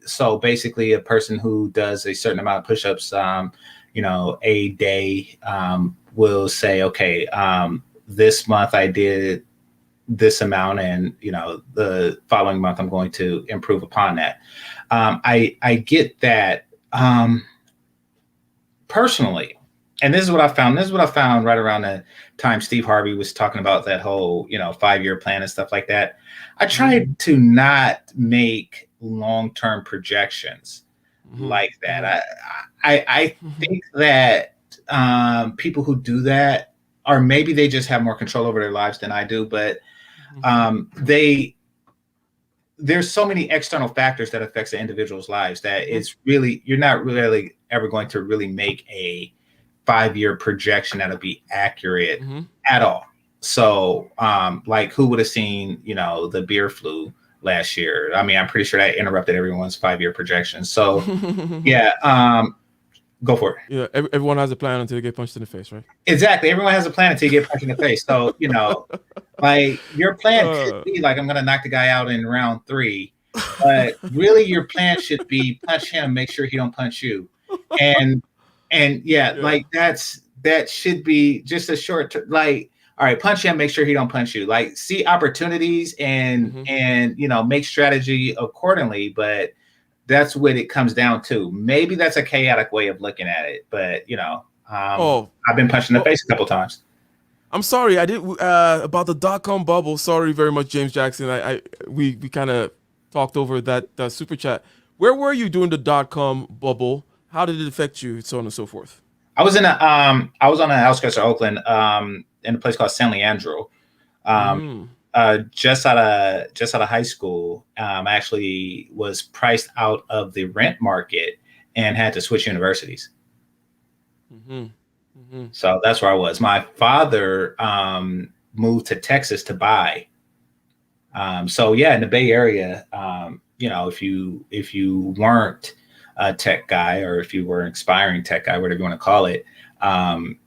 So basically, a person who does a certain amount of push-ups, a day, will say, okay, this month I did this amount, and the following month I'm going to improve upon that. I get that personally. And this is what I found. This is what I found right around the time Steve Harvey was talking about that whole, 5-year plan and stuff like that. I tried to not make long-term projections like that. I think that people who do that, or maybe they just have more control over their lives than I do, but there's so many external factors that affects the individual's lives that you're not really ever going to really make a 5-year projection that'll be accurate at all. So, like, who would have seen, the beer flu last year? I mean, I'm pretty sure that interrupted everyone's 5-year projections. So, yeah, go for it. Yeah, everyone has a plan until they get punched in the face, right? Exactly. Everyone has a plan until you get punched in the face. So, like, your plan could be like, I'm going to knock the guy out in round 3, but really your plan should be punch him, make sure he don't punch you. And like that should be just a short like, all right, punch him, make sure he don't punch you. Like, see opportunities and make strategy accordingly. But that's what it comes down to. Maybe that's a chaotic way of looking at it, but I've been punched in the face a couple times. I'm sorry, I did about the .com bubble. Sorry very much, James Jackson. We kind of talked over that super chat. Where were you during the .com bubble? How did it affect you, so on and so forth? I was on the outskirts of Oakland, in a place called San Leandro. Just out of high school, I actually was priced out of the rent market and had to switch universities. So that's where I was. My father moved to Texas to buy. So yeah, in the Bay Area, if you weren't a tech guy, or if you were an aspiring tech guy, whatever you want to call it, and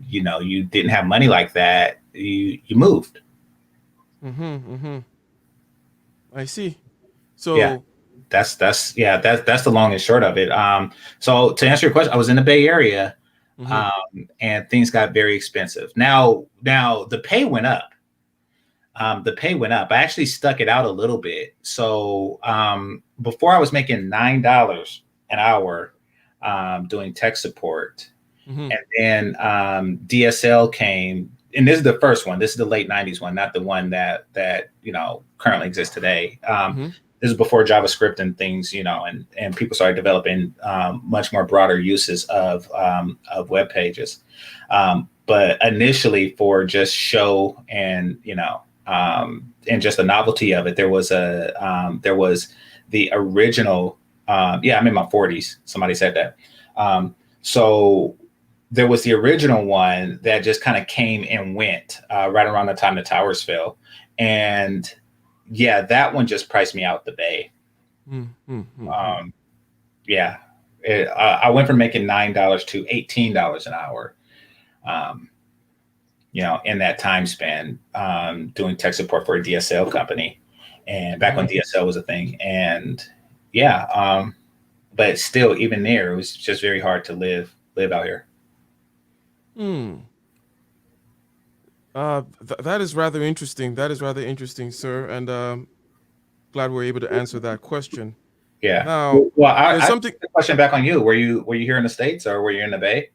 you didn't have money like that, you moved. I see. So yeah, that's the long and short of it. So to answer your question, I was in the Bay Area, and things got very expensive. Now the pay went up. I actually stuck it out a little bit. So before I was making $9 an hour doing tech support. And then DSL came, and this is the first one. This is the late 90s one, not the one that currently exists today. This is before JavaScript and things, and people started developing much more broader uses of web pages. But initially, for just show and and just the novelty of it, there was the original. I'm in my 40s. Somebody said that. So there was the original one that just kind of came and went right around the time the towers fell, and that one just priced me out the Bay. I went from making $9 to $18 an hour. In that time span, doing tech support for a DSL company, and back when DSL was a thing, and but still, even there, it was just very hard to live out here. That is rather interesting. That is rather interesting, sir, and glad we're able to answer that question. Yeah. Now, I something. The question back on you. Were you here in the States, or were you in the Bay?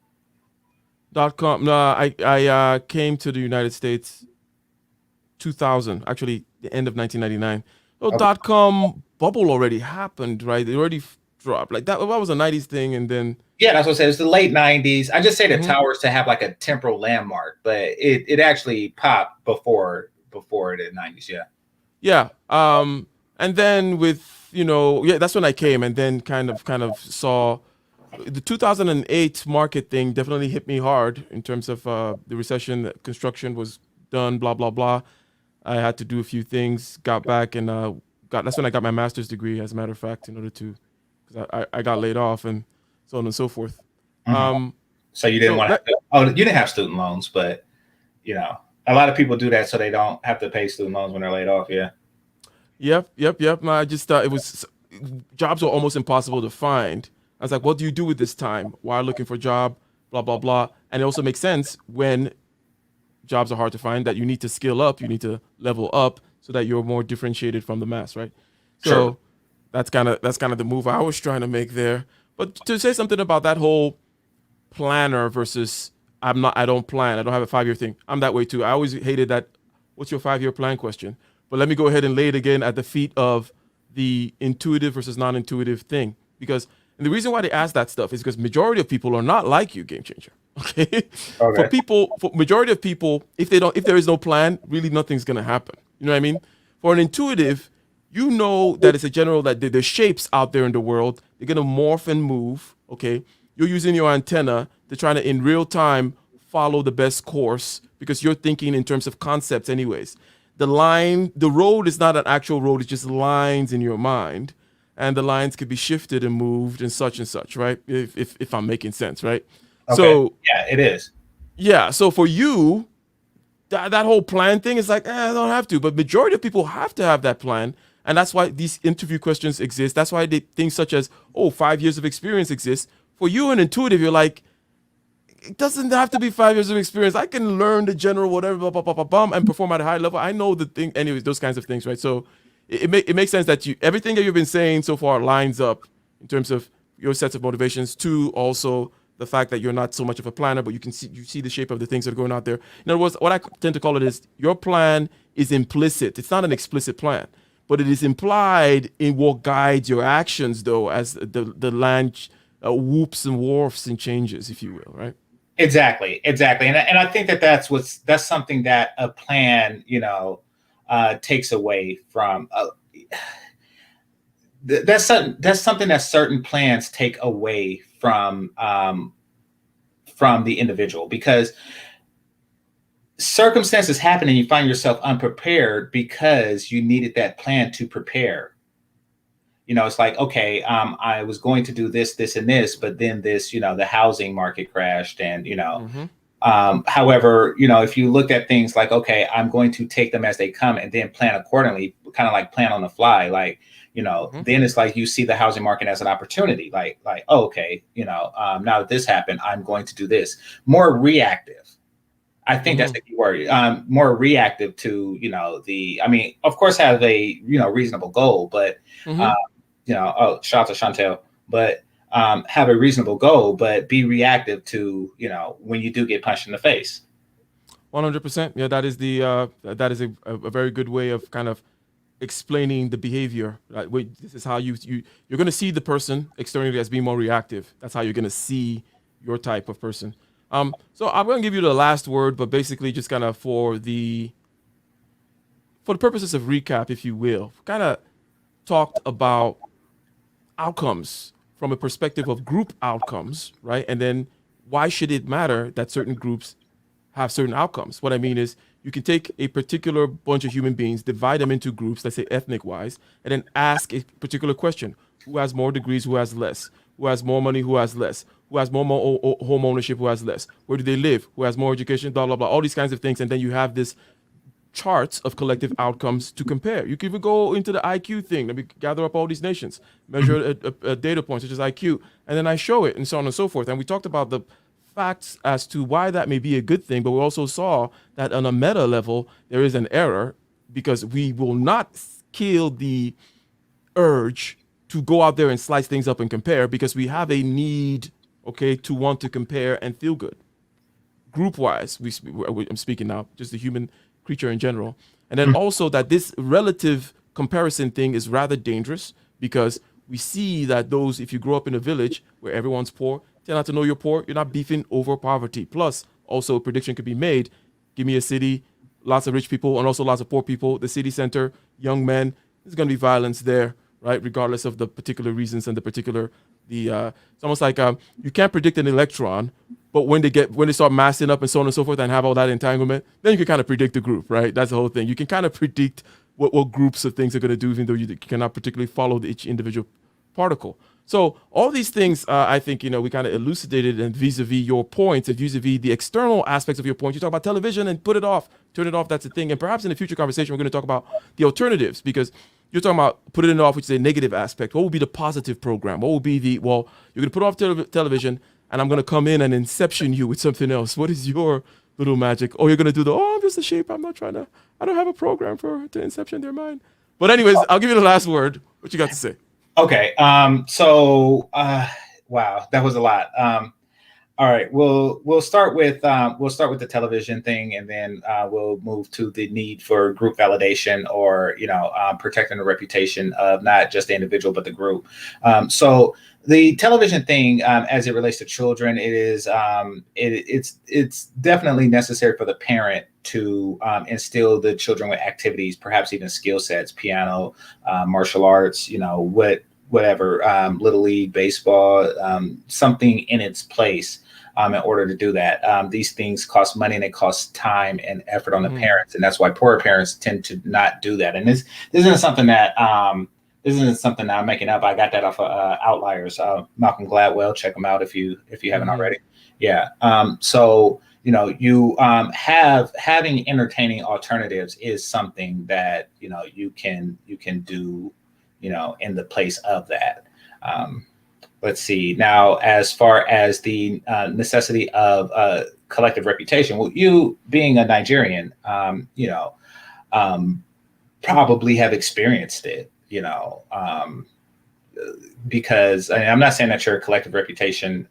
.com. No, I came to the United States 2000, actually the end of 1999. Oh, .com bubble already happened, right? It already dropped. Like that was a 90s thing, and then that's what I said. It's the late 90s. I just say the towers to have like a temporal landmark, but it actually popped before the 90s. Yeah. Yeah. And then with that's when I came, and then kind of saw the 2008 market thing definitely hit me hard in terms of the recession. Construction was done, blah blah blah. I had to do a few things, got back, and that's when I got my master's degree, as a matter of fact, in order to, because I got laid off and so on and so forth. So you didn't So want that- to, you didn't have student loans, but a lot of people do that so they don't have to pay student loans when they're laid off. Yeah. Yep. No, I just thought jobs were almost impossible to find. I was like, what do you do with this time while looking for a job? Blah blah blah. And it also makes sense when jobs are hard to find that you need to skill up, you need to level up so that you're more differentiated from the mass, right? So Sure. that's kind of the move I was trying to make there. But to say something about that whole planner versus I don't plan, I don't have a 5-year thing. I'm that way too. I always hated that what's your 5-year plan question. But let me go ahead and lay it again at the feet of the intuitive versus non-intuitive thing. Because and the reason why they ask that stuff is because majority of people are not like you, Game Changer. Okay? Okay. For majority of people, if there is no plan, really nothing's gonna happen. You know what I mean? For an intuitive, you know that it's a general that there's shapes out there in the world. They're gonna morph and move. Okay? You're using your antenna to try to in real time follow the best course because you're thinking in terms of concepts anyways. The road is not an actual road, it's just lines in your mind. And the lines could be shifted and moved and such, right? If I'm making sense, right? Okay. So Yeah, it is. yeah, so for you, that whole plan thing is like, I don't have to. But majority of people have to have that plan. And that's why these interview questions exist. That's why things such as, 5 years of experience exist. For you, an intuitive, you're like, it doesn't have to be 5 years of experience. I can learn the general whatever, blah, blah, blah, blah, blah, and perform at a high level. I know the thing, anyways, those kinds of things, right? So it makes sense that everything that you've been saying so far lines up in terms of your sets of motivations to also the fact that you're not so much of a planner, but you see the shape of the things that are going out there. In other words, what I tend to call it is your plan is implicit. It's not an explicit plan, but it is implied in what guides your actions, though, as the land whoops and wharfs and changes, if you will, right? Exactly. And I think that's something that a plan, takes away from. That's something that certain plans take away from the individual, because circumstances happen and you find yourself unprepared because you needed that plan to prepare. It's like, okay, I was going to do this, and this, but then this, the housing market crashed, and however, if you looked at things like, okay, I'm going to take them as they come and then plan accordingly, kind of like plan on the fly, like, then it's like you see the housing market as an opportunity, like, oh, okay, now that this happened, I'm going to do this. More reactive. I think that's the key word. More reactive to, of course, have a, reasonable goal, but, shout out to Chantel, but have a reasonable goal, but be reactive to, when you do get punched in the face. 100%. Yeah, that is a very good way of kind of explaining the behavior. Right? This is how you're going to see the person externally as being more reactive. That's how you're going to see your type of person. So I'm going to give you the last word, but basically just kind of for the purposes of recap, if you will, kind of talked about outcomes from a perspective of group outcomes, right? And then why should it matter that certain groups have certain outcomes? What I mean is you can take a particular bunch of human beings, divide them into groups, let's say ethnic wise, and then ask a particular question. Who has more degrees, who has less? Who has more money, who has less? Who has more home ownership, who has less? Where do they live? Who has more education, blah, blah, blah, all these kinds of things. And then you have this charts of collective outcomes to compare. You can even go into the IQ thing. Let me gather up all these nations, measure a data point such as IQ, and then I show it, and so on and so forth. And we talked about the facts as to why that may be a good thing, but we also saw that on a meta level, there is an error because we will not kill the urge to go out there and slice things up and compare because we have a need, okay, to want to compare and feel good. Group-wise, I'm speaking now, just the human creature in general. And then also that this relative comparison thing is rather dangerous because we see that those, if you grow up in a village where everyone's poor, tend not to know you're poor, you're not beefing over poverty. Plus, also a prediction could be made, give me a city, lots of rich people and also lots of poor people, the city center, young men, there's going to be violence there, right? Regardless of the particular reasons and the particular it's almost like you can't predict an electron, but when they start massing up and so on and so forth and have all that entanglement, then you can kind of predict the group, right? That's the whole thing. You can kind of predict what groups of things are going to do, even though you cannot particularly follow each individual particle. So all these things, I think, we kind of elucidated, and vis-a-vis your points and vis-a-vis the external aspects of your point. You talk about television and put it off, turn it off. That's the thing. And perhaps in a future conversation, we're going to talk about the alternatives, because you're talking about putting it off, which is a negative aspect. What would be the positive program? What would be you're going to put off television, and I'm going to come in and inception you with something else. What is your little magic? Or you're going to do I'm just a shape. I don't have a program to inception their mind. But anyways, I'll give you the last word. What you got to say? Okay. Wow, that was a lot. All right. We'll start with the television thing, and then we'll move to the need for group validation, or protecting the reputation of not just the individual but the group. So the television thing, as it relates to children, it's definitely necessary for the parent to instill the children with activities, perhaps even skill sets, piano, martial arts, whatever, little league, baseball, something in its place. In order to do that, these things cost money, and it costs time and effort on the parents, and that's why poorer parents tend to not do that. And this isn't something that I'm making up. I got that off of Outliers, Malcolm Gladwell. Check him out if you haven't already. Yeah. So having entertaining alternatives is something that you can do in the place of that. Let's see. Now, as far as the necessity of collective reputation, well, you being a Nigerian, probably have experienced it, because I'm not saying that your collective reputation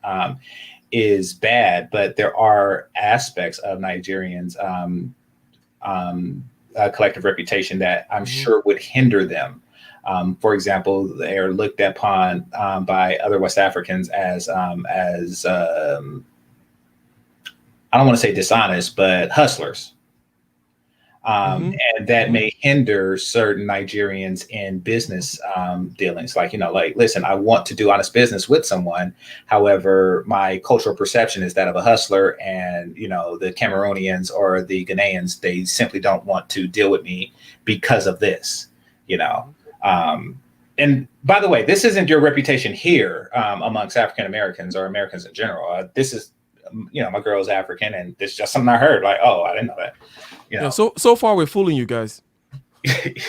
is bad, but there are aspects of Nigerians' collective reputation that I'm sure would hinder them. For example, they are looked upon by other West Africans as I don't want to say dishonest, but hustlers. And that may hinder certain Nigerians in business dealings. Like, listen, I want to do honest business with someone. However, my cultural perception is that of a hustler, and, the Cameroonians or the Ghanaians, they simply don't want to deal with me because of this, and by the way, this isn't your reputation here amongst African Americans or Americans in general. This is, my girl's African, and this is just something I heard. Like, oh, I didn't know that. Yeah. So far, we're fooling you guys.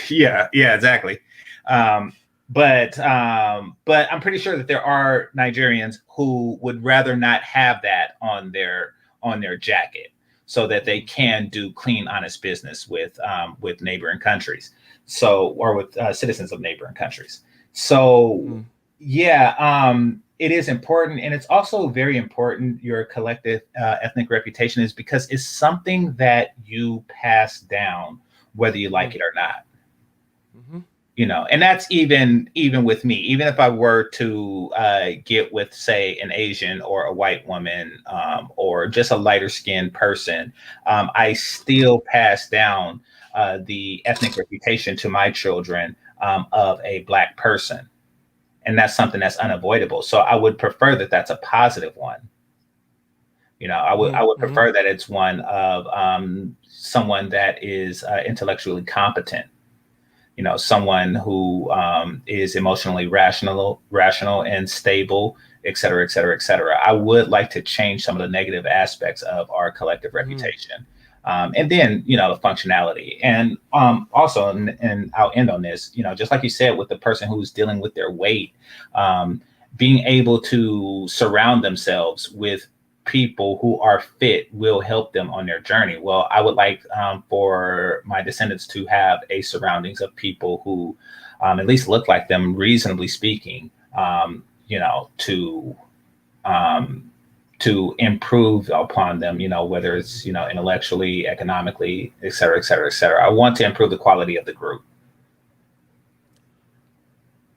Yeah, exactly. But I'm pretty sure that there are Nigerians who would rather not have that on their jacket, so that they can do clean, honest business with neighboring countries. Or with citizens of neighboring countries. So, it is important. And it's also very important, your collective ethnic reputation is, because it's something that you pass down, whether you like it or not. And that's even with me. Even if I were to get with, say, an Asian or a white woman, or just a lighter skinned person, I still pass down the ethnic reputation to my children of a Black person. And that's something that's unavoidable. So I would prefer that that's a positive one. I would prefer that it's one of someone that is intellectually competent, someone who is emotionally rational and stable, et cetera, et cetera, et cetera. I would like to change some of the negative aspects of our collective reputation. And then, the functionality, and also, and I'll end on this, just like you said, with the person who's dealing with their weight, being able to surround themselves with people who are fit will help them on their journey. Well, I would like for my descendants to have a surroundings of people who at least look like them, reasonably speaking, to improve upon them, whether it's, intellectually, economically, et cetera, et cetera, et cetera. I want to improve the quality of the group.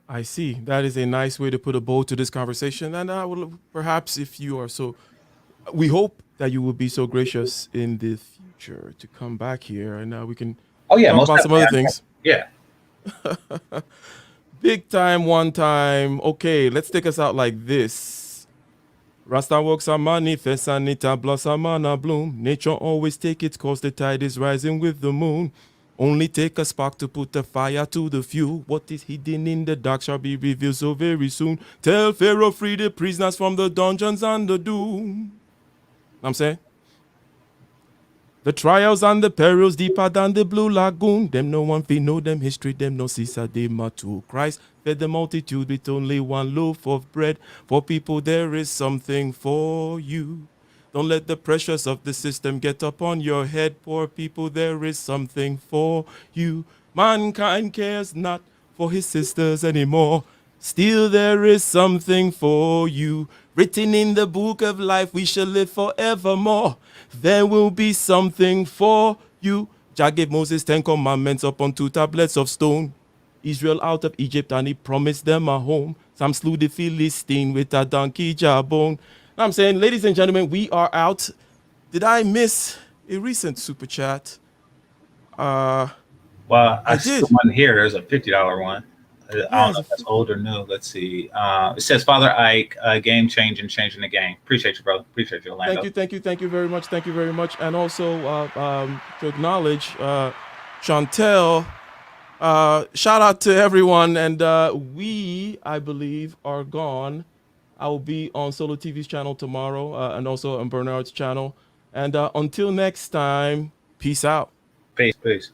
I see. That is a nice way to put a bow to this conversation. And I will, perhaps, if you are so, we hope that you will be so gracious in the future to come back here, and we can talk about some other things. Yeah. Big time, one time. Okay, let's take us out like this. Rasta works are manifest and it a blossom and a bloom. Nature always take its course, the tide is rising with the moon. Only take a spark to put the fire to the fuel. What is hidden in the dark shall be revealed so very soon. Tell Pharaoh free the prisoners from the dungeons and the doom. I'm saying? The trials and the perils deeper than the blue lagoon. Them no one fee know them history, them no Caesar, they to Christ fed the multitude with only one loaf of bread. For people there is something for you. Don't let the pressures of the system get upon your head. Poor people, there is something for you. Mankind cares not for his sisters anymore. Still there is something for you. Written in the book of life, we shall live forevermore. There will be something for you. Jah gave Moses 10 commandments upon 2 tablets of stone. Israel out of Egypt and he promised them a home. Some slew the Philistine with a donkey jawbone. Now I'm saying, ladies and gentlemen, we are out. Did I miss a recent super chat? Well, I did. see one here. There's a $50 one. I don't know if that's old or new. Let's see. It says Father Ike, game changing the game. Appreciate you, brother. Appreciate you, Orlando. Thank you very much. Thank you very much. And also to acknowledge Chantel. Shout out to everyone. And we, I believe, are gone. I will be on Solo TV's channel tomorrow and also on Bernard's channel. And until next time, peace out. Peace.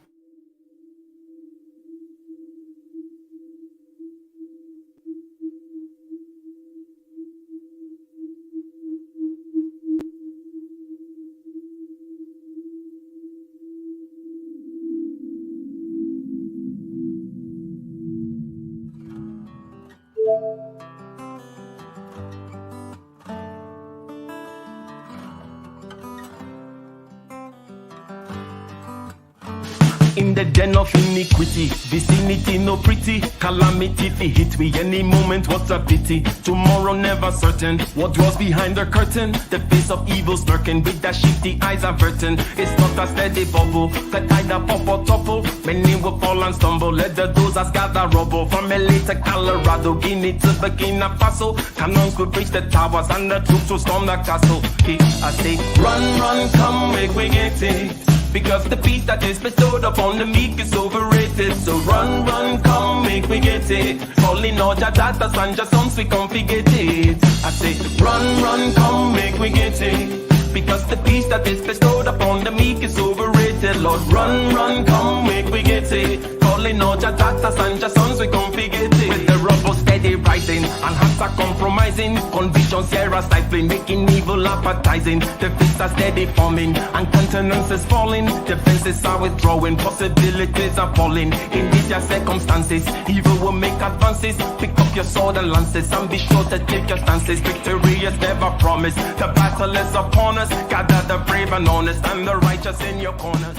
In the den of iniquity, vicinity no pretty, calamity fi hit we any moment, what a pity. Tomorrow never certain, what dwells behind the curtain, the face of evil's lurking, with the shifty eyes averting. It's not a steady bubble, that either pop or topple, many will fall and stumble, let the dozers gather rubble. From LA to Colorado, Guinea to Burkina Faso, cannons could reach the towers and the troops will storm the castle. I say, run, come, make we get it. Because the peace that is bestowed upon the meek is overrated. So run, come, make me get it. Calling all your daughters and your sons, we come forget it. I say, run, come, make me get it. Because the peace that is bestowed upon the meek is overrated. Lord, run, come, make me get it. Calling all your daughters and your sons, we come forget it. With the rubble steady rising, and hearts are compromising. Convictions here are stifling, making evil appetizing. The fists are steady forming, and countenance is falling. Defenses are withdrawing, possibilities are falling. In these your circumstances, evil will make advances. Pick up your sword and lances, and be sure to take your stances. Victory is never promised, the battle is upon us. Gather the brave and honest, and the righteous in your corners.